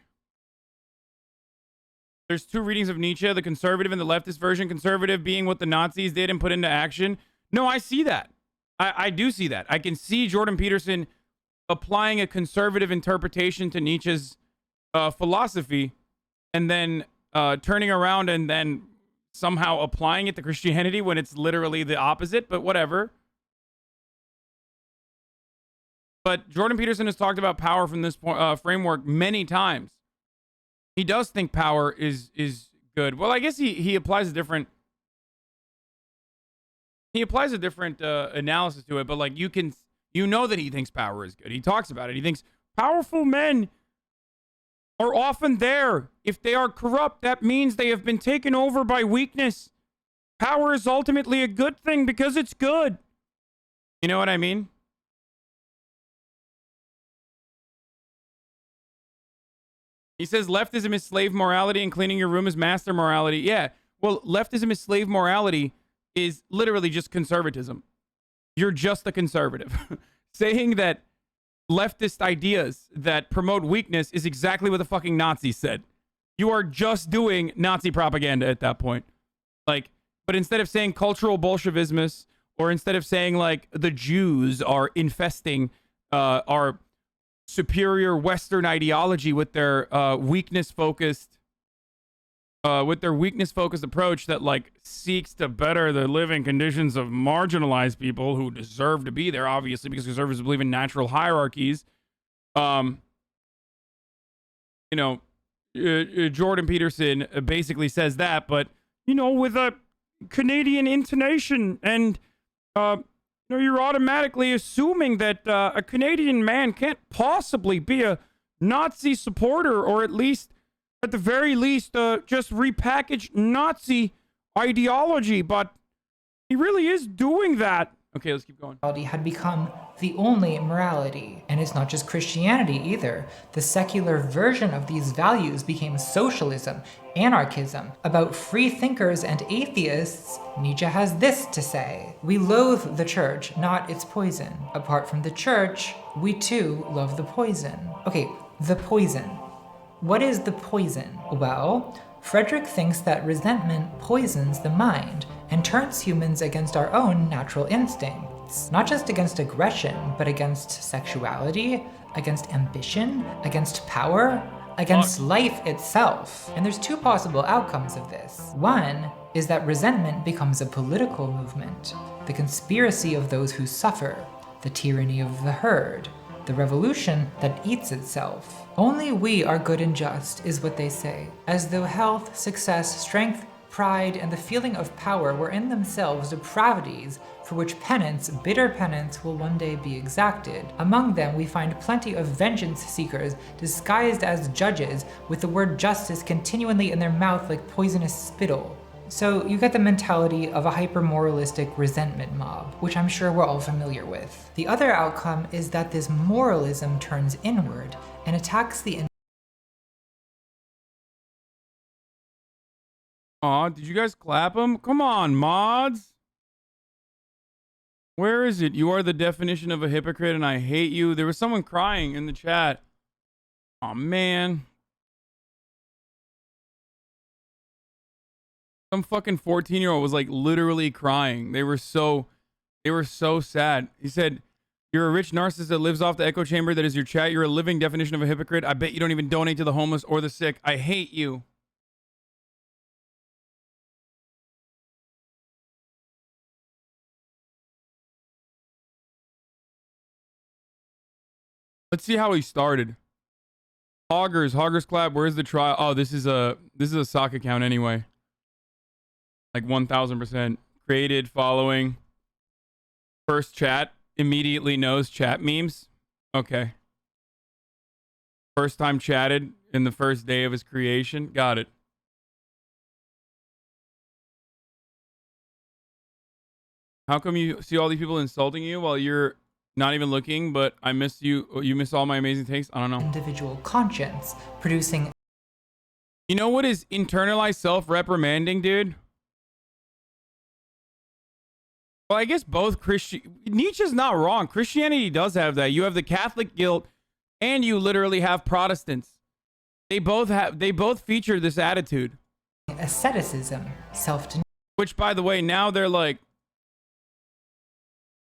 Speaker 1: There's 2 readings of Nietzsche, the conservative and the leftist version. Conservative being what the Nazis did and put into action. No, I see that. I do see that. I can see Jordan Peterson applying a conservative interpretation to Nietzsche's philosophy and then turning around and then somehow applying it to Christianity when it's literally the opposite, but whatever. But Jordan Peterson has talked about power from this framework many times. He does think power is good. Well, I guess he applies a different... He applies a different analysis to it, but like you know that he thinks power is good. He talks about it. He thinks powerful men are often there. If they are corrupt, that means they have been taken over by weakness. Power is ultimately a good thing because it's good. You know what I mean? He says leftism is slave morality and cleaning your room is master morality. Yeah. Well, leftism is slave morality is literally just conservatism. You're just a conservative. Saying that leftist ideas that promote weakness is exactly what the fucking Nazis said. You are just doing Nazi propaganda at that point. Like, but instead of saying cultural Bolshevism, or instead of saying like the Jews are infesting our superior Western ideology with their weakness-focused approach that like seeks to better the living conditions of marginalized people who deserve to be there, obviously, because conservatives believe in natural hierarchies. Jordan Peterson basically says that, but you know, with a Canadian intonation, and you're automatically assuming that a Canadian man can't possibly be a Nazi supporter, or at least, at the very least, just repackaged Nazi ideology, but he really is doing that. Okay, let's keep going.
Speaker 2: Had become the only morality. And it's not just Christianity either. The secular version of these values became socialism, anarchism. About free thinkers and atheists, Nietzsche has this to say: "We loathe the church, not its poison. Apart from the church, we too love the poison." Okay, the poison. What is the poison? Well, Frederick thinks that resentment poisons the mind and turns humans against our own natural instincts. Not just against aggression, but against sexuality, against ambition, against power, against life itself. And there's two possible outcomes of this. One is that resentment becomes a political movement, the conspiracy of those who suffer, the tyranny of the herd, the revolution that eats itself. Only we are good and just, is what they say, as though health, success, strength, pride, and the feeling of power were in themselves depravities for which penance, bitter penance, will one day be exacted. Among them we find plenty of vengeance seekers disguised as judges, with the word justice continually in their mouth like poisonous spittle. So you get the mentality of a hyper-moralistic resentment mob, which I'm sure we're all familiar with. The other outcome is that this moralism turns inward and attacks the
Speaker 1: Aw, did you guys clap him? Come on, mods. Where is it? You are the definition of a hypocrite and I hate you. There was someone crying in the chat. Aw, man. Some fucking 14-year-old was like literally crying. They were so sad. He said, "You're a rich narcissist that lives off the echo chamber that is your chat. You're a living definition of a hypocrite. I bet you don't even donate to the homeless or the sick. I hate you." Let's see how he started. Hoggers clap. Where's the trial? Oh, this is a sock account anyway. Like 1000%. Created following. First chat. Immediately knows chat memes. Okay. First time chatted in the first day of his creation. Got it. How come you see all these people insulting you while you're not even looking, but I miss you. You miss all my amazing takes. I don't know.
Speaker 2: Individual conscience producing.
Speaker 1: You know what is internalized self-reprimanding, dude? Well, I guess both Nietzsche's not wrong. Christianity does have that. You have the Catholic guilt, and you literally have Protestants. They both feature this attitude.
Speaker 2: Asceticism, self-denial.
Speaker 1: Which, by the way, now they're like.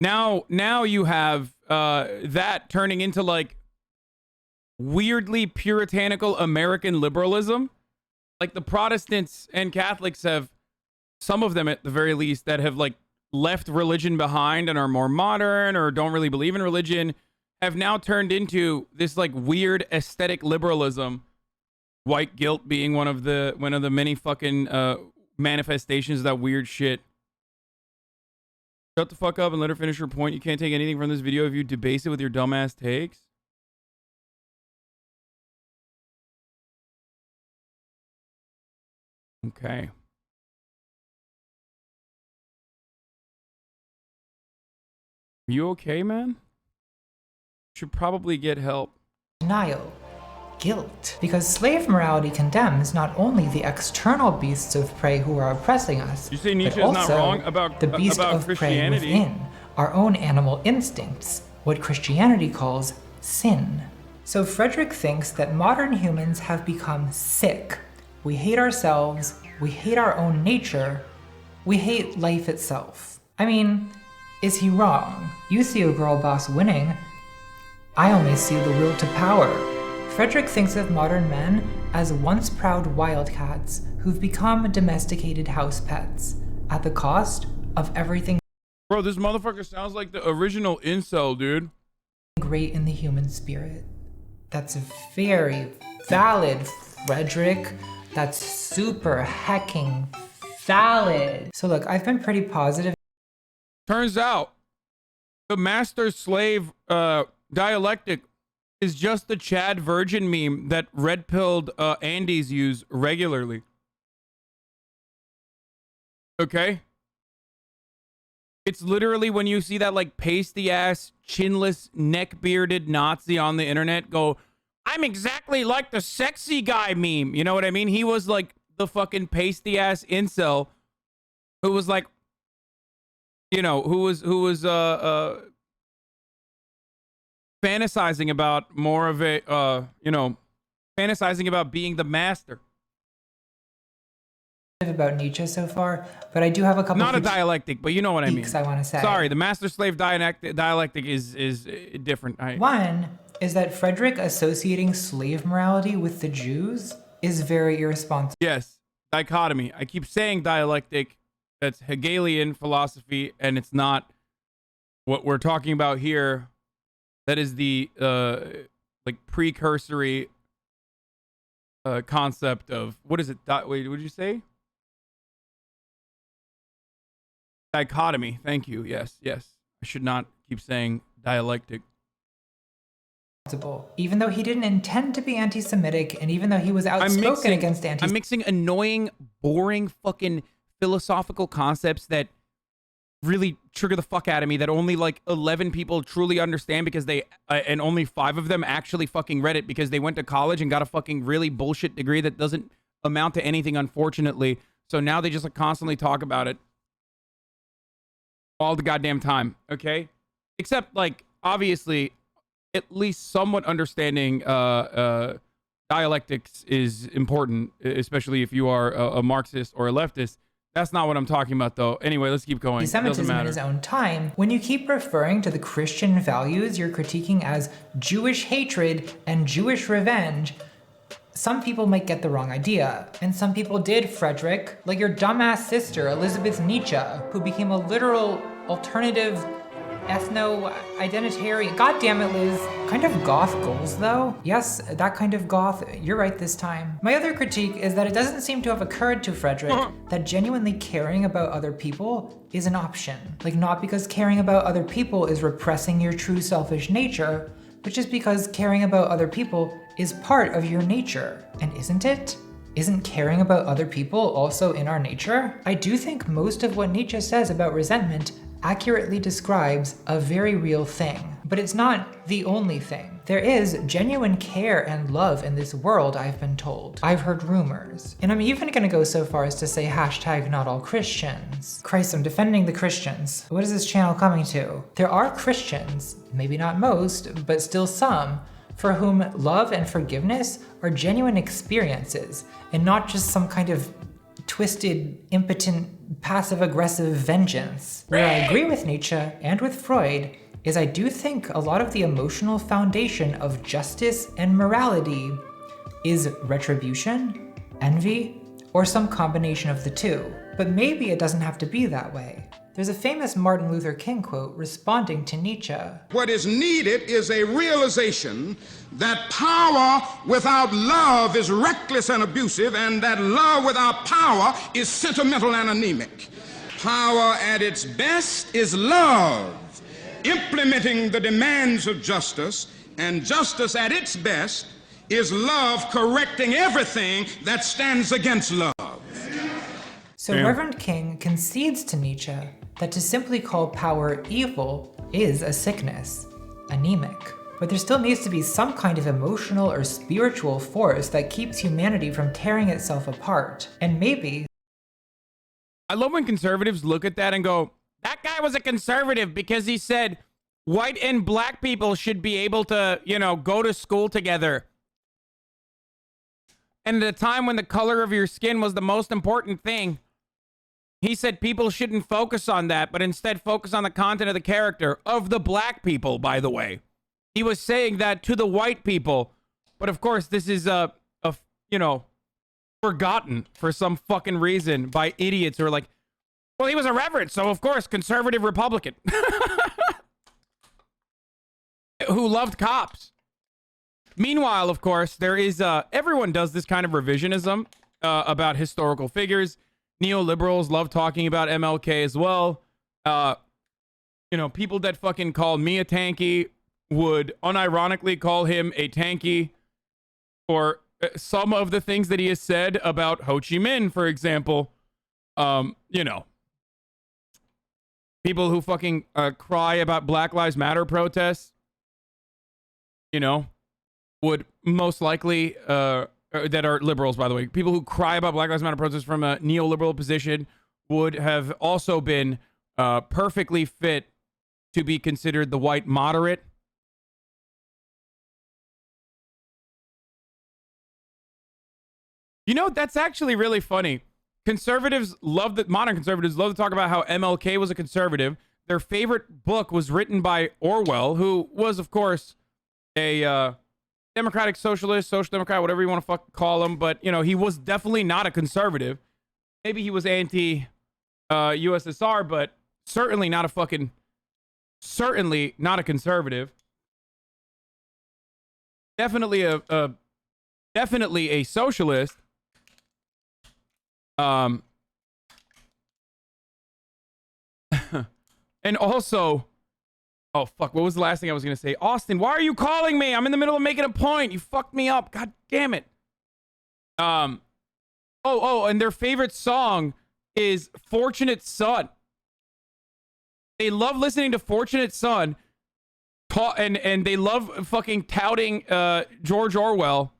Speaker 1: Now you have that turning into like weirdly puritanical American liberalism. Like the Protestants and Catholics have, some of them at the very least, that have like left religion behind and are more modern or don't really believe in religion, have now turned into this like weird aesthetic liberalism. White guilt being one of the many fucking manifestations of that weird shit. Shut the fuck up and let her finish her point. You can't take anything from this video if you debase it with your dumbass takes. Okay. Are you okay, man? You should probably get help.
Speaker 2: Denial. Guilt. Because slave morality condemns not only the external beasts of prey who are oppressing us,
Speaker 1: you say Nietzsche
Speaker 2: but
Speaker 1: is
Speaker 2: also
Speaker 1: not wrong about
Speaker 2: the beast
Speaker 1: about
Speaker 2: of prey
Speaker 1: Christianity.
Speaker 2: within, our own animal instincts, what Christianity calls sin. So Frederick thinks that modern humans have become sick. We hate ourselves, we hate our own nature, we hate life itself. I mean, is he wrong? You see a girl boss winning. I only see the will to power. Frederick thinks of modern men as once proud wildcats who've become domesticated house pets at the cost of everything.
Speaker 1: Bro, this motherfucker sounds like the original incel, dude.
Speaker 2: Great in the human spirit. That's very valid, Frederick. That's super hecking salad. So look, I've been pretty positive.
Speaker 1: Turns out the master-slave dialectic is just the Chad Virgin meme that red-pilled Andes use regularly. Okay? It's literally when you see that like pasty-ass, chinless, neck-bearded Nazi on the internet go, I'm exactly like the sexy guy meme. You know what I mean? He was like the fucking pasty-ass incel who was like, you know, who was fantasizing about more of a, you know, fantasizing about being the master.
Speaker 2: About Nietzsche so far, but I do have a couple.
Speaker 1: Not a dialectic, but you know what I mean.
Speaker 2: I want to say.
Speaker 1: Sorry, the master-slave dialectic is different.
Speaker 2: One is that Frederick associating slave morality with the Jews is very irresponsible.
Speaker 1: Yes, dichotomy. I keep saying dialectic. That's Hegelian philosophy, and it's not what we're talking about here. That is the like precursory concept of what is it? Wait, what did you say? Dichotomy. Thank you. Yes. I should not keep saying dialectic.
Speaker 2: Even though he didn't intend to be anti-Semitic, and even though he was outspoken against anti-Semitic.
Speaker 1: I'm mixing annoying, boring, fucking philosophical concepts that really trigger the fuck out of me, that only like 11 people truly understand because they, and only 5 of them actually fucking read it because they went to college and got a fucking really bullshit degree that doesn't amount to anything, unfortunately. So now they just like constantly talk about it all the goddamn time, okay? Except like, obviously, at least somewhat understanding dialectics is important, especially if you are a Marxist or a leftist. That's not what I'm talking about, though. Anyway, let's keep going.
Speaker 2: Anti-Semitism in his own time. When you keep referring to the Christian values you're critiquing as Jewish hatred and Jewish revenge, some people might get the wrong idea. And some people did, Frederick. Like your dumbass sister, Elizabeth Nietzsche, who became a literal alternative ethno-identitarian. God damn it, Liz. Kind of goth goals, though. Yes, that kind of goth. You're right this time. My other critique is that it doesn't seem to have occurred to Frederick that genuinely caring about other people is an option. Like, not because caring about other people is repressing your true selfish nature, but just because caring about other people is part of your nature. And isn't it? Isn't caring about other people also in our nature? I do think most of what Nietzsche says about resentment accurately describes a very real thing. But it's not the only thing. There is genuine care and love in this world, I've been told. I've heard rumors. And I'm even gonna go so far as to say hashtag not all Christians. Christ, I'm defending the Christians. What is this channel coming to? There are Christians, maybe not most, but still some, for whom love and forgiveness are genuine experiences and not just some kind of twisted, impotent, passive-aggressive vengeance. Where I agree with Nietzsche and with Freud is I do think a lot of the emotional foundation of justice and morality is retribution, envy, or some combination of the two. But maybe it doesn't have to be that way. There's a famous Martin Luther King quote responding to Nietzsche.
Speaker 11: What is needed is a realization that power without love is reckless and abusive, and that love without power is sentimental and anemic. Power at its best is love, implementing the demands of justice, and justice at its best is love correcting everything that stands against love.
Speaker 2: So Reverend King concedes to Nietzsche that to simply call power evil is a sickness, anemic. But there still needs to be some kind of emotional or spiritual force that keeps humanity from tearing itself apart. And maybe...
Speaker 1: I love when conservatives look at that and go, that guy was a conservative because he said white and black people should be able to, you know, go to school together. And at a time when the color of your skin was the most important thing, he said people shouldn't focus on that, but instead focus on the content of the character of the black people, by the way. He was saying that to the white people. But of course, this is, you know, forgotten for some fucking reason by idiots who are like, well, he was a reverend, so of course, conservative Republican. Who loved cops. Meanwhile, of course, there is, everyone does this kind of revisionism about historical figures. Neoliberals love talking about MLK as well. You know, people that fucking call me a tanky would unironically call him a tanky for some of the things that he has said about Ho Chi Minh, for example. You know, people who fucking cry about Black Lives Matter protests, you know, would most likely, that are liberals, by the way, people who cry about Black Lives Matter protests from a neoliberal position would have also been perfectly fit to be considered the white moderate. You know, that's actually really funny. Conservatives love that, modern conservatives love to talk about how MLK was a conservative. Their favorite book was written by Orwell, who was, of course, a democratic socialist, social democrat, whatever you want to fuck call him. But, you know, he was definitely not a conservative. Maybe he was anti-USSR, but certainly not a fucking, certainly not a conservative. Definitely definitely a socialist. And also, oh fuck, what was the last thing I was gonna say? Austin, why are you calling me? I'm in the middle of making a point. You fucked me up. God damn it. And their favorite song is Fortunate Son. They love listening to Fortunate Son, and they love fucking touting George Orwell,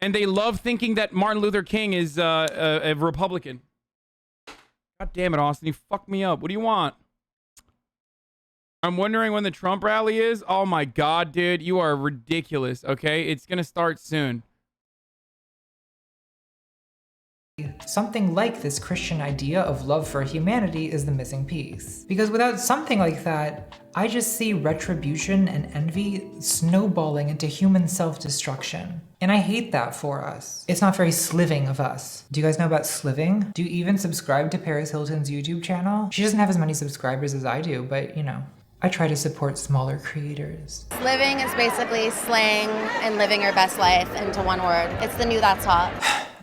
Speaker 1: and they love thinking that Martin Luther King is a Republican. God damn it, Austin, you fucked me up. What do you want? I'm wondering when the Trump rally is. Oh my God, dude, you are ridiculous. Okay, it's gonna start soon.
Speaker 2: Something like this Christian idea of love for humanity is the missing piece. Because without something like that, I just see retribution and envy snowballing into human self-destruction. And I hate that for us. It's not very sliving of us. Do you guys know about sliving? Do you even subscribe to Paris Hilton's YouTube channel? She doesn't have as many subscribers as I do, but you know, I try to support smaller creators.
Speaker 13: Living is basically slaying and living your best life into one word. It's the new that's hot.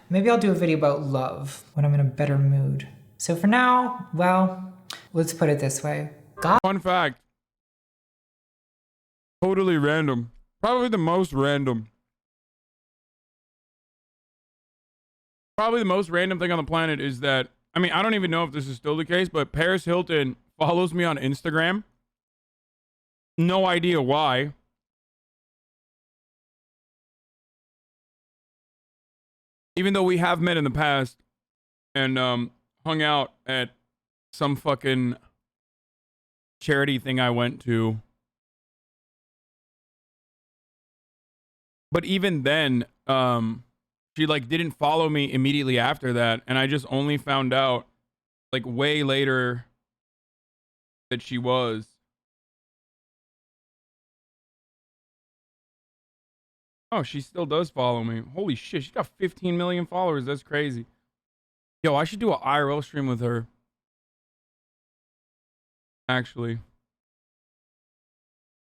Speaker 2: Maybe I'll do a video about love when I'm in a better mood. So for now, well, let's put it this way.
Speaker 1: Fun fact. Totally random. Probably the most random. Probably the most random thing on the planet is that, I mean, I don't even know if this is still the case, but Paris Hilton follows me on Instagram. No idea why. Even though we have met in the past and hung out at some fucking charity thing I went to. But even then, she like didn't follow me immediately after that, and I just only found out like way later that she was. Oh, she still does follow me. Holy shit, she's got 15 million followers. That's crazy. Yo, I should do an IRL stream with her. Actually.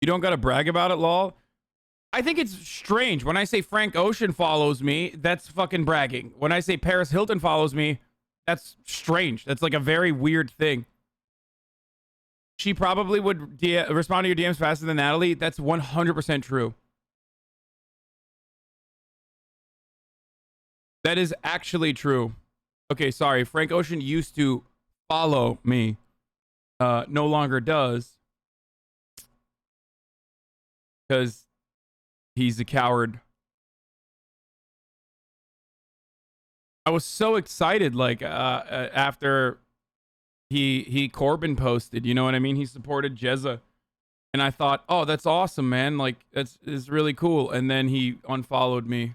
Speaker 1: You don't gotta brag about it, lol. I think it's strange. When I say Frank Ocean follows me, that's fucking bragging. When I say Paris Hilton follows me, that's strange. That's like a very weird thing. She probably would respond to your DMs faster than Natalie. That's 100% true. That is actually true. Okay, sorry. Frank Ocean used to follow me. No longer does. Because he's a coward. I was so excited, like, after he Corbin posted, you know what I mean? He supported Jezza. And I thought, oh, that's awesome, man. Like, that's really cool. And then he unfollowed me.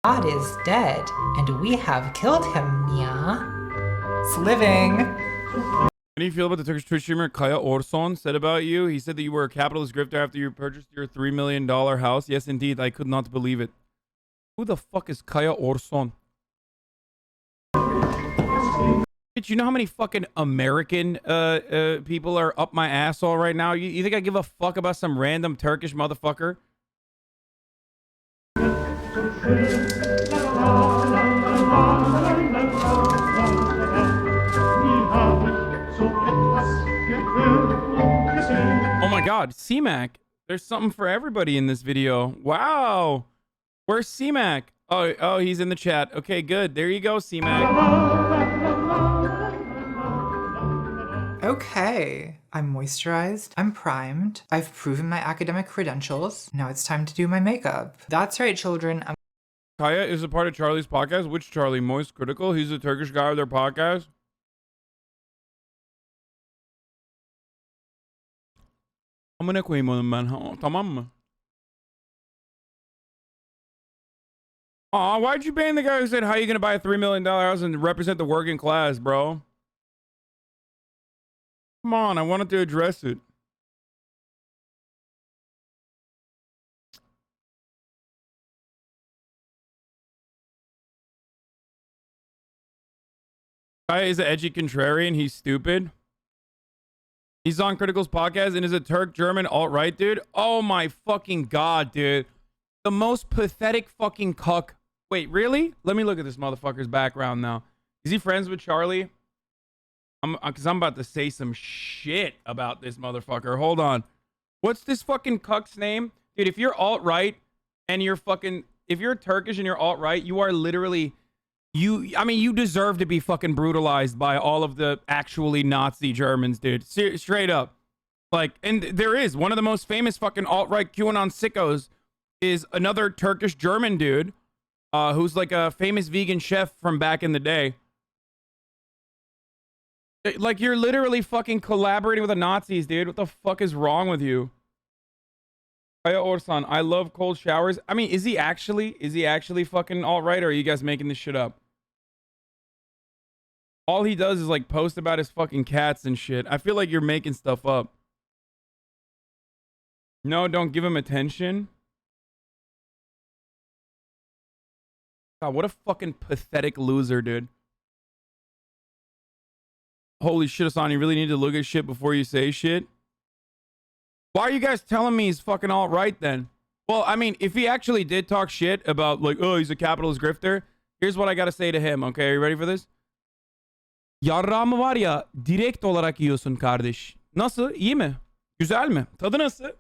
Speaker 2: God is dead, and we have killed him, Mia. Sliving.
Speaker 1: How do you feel about the Turkish Twitch streamer Kaya Orson said about you? He said that you were a capitalist grifter after you purchased your $3 million house. Yes, indeed. I could not believe it. Who the fuck is Kaya Orson? Bitch, you know how many fucking American people are up my asshole right now? You think I give a fuck about some random Turkish motherfucker? Oh my god, C-Mac. There's something for everybody in this video. Wow. Where's C-Mac? Oh, he's in the chat. Okay, good. There you go, C-Mac.
Speaker 2: Okay, I'm moisturized, I'm primed, I've proven my academic credentials. Now it's time to do my makeup. That's right, children.
Speaker 1: Kaya is a part of Charlie's podcast. Which Charlie? Moist Critical? He's the Turkish guy of their podcast. Amına koyayım onun ben. Tamam mı? Aw, why'd you ban the guy who said, how you gonna buy a $3 million house and represent the working class, bro? Come on, I wanted to address it. Guy is an edgy contrarian. He's stupid. He's on Critical's podcast and is a Turk German alt-right dude. Oh my fucking god, dude. The most pathetic fucking cuck. Wait, really? Let me look at this motherfucker's background now. Is he friends with Charlie? Because I'm about to say some shit about this motherfucker. Hold on. What's this fucking cuck's name? Dude, if you're alt-right and you're fucking... If you're Turkish and you're alt-right, you are literally... I mean, you deserve to be fucking brutalized by all of the actually Nazi Germans, dude. Straight up. Like, and there is one of the most famous fucking alt-right QAnon sickos is another Turkish German dude who's like a famous vegan chef from back in the day. Like, you're literally fucking collaborating with the Nazis, dude. What the fuck is wrong with you? Kaya Orsan, I love cold showers. I mean, is he actually fucking alt-right, or are you guys making this shit up? All he does is like post about his fucking cats and shit. I feel like you're making stuff up. No, don't give him attention. God, what a fucking pathetic loser, dude. Holy shit, Asani, you really need to look at shit before you say shit? Why are you guys telling me he's fucking alt-right then? Well, I mean, if he actually did talk shit about like, oh, he's a capitalist grifter, here's what I gotta say to him, okay? Are you ready for this? Yarrağımı var ya, direkt olarak yiyorsun kardeş. Nasıl? İyi mi? Güzel mi? Tadı nasıl?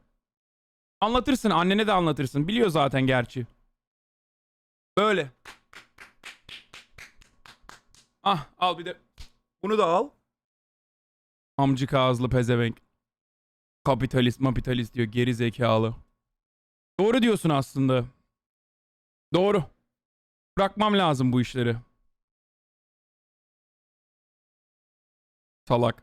Speaker 1: Anlatırsın, annene de anlatırsın. Biliyor zaten gerçi. Böyle. Ah, al bir de. Bunu da al. Amcık ağızlı pezevenk. Kapitalist diyor. Geri zekalı. Doğru diyorsun aslında. Doğru. Bırakmam lazım bu işleri. Salak.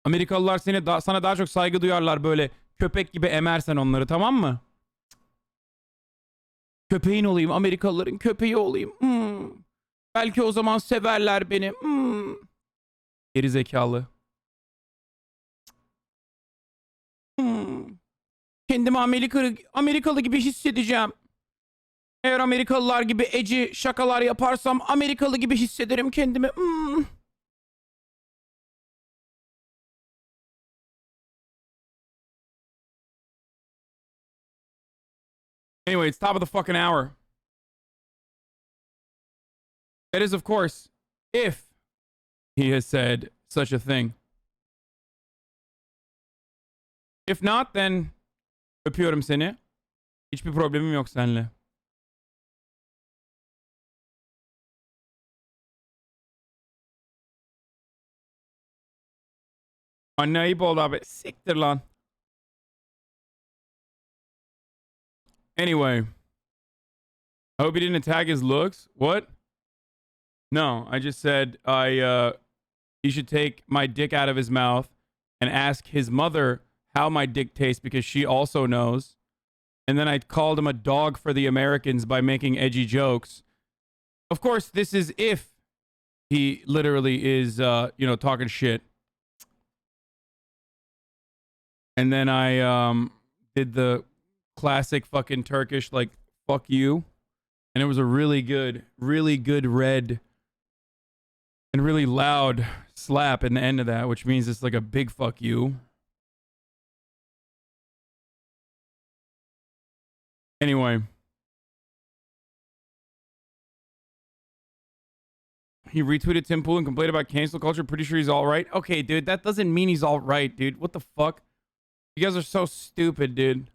Speaker 1: Amerikalılar sana daha çok saygı duyarlar böyle. Köpek gibi emersen onları, tamam mı? Köpeğin olayım. Amerikalıların köpeği olayım. Belki o zaman severler beni. Geri zekalı. Kendimi Amerikalı gibi hissedeceğim. Eğer Amerikalılar gibi eci şakalar yaparsam Amerikalı gibi hissederim kendimi. Anyway, it's top of the fucking hour. That is, of course, if he has said such a thing. If not, then öpüyorum seni. Hiçbir problemim yok seninle. Anne ayıp oldu abi. Siktir lan. Anyway. I hope he didn't attack his looks. What? No, I just said he should take my dick out of his mouth and ask his mother how my dick tastes because she also knows. And then I called him a dog for the Americans by making edgy jokes. Of course, this is if he literally is, talking shit. And then I did the classic fucking Turkish, like, fuck you. And it was a really good red and really loud slap in the end of that, which means it's like a big fuck you. Anyway, He retweeted Tim Pool and complained about cancel culture. Pretty sure he's all right. Okay, dude, that doesn't mean he's all right, dude. What the fuck? You guys are so stupid, dude.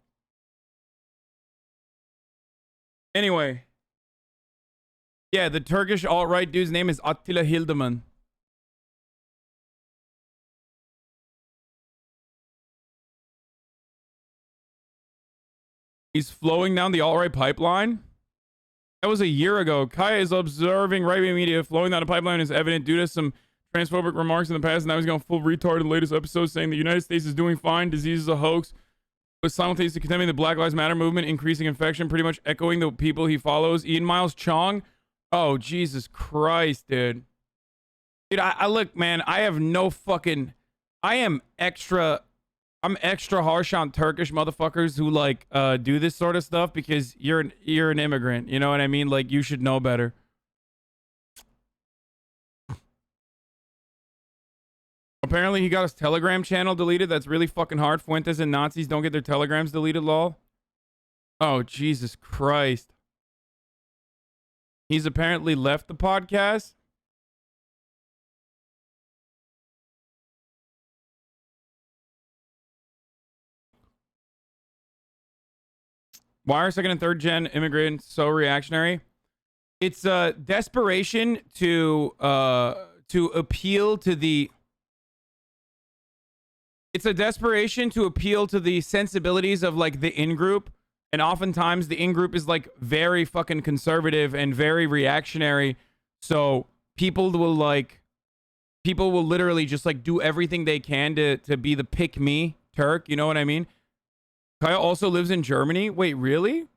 Speaker 1: Anyway. Yeah, the Turkish alt-right dude's name is Attila Hildeman. He's flowing down the alt-right pipeline. That was a year ago. Kaya is observing right-wing media flowing down the pipeline is evident due to some transphobic remarks in the past. And now he's going full retard in the latest episode, saying the United States is doing fine, disease is a hoax, but simultaneously condemning the Black Lives Matter movement, increasing infection, pretty much echoing the people he follows. Ian Miles Chong. Oh, Jesus Christ, dude. Dude, I look, man, I have no fucking... I'm extra harsh on Turkish motherfuckers who like do this sort of stuff because you're an immigrant, you know what I mean? Like, you should know better. Apparently he got his Telegram channel deleted. That's really fucking hard. Fuentes and Nazis don't get their telegrams deleted, lol. Oh, Jesus Christ. He's apparently left the podcast. Why are second and third gen immigrants so reactionary? It's desperation to appeal to the... It's a desperation to appeal to the sensibilities of like the in-group. And oftentimes the in-group is like very fucking conservative and very reactionary. So people will literally just like do everything they can to be the pick me Turk. You know what I mean? Kaya also lives in Germany. Wait, really?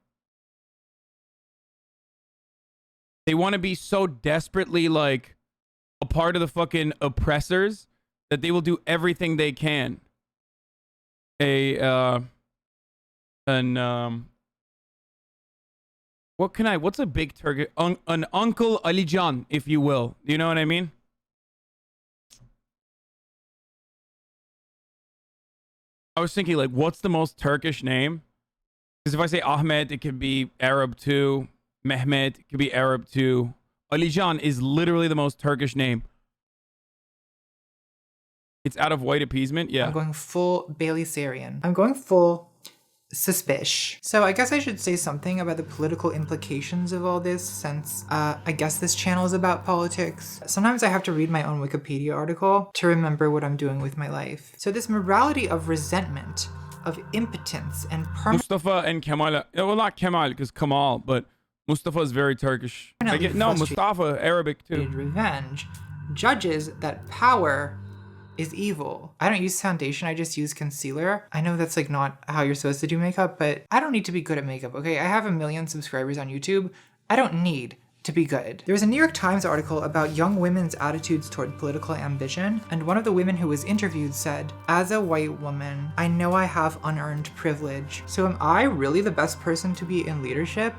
Speaker 1: They want to be so desperately like a part of the fucking oppressors that they will do everything they can. What's a big Turkish, an Uncle Alican, if you will. You know what I mean? I was thinking, like, what's the most Turkish name? Because if I say Ahmed, it could be Arab too. Mehmet, it could be Arab too. Alican is literally the most Turkish name. It's out of white appeasement, yeah.
Speaker 2: I'm going full Bailey Sarian. I'm going full suspicious. So I guess I should say something about the political implications of all this, since I guess this channel is about politics. Sometimes I have to read my own Wikipedia article to remember what I'm doing with my life. So this morality of resentment, of impotence, and
Speaker 1: Mustafa and Kemal. Well, not Kemal, because Kamal, but Mustafa is very Turkish. Mustafa, Arabic too.
Speaker 2: Revenge judges that power is evil. I don't use foundation, I just use concealer. I know that's like not how you're supposed to do makeup, but I don't need to be good at makeup, okay? I have 1 million subscribers on YouTube. I don't need to be good. There was a New York Times article about young women's attitudes toward political ambition, and one of the women who was interviewed said, "As a white woman, I know I have unearned privilege. So am I really the best person to be in leadership?"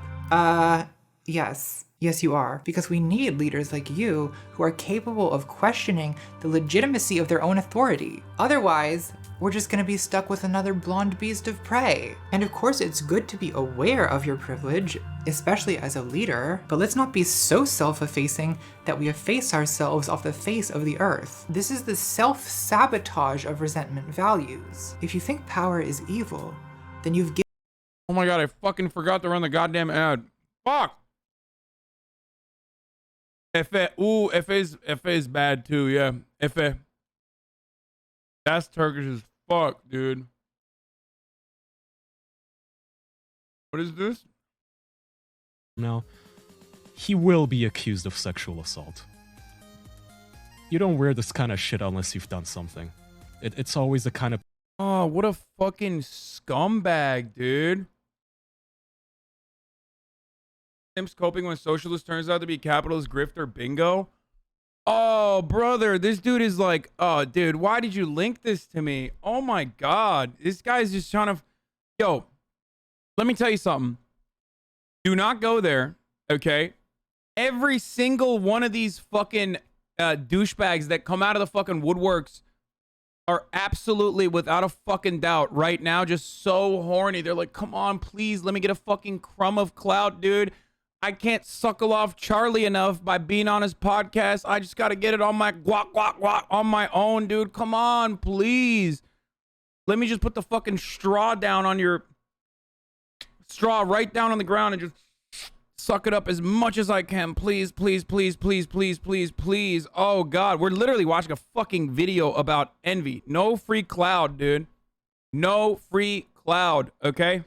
Speaker 2: Yes. Yes, you are, because we need leaders like you who are capable of questioning the legitimacy of their own authority. Otherwise, we're just gonna be stuck with another blonde beast of prey. And of course, it's good to be aware of your privilege, especially as a leader, but let's not be so self-effacing that we efface ourselves off the face of the earth. This is the self-sabotage of resentment values. If you think power is evil, then you've given—
Speaker 1: Oh my god, I fucking forgot to run the goddamn ad. Fuck! Efe. Ooh, Efe is bad too, yeah. Efe. That's Turkish as fuck, dude. What is this?
Speaker 15: Now, he will be accused of sexual assault. You don't wear this kind of shit unless you've done something. It's always the kind of...
Speaker 1: Oh, what a fucking scumbag, dude. Tim's coping when socialist turns out to be capitalist grifter bingo. Oh, brother, this dude is like, oh, dude, why did you link this to me? Oh my god, this guy's just trying to... Yo, let me tell you something. Do not go there, okay? Every single one of these fucking douchebags that come out of the fucking woodworks are absolutely, without a fucking doubt, right now just so horny. They're like, come on, please, let me get a fucking crumb of clout, dude. I can't suckle off Charlie enough by being on his podcast. I just got to get it on my guac on my own, dude. Come on, please. Let me just put the fucking straw down on your straw right down on the ground and just suck it up as much as I can. Please, please, please, please, please, please, please. Oh, God. We're literally watching a fucking video about envy. No free cloud, dude. No free cloud, okay?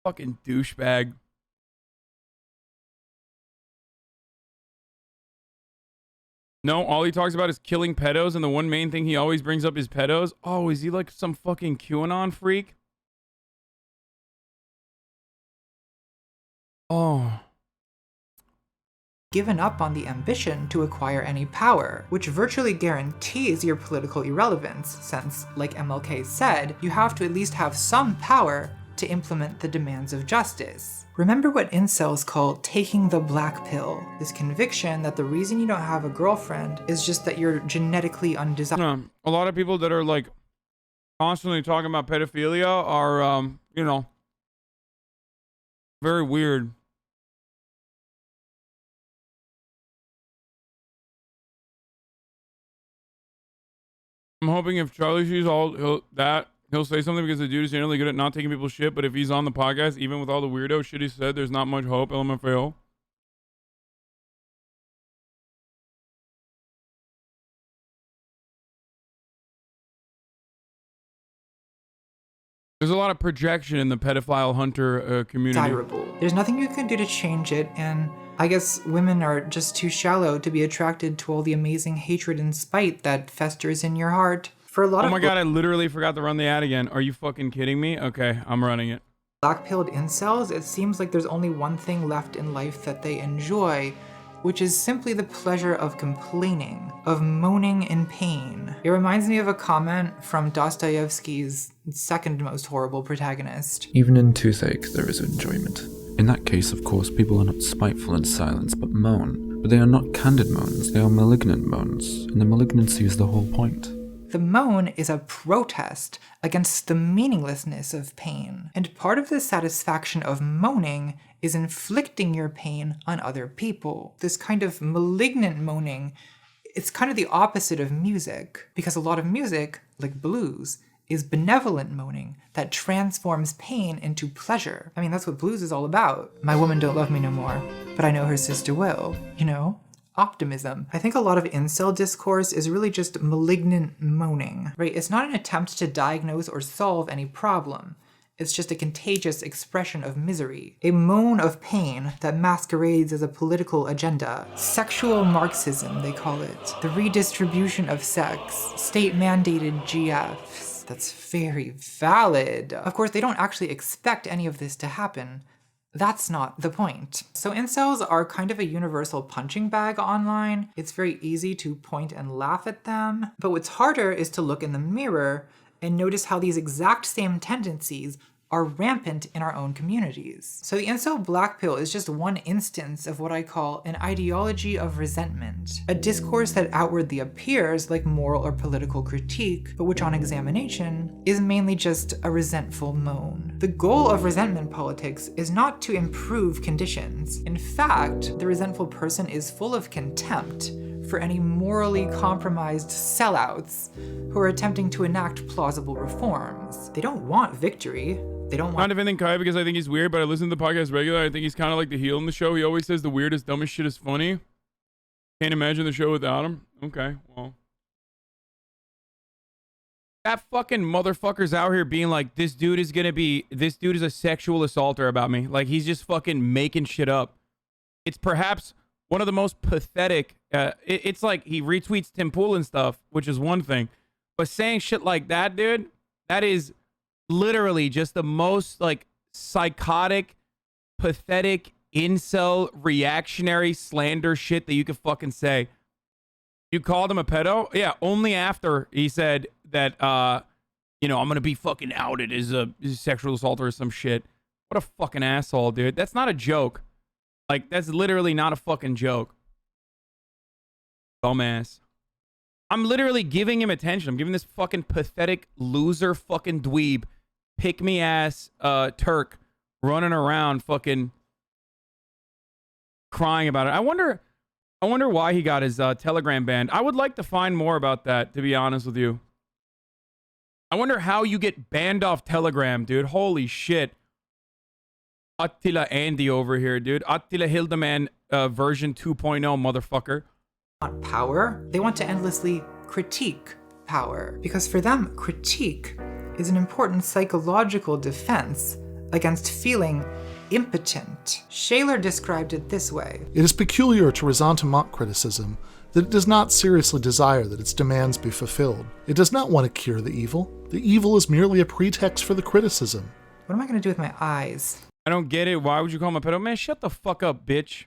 Speaker 1: Fucking douchebag. No, all he talks about is killing pedos, and the one main thing he always brings up is pedos. Oh, is he like some fucking QAnon freak? Oh.
Speaker 2: Given up on the ambition to acquire any power, which virtually guarantees your political irrelevance, since, like MLK said, you have to at least have some power to implement the demands of justice. Remember what incels call taking the black pill, this conviction that the reason you don't have a girlfriend is just that you're genetically undesirable.
Speaker 1: A lot of people that are like constantly talking about pedophilia are, you know, very weird. I'm hoping if Charlie sees all that, he'll say something because the dude is generally good at not taking people's shit, but if he's on the podcast, even with all the weirdo shit he said, there's not much hope, LMFAO. There's a lot of projection in the pedophile hunter community.
Speaker 2: Desirable. There's nothing you can do to change it, and I guess women are just too shallow to be attracted to all the amazing hatred and spite that festers in your heart. For a lot
Speaker 1: Oh
Speaker 2: of
Speaker 1: my god, I literally forgot to run the ad again. Are you fucking kidding me? Okay, I'm running it.
Speaker 2: black-pilled incels, it seems like there's only one thing left in life that they enjoy, which is simply the pleasure of complaining, of moaning in pain. It reminds me of a comment from Dostoevsky's second most horrible protagonist.
Speaker 9: Even in toothache, there is enjoyment. In that case, of course, people are not spiteful in silence, but moan. But they are not candid moans, they are malignant moans, and the malignancy is the whole point.
Speaker 2: The moan is a protest against the meaninglessness of pain, and part of the satisfaction of moaning is inflicting your pain on other people. This kind of malignant moaning, it's kind of the opposite of music, because a lot of music, like blues, is benevolent moaning that transforms pain into pleasure. I mean, that's what blues is all about. My woman don't love me no more, but I know her sister will, you know? Optimism. I think a lot of incel discourse is really just malignant moaning, right? It's not an attempt to diagnose or solve any problem. It's just a contagious expression of misery, a moan of pain that masquerades as a political agenda. Sexual Marxism, they call it. The redistribution of sex, state-mandated GFs. That's very valid. Of course, they don't actually expect any of this to happen. That's not the point. So incels are kind of a universal punching bag online. It's very easy to point and laugh at them. But what's harder is to look in the mirror and notice how these exact same tendencies are rampant in our own communities. So the incel black pill is just one instance of what I call an ideology of resentment, a discourse that outwardly appears like moral or political critique, but which on examination is mainly just a resentful moan. The goal of resentment politics is not to improve conditions. In fact, the resentful person is full of contempt for any morally compromised sellouts who are attempting to enact plausible reforms. They don't want victory. They don't want—
Speaker 1: Not defending Kai because I think he's weird, but I listen to the podcast regularly. I think he's kind of like the heel in the show. He always says the weirdest, dumbest shit is funny. Can't imagine the show without him. Okay, well. That fucking motherfucker's out here being like, this dude is a sexual assaulter about me. Like, he's just fucking making shit up. It's perhaps one of the most pathetic, it's like he retweets Tim Pool and stuff, which is one thing. But saying shit like that, dude, that is literally just the most like psychotic, pathetic, incel, reactionary slander shit that you could fucking say. You called him a pedo? Yeah, only after he said that, you know, I'm gonna be fucking outed as a sexual assaulter or some shit. What a fucking asshole, dude. That's not a joke. Like, that's literally not a fucking joke. Dumbass. I'm literally giving him attention. I'm giving this fucking pathetic loser fucking dweeb pick-me-ass Turk running around fucking crying about it. I wonder why he got his Telegram banned. I would like to find more about that, to be honest with you. I wonder how you get banned off Telegram, dude. Holy shit. Attila Andy over here, dude. Attila Hildeman version 2.0, motherfucker.
Speaker 2: Want power, they want to endlessly critique power. Because for them, critique is an important psychological defense against feeling impotent. Shaler described it this way.
Speaker 12: It is peculiar to ressentiment criticism that it does not seriously desire that its demands be fulfilled. It does not want to cure the evil. The evil is merely a pretext for the criticism.
Speaker 2: What am I going to do with my eyes?
Speaker 1: I don't get it. Why would you call him a pedo? Man, shut the fuck up, bitch.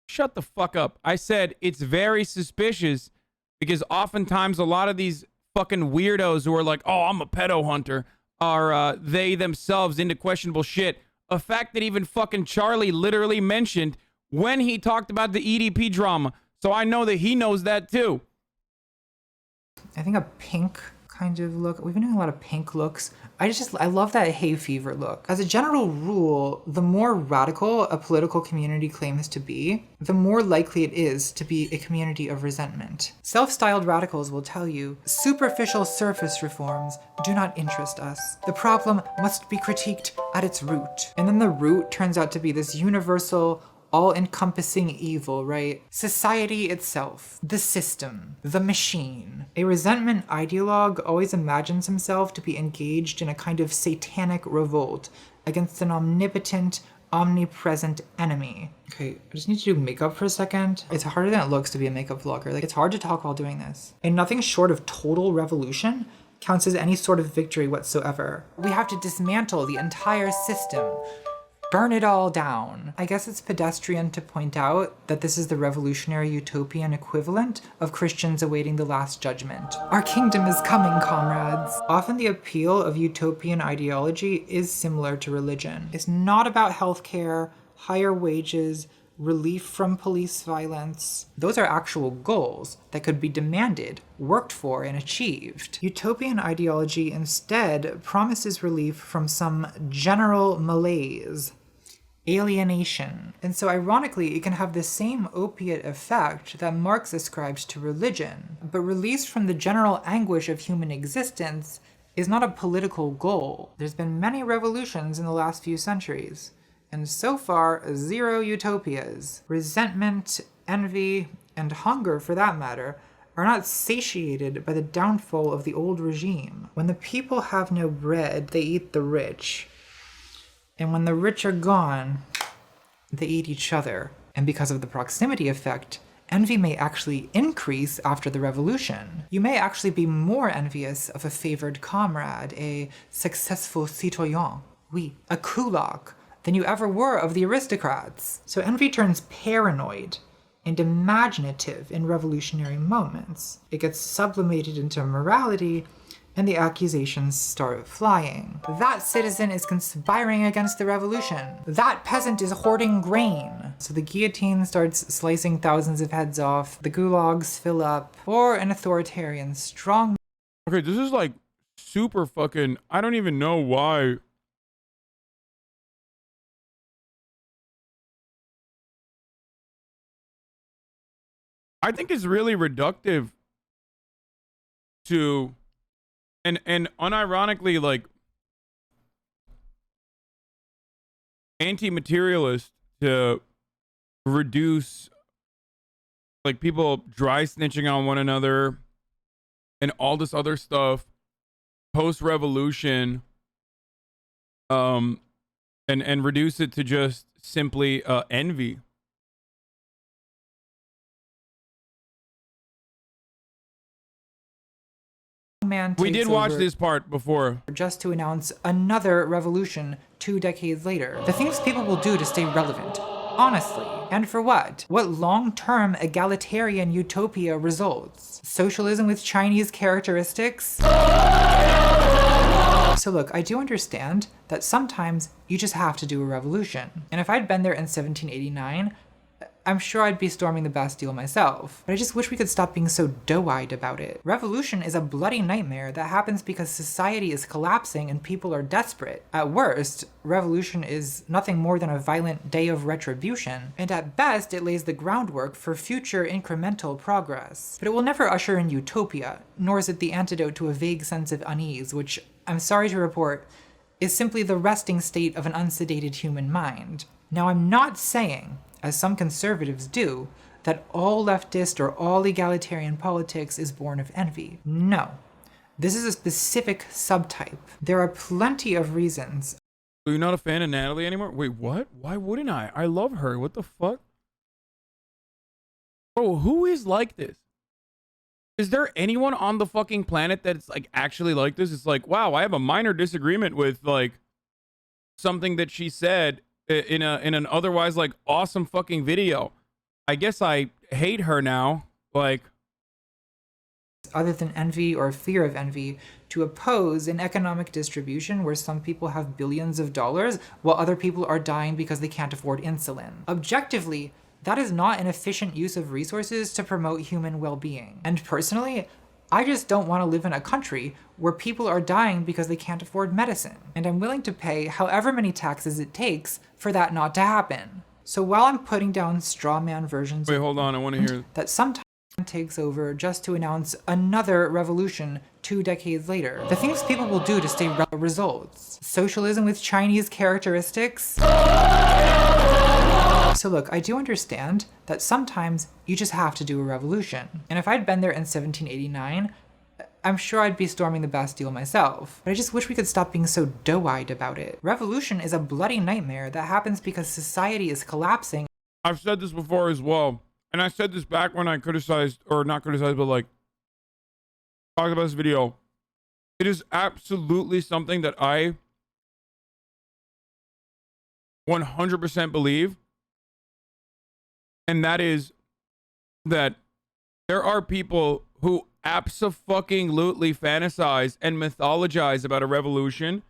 Speaker 1: Shut the fuck up. I said it's very suspicious because oftentimes a lot of these fucking weirdos who are like, oh, I'm a pedo hunter, are they themselves into questionable shit. A fact that even fucking Charlie literally mentioned when he talked about the EDP drama. So I know that he knows that too.
Speaker 2: I think a pink kind of look. We've been doing a lot of pink looks. I love that hay fever look. As a general rule, the more radical a political community claims to be, the more likely it is to be a community of resentment. Self-styled radicals will tell you, superficial surface reforms do not interest us. The problem must be critiqued at its root. And then the root turns out to be this universal, all-encompassing evil, right? Society itself, the system, the machine. A resentment ideologue always imagines himself to be engaged in a kind of satanic revolt against an omnipotent, omnipresent enemy. Okay, I just need to do makeup for a second. It's harder than it looks to be a makeup vlogger. Like, it's hard to talk while doing this. And nothing short of total revolution counts as any sort of victory whatsoever. We have to dismantle the entire system. Burn it all down. I guess it's pedestrian to point out that this is the revolutionary utopian equivalent of Christians awaiting the last judgment. Our kingdom is coming, comrades. Often the appeal of utopian ideology is similar to religion. It's not about healthcare, higher wages, relief from police violence. Those are actual goals that could be demanded, worked for, and achieved. Utopian ideology instead promises relief from some general malaise, alienation. And so ironically, it can have the same opiate effect that Marx ascribes to religion. But release from the general anguish of human existence is not a political goal. There's been many revolutions in the last few centuries, and so far, 0 utopias. Resentment, envy, and hunger, for that matter, are not satiated by the downfall of the old regime. When the people have no bread, they eat the rich. And when the rich are gone, they eat each other. And because of the proximity effect, envy may actually increase after the revolution. You may actually be more envious of a favored comrade, a successful citoyen, oui, a kulak, than you ever were of the aristocrats. So envy turns paranoid and imaginative in revolutionary moments. It gets sublimated into morality, and the accusations start flying. That citizen is conspiring against the revolution. That peasant is hoarding grain. So the guillotine starts slicing thousands of heads off, the gulags fill up, or an authoritarian strong...
Speaker 1: Okay, this is like super fucking... I don't even know why... I think it's really reductive to... And unironically, like, anti-materialist to reduce, like, people dry snitching on one another and all this other stuff post-revolution, and reduce it to just simply envy. We did watch this part before.
Speaker 2: Just to announce another revolution 2 decades later. The things people will do to stay relevant. Honestly. And for what? What long-term egalitarian utopia results? Socialism with Chinese characteristics? So look, I do understand that sometimes you just have to do a revolution. And if I'd been there in 1789, I'm sure I'd be storming the Bastille myself, but I just wish we could stop being so doe-eyed about it. Revolution is a bloody nightmare that happens because society is collapsing and people are desperate. At worst, revolution is nothing more than a violent day of retribution, and at best it lays the groundwork for future incremental progress. But it will never usher in utopia, nor is it the antidote to a vague sense of unease, which, I'm sorry to report, is simply the resting state of an unsedated human mind. Now, I'm not saying, as some conservatives do, that all leftist or all egalitarian politics is born of envy. No. This is a specific subtype. There are plenty of reasons.
Speaker 1: So you're not a fan of Natalie anymore? Wait, what? Why wouldn't I? I love her. What the fuck? Bro, who is like this? Is there anyone on the fucking planet that's like actually like this? It's like, wow, I have a minor disagreement with like something that she said in an otherwise like awesome fucking video. I guess I hate her now. Like,
Speaker 2: other than envy or fear of envy, to oppose an economic distribution where some people have billions of dollars while other people are dying because they can't afford insulin. Objectively, that is not an efficient use of resources to promote human well-being. And personally, I just don't want to live in a country where people are dying because they can't afford medicine. And I'm willing to pay however many taxes it takes for that not to happen. So while I'm putting down straw man versions
Speaker 1: wait, hold on, I want to hear
Speaker 2: that sometimes takes over just to announce another revolution 2 decades later, the things people will do to stay results. Socialism with Chinese characteristics. So look, I do understand that sometimes you just have to do a revolution. And if I'd been there in 1789, I'm sure I'd be storming the Bastille myself. But I just wish we could stop being so doe-eyed about it. Revolution is a bloody nightmare that happens because society is collapsing.
Speaker 1: I've said this before as well. And I said this back when I criticized, or not criticized, but like talked about this video. It is absolutely something that I 100% believe. And that is that there are people who abso-fucking-lutely fantasize and mythologize about a revolution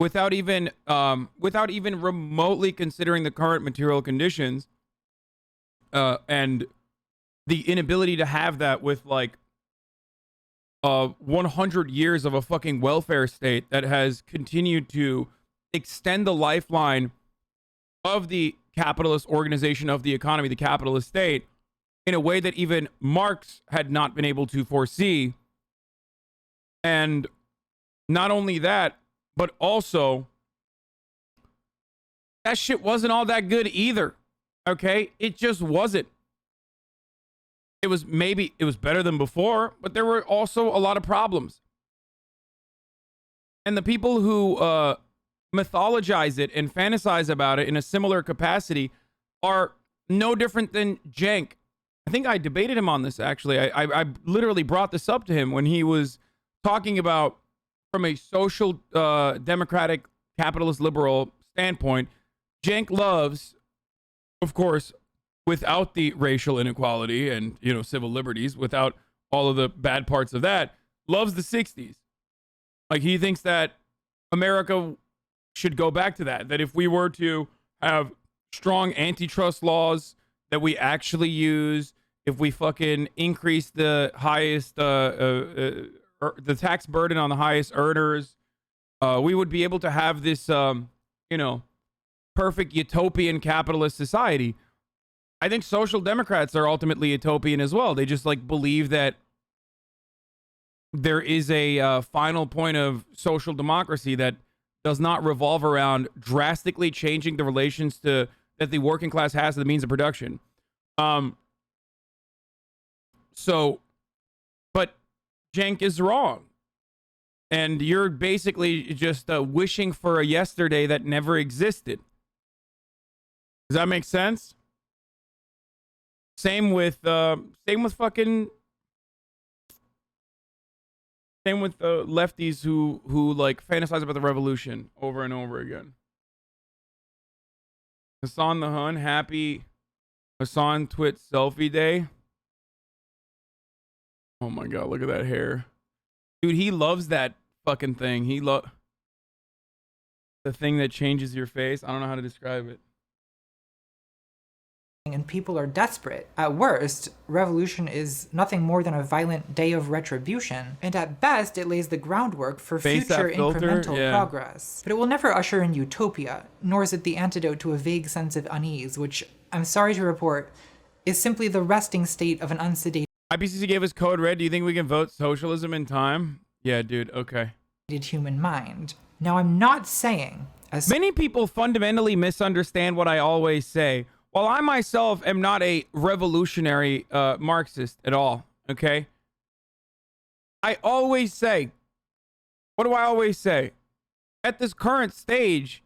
Speaker 1: without even remotely considering the current material conditions and the inability to have that with like 100 years of a fucking welfare state that has continued to extend the lifeline of the capitalist organization of the economy, the capitalist state, in a way that even Marx had not been able to foresee. And not only that, but also that shit wasn't all that good either. Okay? It just wasn't. It was better than before, but there were also a lot of problems. And the people who mythologize it and fantasize about it in a similar capacity are no different than Cenk. I think I debated him on this, actually. I literally brought this up to him when he was talking about, from a social, democratic, capitalist, liberal standpoint, Cenk loves, of course, without the racial inequality and, you know, civil liberties, without all of the bad parts of that, loves the 60s. Like, he thinks that America should go back to that. That if we were to have strong antitrust laws that we actually use, if we fucking increase the highest, the tax burden on the highest earners, we would be able to have this, you know, perfect utopian capitalist society. I think social democrats are ultimately utopian as well. They just like believe that there is a final point of social democracy that does not revolve around drastically changing the relations that the working class has to the means of production. But Cenk is wrong. And you're basically just wishing for a yesterday that never existed. Does that make sense? Same with lefties who like fantasize about the revolution over and over again. Hassan the Hun, happy Hassan Twit selfie day. Oh my god, look at that hair. Dude, he loves that fucking thing. The thing that changes your face. I don't know how to describe it.
Speaker 2: and people are desperate. At worst, revolution is nothing more than a violent day of retribution, and at best, it lays the groundwork for
Speaker 1: Face that
Speaker 2: future
Speaker 1: filter?
Speaker 2: incremental
Speaker 1: Yeah.
Speaker 2: progress. But it will never usher in utopia, nor is it the antidote to a vague sense of unease, which, I'm sorry to report, is simply the resting state of an unsedated
Speaker 1: IPCC gave us code red. Do you think we can vote socialism in time? Yeah, dude. Okay.
Speaker 2: human mind. Now, I'm not saying, as
Speaker 1: Many people fundamentally misunderstand what I always say. While I myself am not a revolutionary Marxist at all, okay? I always say, what do I always say? At this current stage,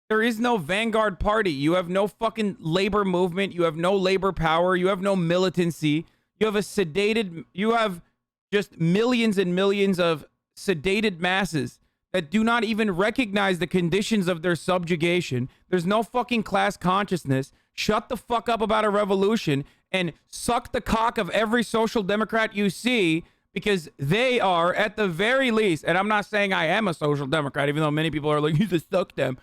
Speaker 1: there is no vanguard party. You have no fucking labor movement. You have no labor power. You have no militancy. You have you have just millions and millions of sedated masses that do not even recognize the conditions of their subjugation. There's no fucking class consciousness. Shut the fuck up about a revolution and suck the cock of every social democrat you see, because they are, at the very least, and I'm not saying I am a social democrat, even though many people are like, you just suck them,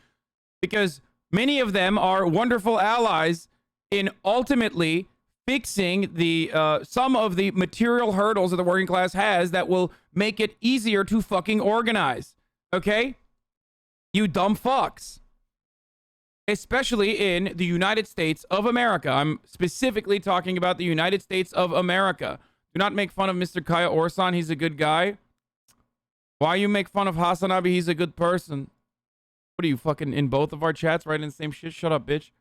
Speaker 1: because many of them are wonderful allies in ultimately fixing the some of the material hurdles that the working class has that will make it easier to fucking organize. Okay? You dumb fucks. Especially in the United States of America. I'm specifically talking about the United States of America. Do not make fun of Mr. Kaya Orsan. He's a good guy. Why you make fun of Hasanabi? He's a good person. What are you, fucking in both of our chats writing the same shit? Shut up, bitch.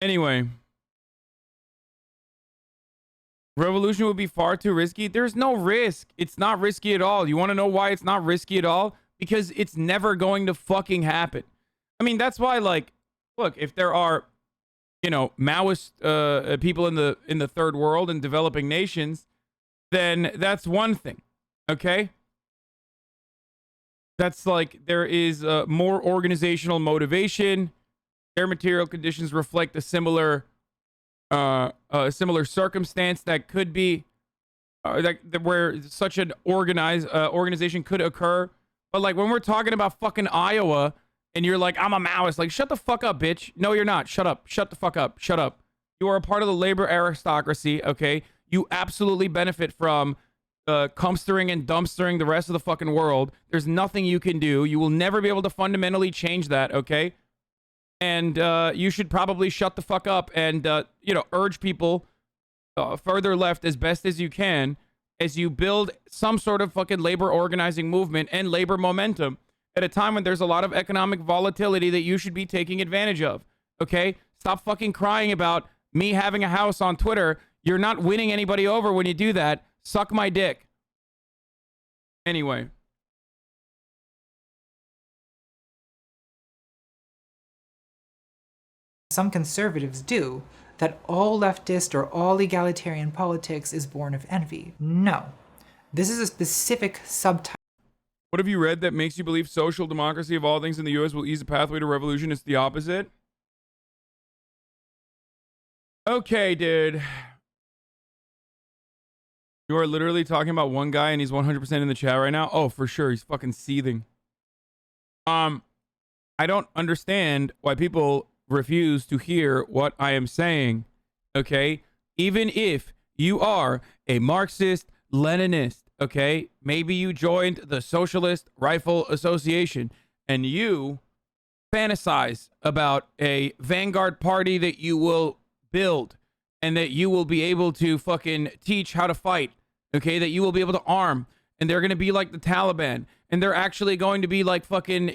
Speaker 1: Anyway. Revolution would be far too risky. There's no risk. It's not risky at all. You want to know why it's not risky at all? Because it's never going to fucking happen. I mean, that's why, like, look, if there are, you know, Maoist people in the third world and developing nations, then that's one thing. Okay? That's like, there is more organizational motivation. Their material conditions reflect a similar circumstance that could be where such an organization could occur. But like when we're talking about fucking Iowa and you're like, I'm a Maoist, like, shut the fuck up, bitch. No, you're not. Shut up. Shut the fuck up. Shut up. You are a part of the labor aristocracy. Okay. You absolutely benefit from comstering and dumpstering the rest of the fucking world. There's nothing you can do. You will never be able to fundamentally change that. Okay. And you should probably shut the fuck up and, you know, urge people further left as best as you can as you build some sort of fucking labor organizing movement and labor momentum at a time when there's a lot of economic volatility that you should be taking advantage of. Okay? Stop fucking crying about me having a house on Twitter. You're not winning anybody over when you do that. Suck my dick. Anyway.
Speaker 2: some conservatives do, that all leftist or all egalitarian politics is born of envy. No. This is a specific subtype.
Speaker 1: What have you read that makes you believe social democracy of all things in the U.S. will ease the pathway to revolution? It's the opposite. Okay, dude. You are literally talking about one guy and he's 100% in the chat right now? Oh, for sure. He's fucking seething. I don't understand why people refuse to hear what I am saying. Okay? Even if you are a Marxist, Leninist, okay? Maybe you joined the Socialist Rifle Association and you fantasize about a vanguard party that you will build and that you will be able to fucking teach how to fight, okay? That you will be able to arm, and they're going to be like the Taliban, and they're actually going to be like fucking,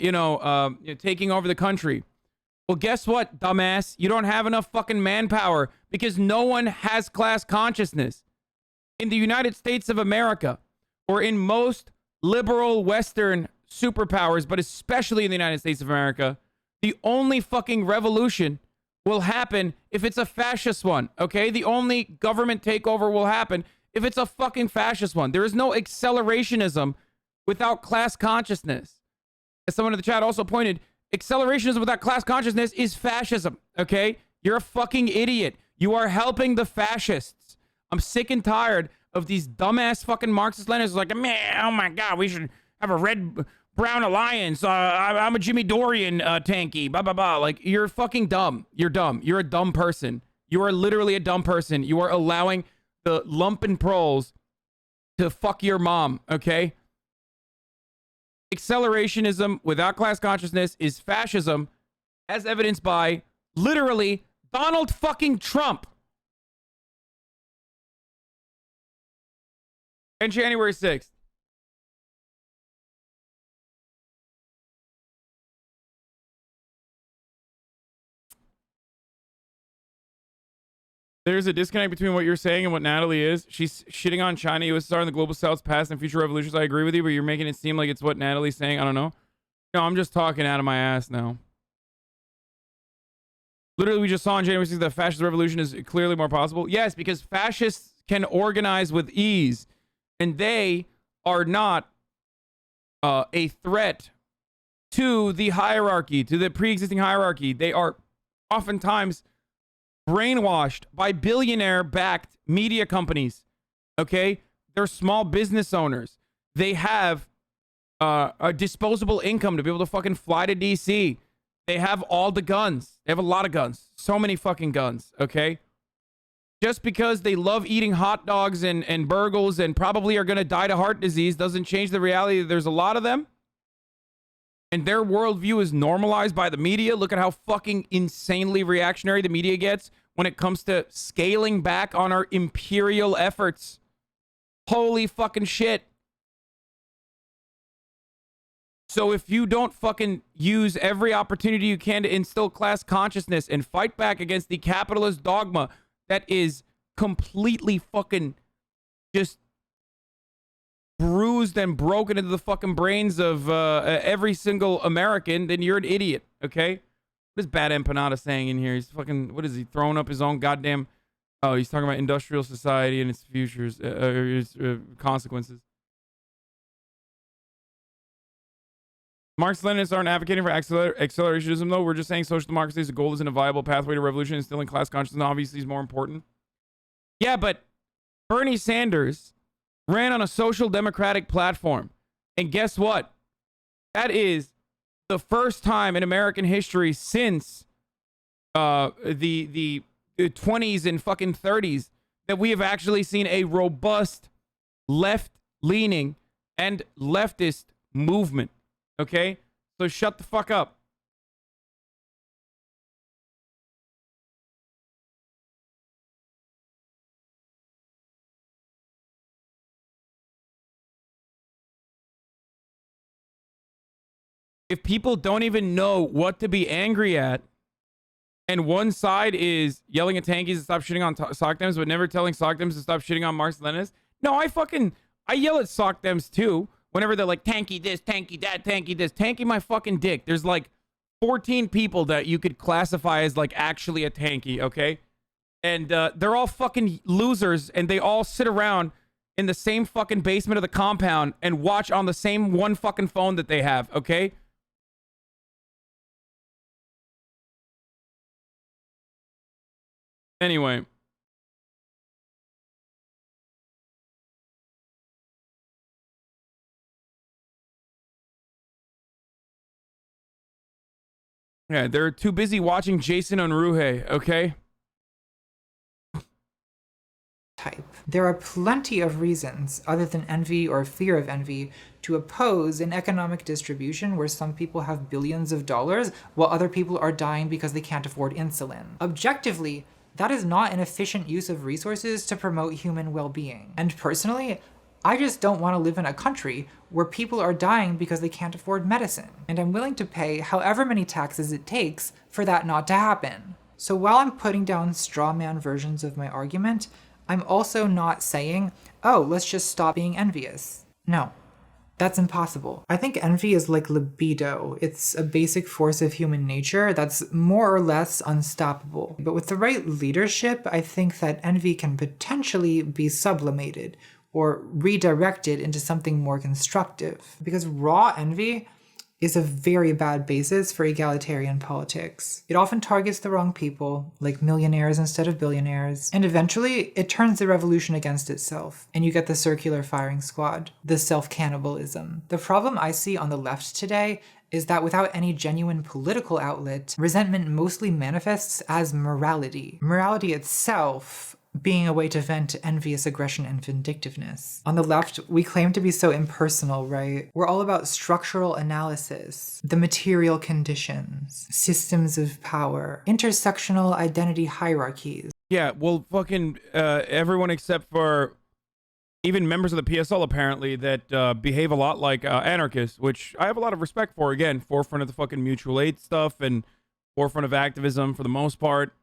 Speaker 1: taking over the country. Well, guess what, dumbass? You don't have enough fucking manpower because no one has class consciousness. In the United States of America, or in most liberal Western superpowers, but especially in the United States of America, the only fucking revolution will happen if it's a fascist one, okay? The only government takeover will happen if it's a fucking fascist one. There is no accelerationism without class consciousness. As someone in the chat also pointed, accelerationism without class consciousness is fascism, okay? You're a fucking idiot. You are helping the fascists. I'm sick and tired of these dumbass fucking Marxist Leninists like, man, oh my God, we should have a red-brown alliance. I'm a Jimmy Dorian tanky, blah, blah, blah. Like, you're fucking dumb. You're dumb. You're a dumb person. You are literally a dumb person. You are allowing the lumpen proles to fuck your mom, okay? Accelerationism without class consciousness is fascism, as evidenced by literally Donald fucking Trump. And January 6th. There's a disconnect between what you're saying and what Natalie is. She's shitting on China, USSR, and the global South's past and future revolutions. I agree with you, but you're making it seem like it's what Natalie's saying. I don't know. No, I'm just talking out of my ass now. Literally, we just saw on January 6th that fascist revolution is clearly more possible. Yes, because fascists can organize with ease, and they are not a threat to the hierarchy, to the pre-existing hierarchy. They are oftentimes brainwashed by billionaire-backed media companies, okay? They're small business owners. They have a disposable income to be able to fucking fly to DC. They have all the guns. They have a lot of guns. So many fucking guns, okay? Just because they love eating hot dogs and burgers and probably are going to die to heart disease doesn't change the reality that there's a lot of them. And their worldview is normalized by the media. Look at how fucking insanely reactionary the media gets when it comes to scaling back on our imperial efforts. Holy fucking shit. So if you don't fucking use every opportunity you can to instill class consciousness and fight back against the capitalist dogma that is completely fucking just bruised and broken into the fucking brains of every single American, then you're an idiot, okay? What is Bad Empanada saying in here? He's fucking, what is he, throwing up his own goddamn... Oh, he's talking about industrial society and its futures, its consequences. Marx-Leninists aren't advocating for accelerationism, though. We're just saying social democracy as a goal isn't a viable pathway to revolution. Instilling class consciousness obviously is more important. Yeah, but Bernie Sanders ran on a social democratic platform. And guess what? That is the first time in American history since the 20s and fucking 30s that we have actually seen a robust left-leaning and leftist movement. Okay? So shut the fuck up. If people don't even know what to be angry at, and one side is yelling at tankies to stop shitting on sock dems, but never telling sock dems to stop shitting on Marx-Leninists, no, I yell at sock dems too. Whenever they're like, tanky this, tanky that, tanky this, tanky my fucking dick. There's like 14 people that you could classify as like actually a tanky, okay? And they're all fucking losers, and they all sit around in the same fucking basement of the compound and watch on the same one fucking phone that they have, okay? Anyway. Yeah, they're too busy watching Jason Onruhe, okay?
Speaker 2: Type. There are plenty of reasons, other than envy or fear of envy, to oppose an economic distribution where some people have billions of dollars while other people are dying because they can't afford insulin. Objectively, that is not an efficient use of resources to promote human well-being. And personally, I just don't want to live in a country where people are dying because they can't afford medicine. And I'm willing to pay however many taxes it takes for that not to happen. So while I'm putting down straw man versions of my argument, I'm also not saying, oh, let's just stop being envious. No, that's impossible. I think envy is like libido. It's a basic force of human nature that's more or less unstoppable. But with the right leadership, I think that envy can potentially be sublimated or redirected into something more constructive. Because raw envy, is a very bad basis for egalitarian politics. It often targets the wrong people, like millionaires instead of billionaires, and eventually it turns the revolution against itself, and you get the circular firing squad, the self-cannibalism. The problem I see on the left today is that without any genuine political outlet, resentment mostly manifests as morality. Morality itself being a way to vent envious aggression and vindictiveness. On the left, we claim to be so impersonal, right? We're all about structural analysis, the material conditions, systems of power, intersectional identity hierarchies.
Speaker 1: Yeah, well, fucking everyone except for even members of the PSL, apparently, that behave a lot like anarchists, which I have a lot of respect for. Again, forefront of the fucking mutual aid stuff and forefront of activism for the most part.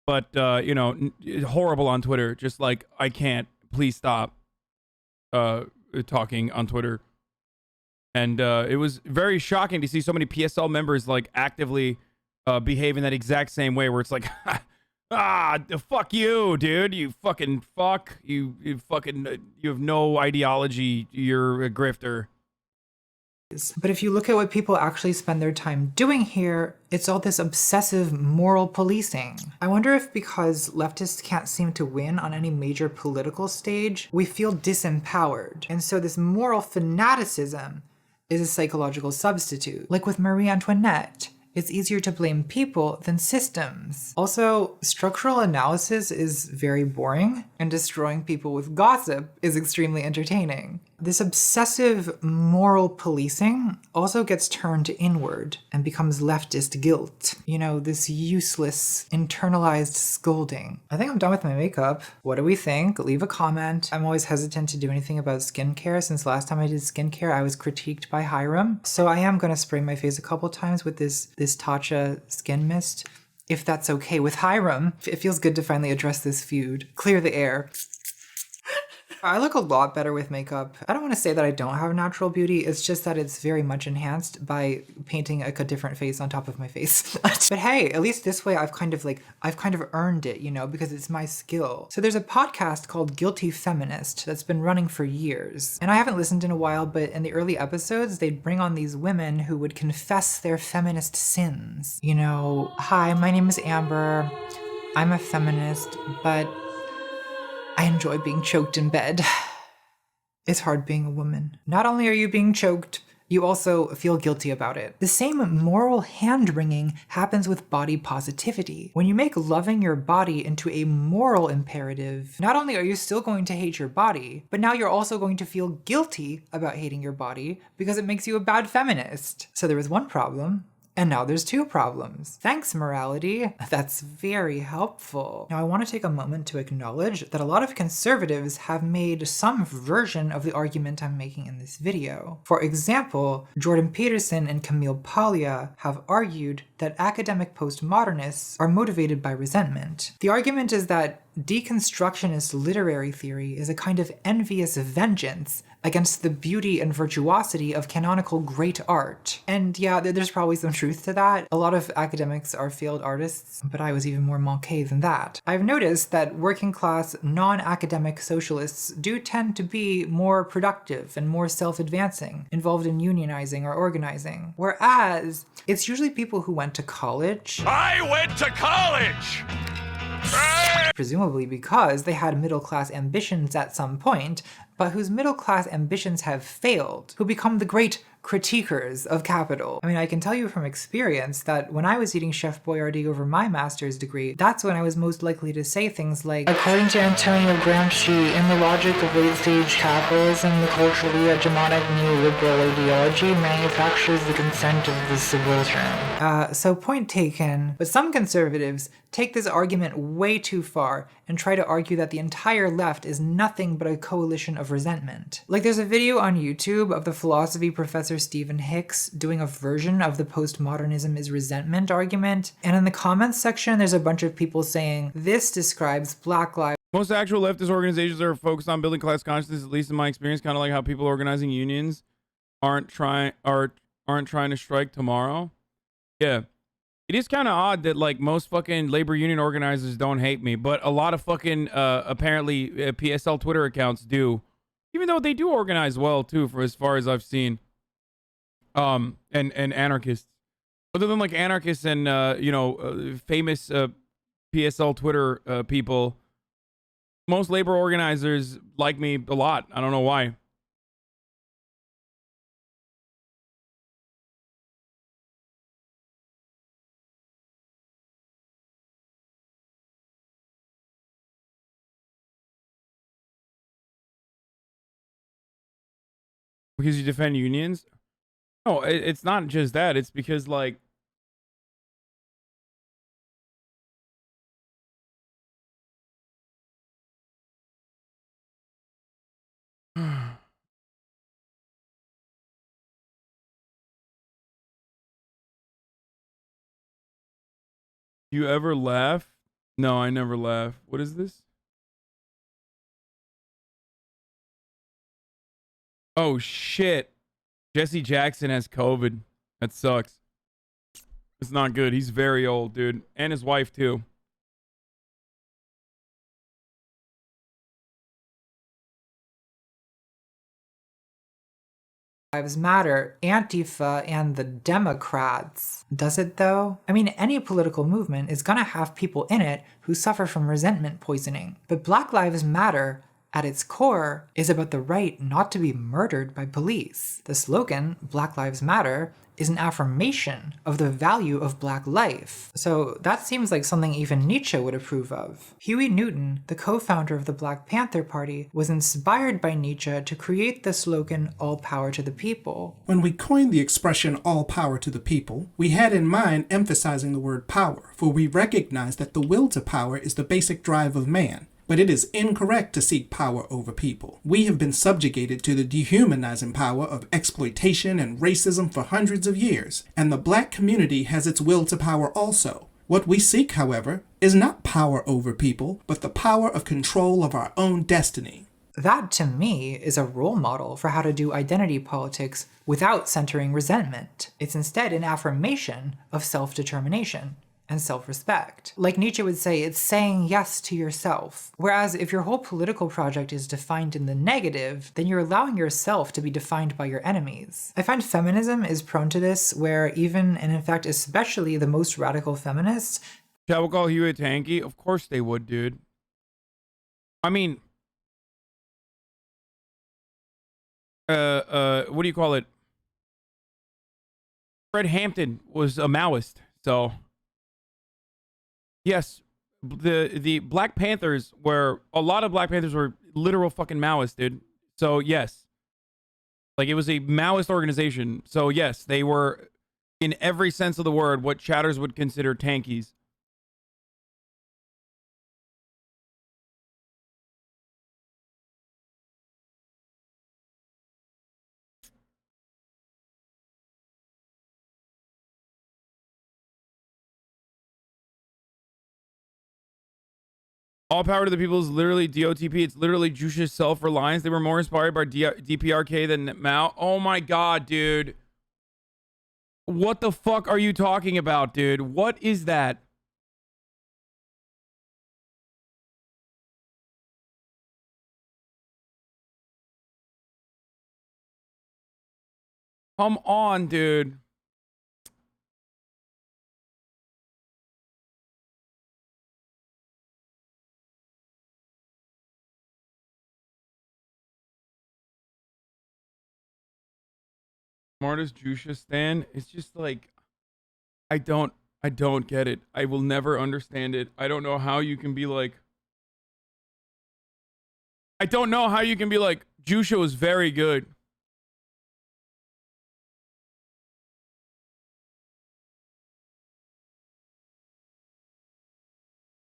Speaker 1: But, you know, horrible on Twitter. Just like, I can't. Please stop talking on Twitter. And it was very shocking to see so many PSL members, like, actively behave in that exact same way, where it's like, fuck you, dude. You fucking fuck. You fucking, you have no ideology. You're a grifter.
Speaker 2: But if you look at what people actually spend their time doing here, it's all this obsessive moral policing. I wonder if because leftists can't seem to win on any major political stage, we feel disempowered. And so this moral fanaticism is a psychological substitute. Like with Marie Antoinette, it's easier to blame people than systems. Also, structural analysis is very boring, and destroying people with gossip is extremely entertaining. This obsessive moral policing also gets turned inward and becomes leftist guilt. You know, this useless, internalized scolding. I think I'm done with my makeup. What do we think? Leave a comment. I'm always hesitant to do anything about skincare. Since last time I did skincare, I was critiqued by Hiram. So I am going to spray my face a couple times with this Tatcha skin mist, if that's okay with Hiram. It feels good to finally address this feud. Clear the air. I look a lot better with makeup. I don't want to say that I don't have natural beauty. It's just that it's very much enhanced by painting a different face on top of my face. But hey, at least this way I've kind of earned it, you know, because it's my skill. So there's a podcast called Guilty Feminist that's been running for years. And I haven't listened in a while, but in the early episodes, they'd bring on these women who would confess their feminist sins. You know, hi, my name is Amber. I'm a feminist, but I enjoy being choked in bed. It's hard being a woman. Not only are you being choked, you also feel guilty about it. The same moral hand-wringing happens with body positivity. When you make loving your body into a moral imperative, not only are you still going to hate your body, but now you're also going to feel guilty about hating your body because it makes you a bad feminist. So there was one problem. And now there's two problems. Thanks, morality. That's very helpful. Now I want to take a moment to acknowledge that a lot of conservatives have made some version of the argument I'm making in this video. For example, Jordan Peterson and Camille Paglia have argued that academic postmodernists are motivated by resentment. The argument is that deconstructionist literary theory is a kind of envious vengeance against the beauty and virtuosity of canonical great art. And yeah, there's probably some truth to that. A lot of academics are failed artists, but I was even more manqué than that. I've noticed that working class, non-academic socialists do tend to be more productive and more self-advancing, involved in unionizing or organizing. Whereas, it's usually people who went to college.
Speaker 14: I went to college!
Speaker 2: Presumably because they had middle-class ambitions at some point, but whose middle-class ambitions have failed, who become the great critiquers of capital. I mean, I can tell you from experience that when I was eating Chef Boyardee over my master's degree, that's when I was most likely to say things like, according to Antonio Gramsci, in the logic of late-stage capitalism, the culturally hegemonic neoliberal ideology manufactures the consent of the subaltern. So point taken, but some conservatives take this argument way too far and try to argue that the entire left is nothing but a coalition of resentment. Like there's a video on YouTube of the philosophy professor Stephen Hicks doing a version of the postmodernism is resentment argument, and in the comments section there's a bunch of people saying, this describes Black lives.
Speaker 1: Most actual leftist organizations are focused on building class consciousness, at least in my experience, kind of like how people organizing unions aren't trying to strike tomorrow. Yeah. It is kind of odd that like most fucking labor union organizers don't hate me, but a lot of fucking apparently PSL Twitter accounts do, even though they do organize well too, for as far as I've seen. and anarchists. Other than like anarchists and famous PSL Twitter people, most labor organizers like me a lot. I don't know why. Because you defend unions? No, it's not just that. It's because like you ever laugh? No, I never laugh. What is this? Oh shit. Jesse Jackson has COVID. That sucks. It's not good. He's very old, dude. And his wife too.
Speaker 2: Lives Matter, Antifa, and the Democrats. Does it though? I mean, any political movement is gonna have people in it who suffer from resentment poisoning. But Black Lives Matter, at its core, is about the right not to be murdered by police. The slogan, Black Lives Matter, is an affirmation of the value of black life. So that seems like something even Nietzsche would approve of. Huey Newton, the co-founder of the Black Panther Party, was inspired by Nietzsche to create the slogan, all power to the people.
Speaker 8: When we coined the expression all power to the people, we had in mind emphasizing the word power, for we recognize that the will to power is the basic drive of man. But it is incorrect to seek power over people. We have been subjugated to the dehumanizing power of exploitation and racism for hundreds of years, and the black community has its will to power also. What we seek, however, is not power over people, but the power of control of our own destiny.
Speaker 2: That, to me, is a role model for how to do identity politics without centering resentment. It's instead an affirmation of self-determination and self-respect. Like Nietzsche would say, it's saying yes to yourself. Whereas if your whole political project is defined in the negative, then you're allowing yourself to be defined by your enemies. I find feminism is prone to this, where even, and in fact especially, the most radical feminists...
Speaker 1: Shall we call Huey a tanky? Of course they would, dude. I mean... what do you call it? Fred Hampton was a Maoist, so... Yes, the Black Panthers were, a lot of Black Panthers were literal fucking Maoists, dude. So yes, like it was a Maoist organization. So yes, they were, in every sense of the word, what chatters would consider tankies. All power to the people is literally DOTP. It's literally Jush's self-reliance. They were more inspired by DPRK than Mao. Oh my god, dude. What the fuck are you talking about, dude? What is that? Come on, dude. Smartest Jusha stan. It's just like, I don't get it. I will never understand it. I don't know how you can be like, Jusha was very good.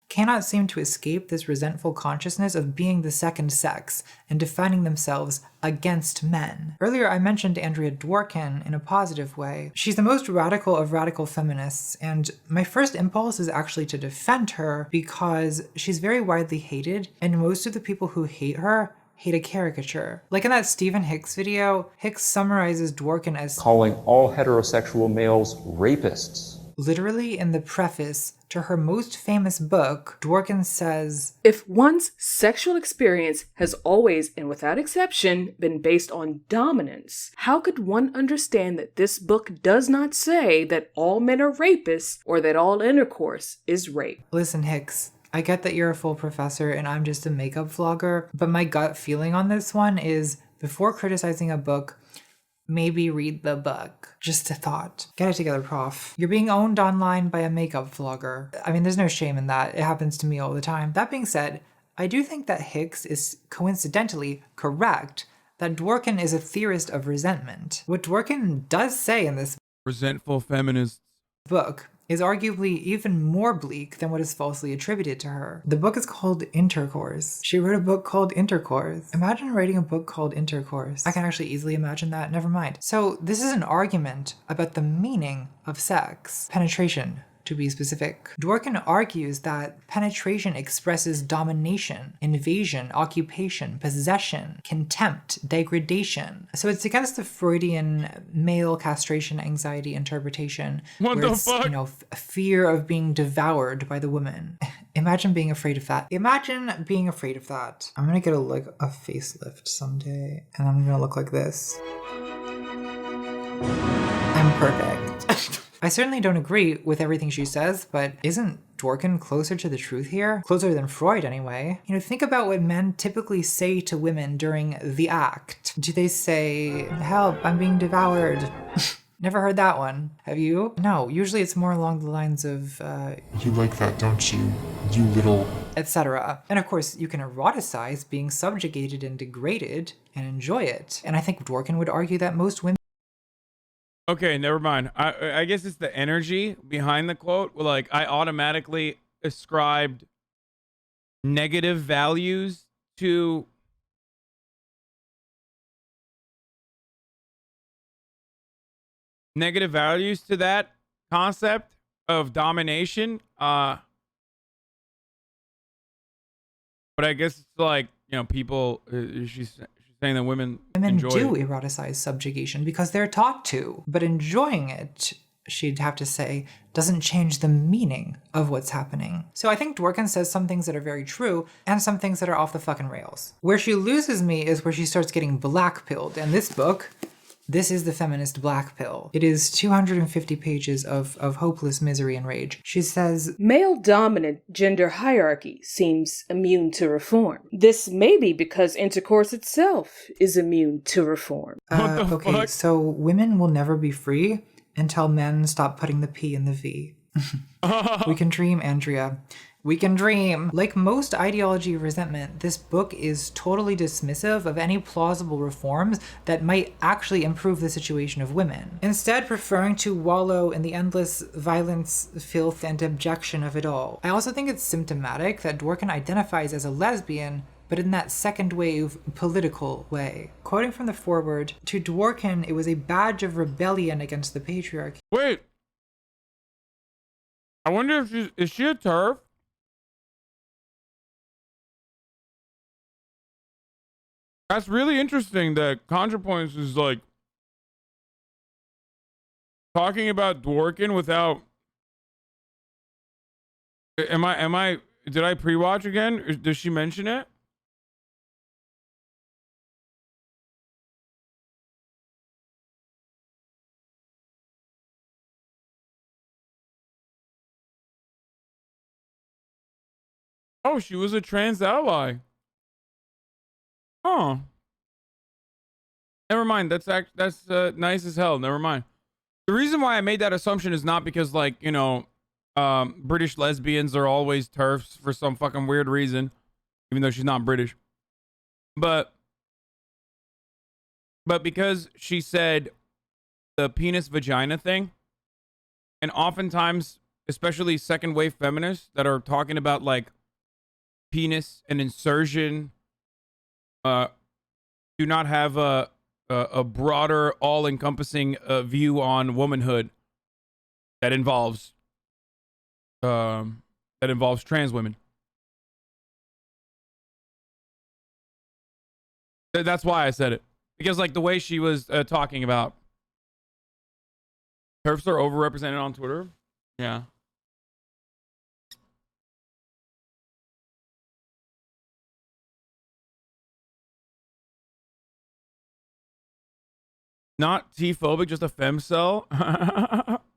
Speaker 2: Cannot seem to escape this resentful consciousness of being the second sex and defining themselves against men. Earlier I mentioned Andrea Dworkin in a positive way. She's the most radical of radical feminists, and my first impulse is actually to defend her because she's very widely hated, and most of the people who hate her hate a caricature. Like in that Stephen Hicks video, Hicks summarizes Dworkin as
Speaker 3: calling all heterosexual males rapists.
Speaker 2: Literally in the preface to her most famous book, Dworkin says,
Speaker 7: "If one's sexual experience has always and without exception been based on dominance, how could one understand that this book does not say that all men are rapists or that all intercourse is rape?"
Speaker 2: Listen, Hicks, I get that you're a full professor and I'm just a makeup vlogger, but my gut feeling on this one is, before criticizing a book, maybe read the book. Just a thought. Get it together, prof. You're being owned online by a makeup vlogger. I mean, there's no shame in that. It happens to me all the time. That being said, I do think that Hicks is coincidentally correct that Dworkin is a theorist of resentment. What Dworkin does say in this
Speaker 1: resentful feminists
Speaker 2: book is arguably even more bleak than what is falsely attributed to her. The book is called Intercourse. She wrote a book called Intercourse. Imagine writing a book called Intercourse. I can actually easily imagine that. Never mind. So this is an argument about the meaning of sex. Penetration, to be specific. Dworkin argues that penetration expresses domination, invasion, occupation, possession, contempt, degradation. So it's against the Freudian male castration anxiety interpretation.
Speaker 1: What
Speaker 2: where
Speaker 1: the
Speaker 2: it's,
Speaker 1: fuck?
Speaker 2: You know, fear of being devoured by the woman. Imagine being afraid of that. Imagine being afraid of that. I'm gonna get a facelift someday, and I'm gonna look like this. I'm perfect. I certainly don't agree with everything she says, but isn't Dworkin closer to the truth here? Closer than Freud, anyway. You know, think about what men typically say to women during the act. Do they say, "Help, I'm being devoured"? Never heard that one. Have you? No, usually it's more along the lines of,
Speaker 3: "You like that, don't you? You little..."
Speaker 2: etc. And of course, you can eroticize being subjugated and degraded and enjoy it. And I think Dworkin would argue that most women...
Speaker 1: Okay, never mind. I guess it's the energy behind the quote. Like, I automatically ascribed negative values to that concept of domination. But I guess it's like, you know, people, she's saying that women enjoy
Speaker 2: do eroticize subjugation because they're taught to, but enjoying it, she'd have to say, doesn't change the meaning of what's happening. So I think Dworkin says some things that are very true and some things that are off the fucking rails. Where she loses me is where she starts getting black-pilled. And this book, this is the feminist black pill. It is 250 pages of hopeless misery and rage. She says,
Speaker 7: "Male-dominant gender hierarchy seems immune to reform. This may be because intercourse itself is immune to reform."
Speaker 2: Okay, so women will never be free until men stop putting the P in the V. We can dream, Andrea. We can dream. Like most ideology of resentment, this book is totally dismissive of any plausible reforms that might actually improve the situation of women, instead preferring to wallow in the endless violence, filth, and abjection of it all. I also think it's symptomatic that Dworkin identifies as a lesbian, but in that second wave political way. Quoting from the foreword, to Dworkin, it was a badge of rebellion against the patriarchy.
Speaker 1: Wait. I wonder if is she a TERF? That's really interesting that ContraPoints is like talking about Dworkin without... Did I pre-watch again? Does she mention it? Oh, she was a trans ally. Oh. Never mind. That's nice as hell. Never mind. The reason why I made that assumption is not because, like, you know, British lesbians are always TERFs for some fucking weird reason, even though she's not British. But because she said the penis vagina thing, and oftentimes, especially second wave feminists that are talking about like penis and insertion, do not have a broader, all-encompassing view on womanhood that involves trans women. That's why I said it, because like the way she was talking about TERFs are overrepresented on Twitter. Yeah. Not T-phobic, just a femcel.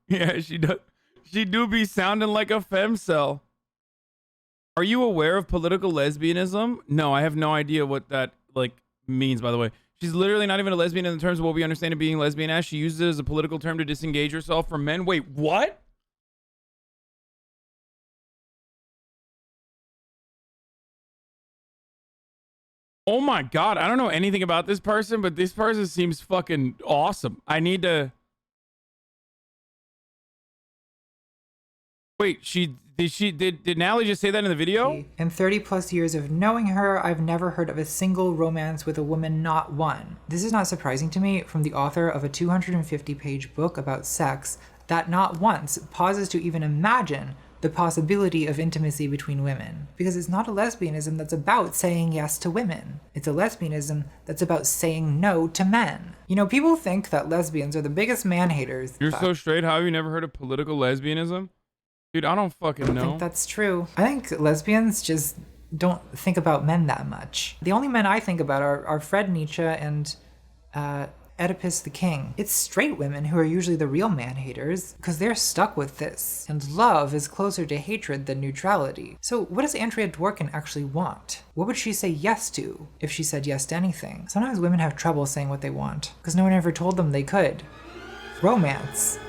Speaker 1: Yeah, she does. She do be sounding like a femcel. Are you aware of political lesbianism? No, I have no idea what that like means, by the way. She's literally not even a lesbian in the terms of what we understand of being lesbian as. She uses it as a political term to disengage herself from men. Wait, what? Oh my god, I don't know anything about this person, but this person seems fucking awesome. I need to... Wait, did Natalie just say that in the video?
Speaker 2: In 30 plus years of knowing her, I've never heard of a single romance with a woman, not one. This is not surprising to me from the author of a 250-page book about sex that not once pauses to even imagine the possibility of intimacy between women. Because it's not a lesbianism that's about saying yes to women. It's a lesbianism that's about saying no to men. You know, people think that lesbians are the biggest man-haters.
Speaker 1: You're so straight, how have you never heard of political lesbianism? Dude, I don't fucking know.
Speaker 2: I think that's true. I think lesbians just don't think about men that much. The only men I think about are Fred Nietzsche and Oedipus the King. It's straight women who are usually the real man-haters because they're stuck with this. And love is closer to hatred than neutrality. So what does Andrea Dworkin actually want? What would she say yes to if she said yes to anything? Sometimes women have trouble saying what they want because no one ever told them they could. Romance.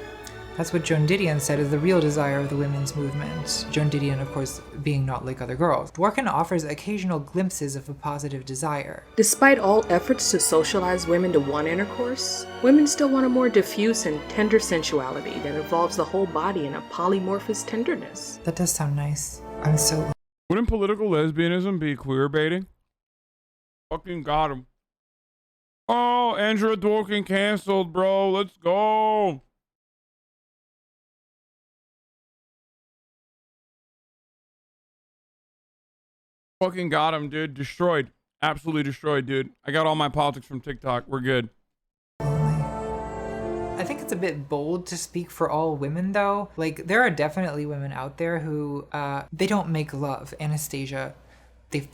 Speaker 2: That's what Joan Didion said is the real desire of the women's movement. Joan Didion, of course, being not like other girls. Dworkin offers occasional glimpses of a positive desire.
Speaker 7: Despite all efforts to socialize women to want intercourse, women still want a more diffuse and tender sensuality that involves the whole body in a polymorphous tenderness.
Speaker 2: That does sound nice. I'm so...
Speaker 1: Wouldn't political lesbianism be queer baiting? Fucking got him. Oh, Andrea Dworkin canceled, bro. Let's go. Fucking got him, dude. Destroyed. Absolutely destroyed, dude. I got all my politics from TikTok. We're good.
Speaker 2: I think it's a bit bold to speak for all women, though. Like, there are definitely women out there who, they don't make love. Anastasia, they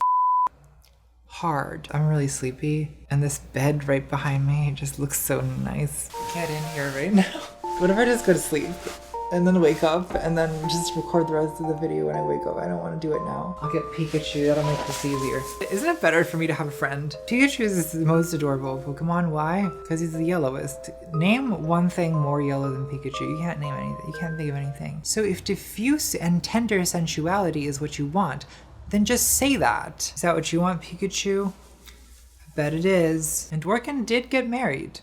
Speaker 2: hard. I'm really sleepy, and this bed right behind me just looks so nice. Get in here right now. What if I just go to sleep? And then wake up, and then just record the rest of the video when I wake up. I don't want to do it now. I'll get Pikachu, that'll make this easier. Isn't it better for me to have a friend? Pikachu is the most adorable Pokemon. Why? Because he's the yellowest. Name one thing more yellow than Pikachu. You can't name anything. You can't think of anything. So if diffuse and tender sensuality is what you want, then just say that. Is that what you want, Pikachu? I bet it is. And Dworkin did get married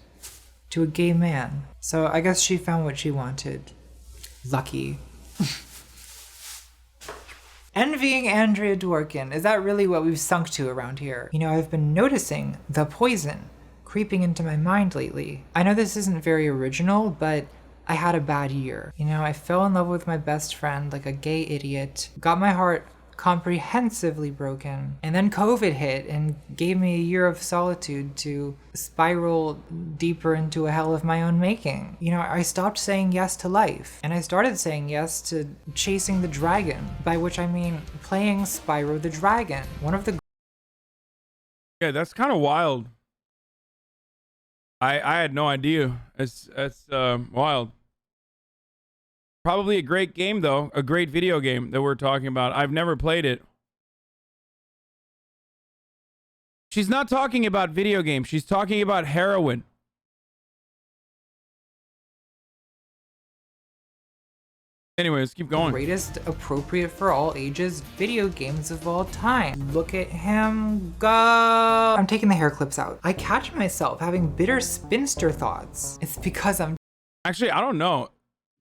Speaker 2: to a gay man. So I guess she found what she wanted. Lucky. Envying Andrea Dworkin. Is that really what we've sunk to around here? You know, I've been noticing the poison creeping into my mind lately. I know this isn't very original, but I had a bad year. You know, I fell in love with my best friend like a gay idiot, got my heart comprehensively broken, and then COVID hit and gave me a year of solitude to spiral deeper into a hell of my own making. You know, I stopped saying yes to life, and I started saying yes to chasing the dragon, by which I mean playing Spyro the Dragon. One of the...
Speaker 1: Yeah, that's kind of wild. I had no idea. That's wild. Probably a great game, though. A great video game that we're talking about. I've never played it. She's not talking about video games. She's talking about heroin. Anyways, keep going.
Speaker 2: Greatest appropriate for all ages video games of all time. Look at him go. I'm taking the hair clips out. I catch myself having bitter spinster thoughts. It's because I'm...
Speaker 1: Actually, I don't know.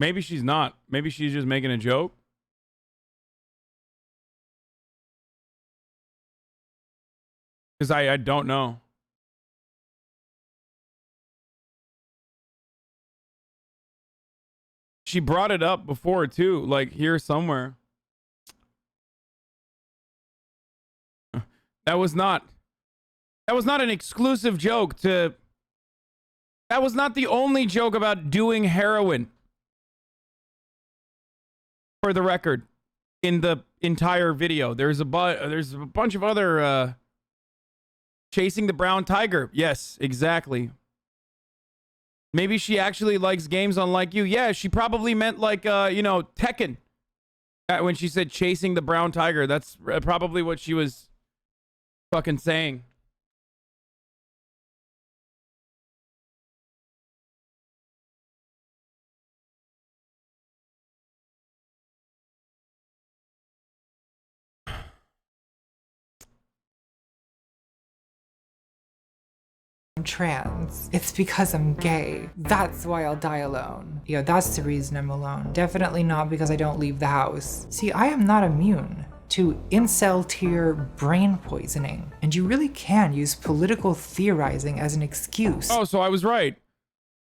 Speaker 1: Maybe she's not. Maybe she's just making a joke. Because I don't know. She brought it up before, too. Like, here somewhere. That was not an exclusive joke to... That was not the only joke about doing heroin. For the record, in the entire video, there's a bunch of other chasing the brown tiger. Yes, exactly. Maybe she actually likes games unlike you. Yeah, she probably meant like Tekken. When she said chasing the brown tiger, that's probably what she was fucking saying.
Speaker 2: I'm trans. It's because I'm gay. That's why I'll die alone. That's the reason I'm alone. Definitely not because I don't leave the house. See, I am not immune to incel tier brain poisoning, and you really can use political theorizing as an excuse.
Speaker 1: Oh, so I was right.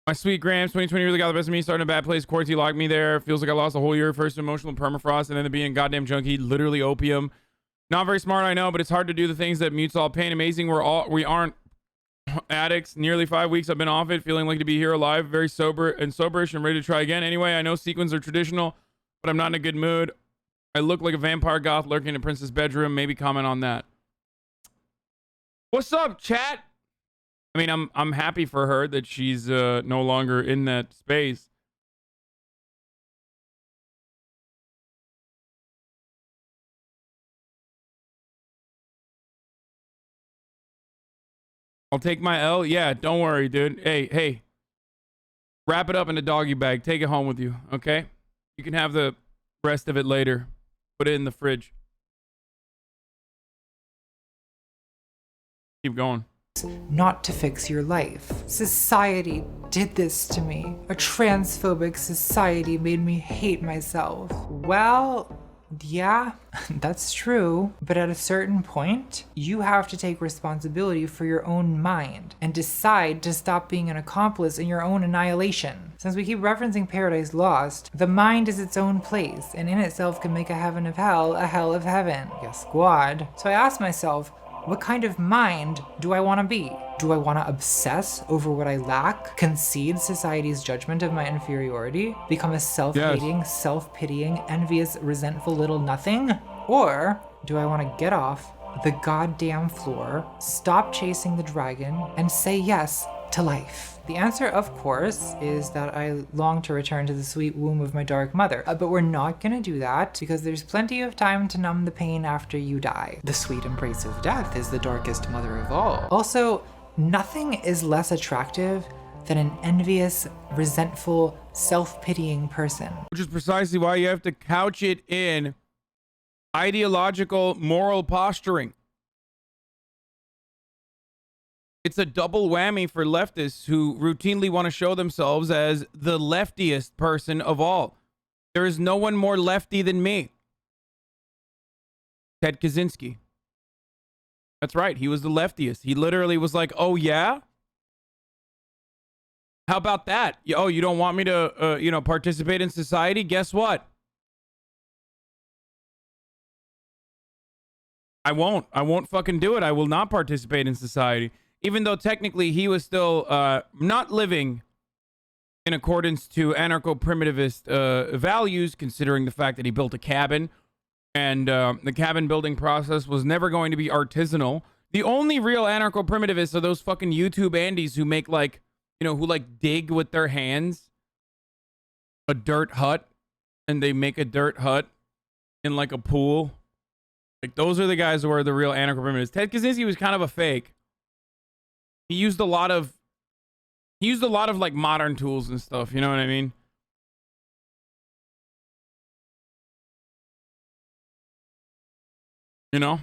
Speaker 1: My sweet Grams, 2020 really got the best of me. Starting in a bad place. Quarantine locked me there. Feels like I lost a whole year. First emotional permafrost, and then to being a goddamn junkie, literally opium. Not very smart, I know, but it's hard to do the things that mutes all pain. Amazing. We aren't addicts. Nearly 5 weeks I've been off it, feeling like to be here alive, very sober and soberish and ready to try again. Anyway, I know sequins are traditional, but I'm not in a good mood. I look like a vampire goth lurking in a princess bedroom. Maybe comment on that. What's up, chat? I mean, I'm happy for her that she's no longer in that space. I'll take my L. Yeah, don't worry, dude. Hey. Wrap it up in a doggy bag. Take it home with you, okay? You can have the rest of it later. Put it in the fridge. Keep going.
Speaker 2: Not to fix your life. Society did this to me. A transphobic society made me hate myself. Well, yeah, that's true. But at a certain point, you have to take responsibility for your own mind and decide to stop being an accomplice in your own annihilation. Since we keep referencing Paradise Lost, the mind is its own place and in itself can make a heaven of hell a hell of heaven. Yes, squad. So I asked myself, what kind of mind do I want to be? Do I want to obsess over what I lack, concede society's judgment of my inferiority, become a self-hating, self-pitying, envious, resentful little nothing? Or do I want to get off the goddamn floor, stop chasing the dragon, and say yes to life? The answer, of course, is that I long to return to the sweet womb of my dark mother. But we're not gonna do that because there's plenty of time to numb the pain after you die. The sweet embrace of death is the darkest mother of all. Also, nothing is less attractive than an envious, resentful, self-pitying person.
Speaker 1: Which is precisely why you have to couch it in ideological, moral posturing. It's a double whammy for leftists who routinely want to show themselves as the leftiest person of all. There is no one more lefty than me. Ted Kaczynski. That's right. He was the leftiest. He literally was like, oh, yeah? How about that? Oh, you don't want me to, participate in society? Guess what? I won't fucking do it. I will not participate in society. Even though technically he was still not living in accordance to anarcho-primitivist values, considering the fact that he built a cabin, and the cabin building process was never going to be artisanal. The only real anarcho-primitivists are those fucking YouTube Andes who make who dig with their hands a dirt hut, and they make a dirt hut in like a pool. Like those are the guys who are the real anarcho-primitivists. Ted Kaczynski was kind of a fake. He used a lot of like modern tools and stuff, you know what I mean? You know?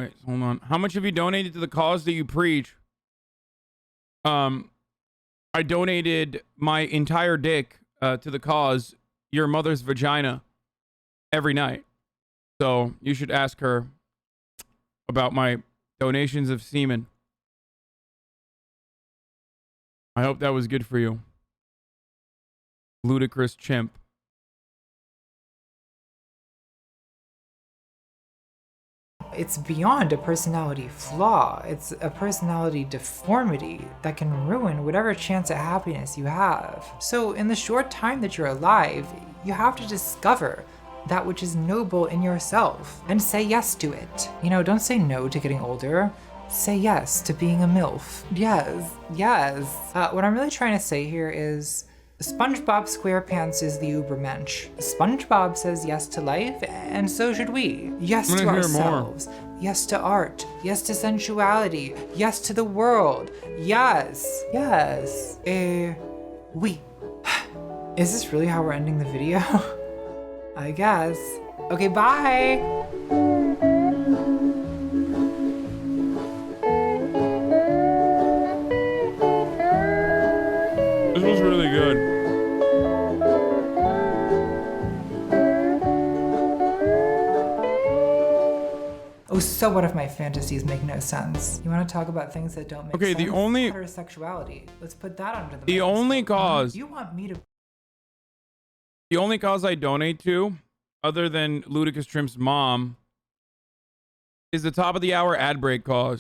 Speaker 1: Wait, hold on. How much have you donated to the cause that you preach? I donated my entire dick to the cause, your mother's vagina, every night. So you should ask her about my donations of semen. I hope that was good for you. Ludicrous chimp.
Speaker 2: it's beyond a personality flaw. It's a personality deformity that can ruin whatever chance at happiness you have. So in the short time that you're alive, you have to discover that which is noble in yourself and say yes to it. You know, don't say no to getting older. Say yes to being a MILF. Yes, yes. What I'm really trying to say here is SpongeBob SquarePants is the Ubermensch. SpongeBob says yes to life, and so should we. Yes to ourselves. Yes to art. Yes to sensuality. Yes to the world. Yes. Yes. We. Is this really how we're ending the video? I guess. Okay, bye!
Speaker 1: This was really good.
Speaker 2: Oh, so what if my fantasies make no sense? You want to talk about things that don't make sense?
Speaker 1: Okay, the only
Speaker 2: heterosexuality. Let's put that under the
Speaker 1: The only cause
Speaker 2: You want me to
Speaker 1: The only cause I donate to, other than Ludicrous Trimp's mom, is the top of the hour ad break cause.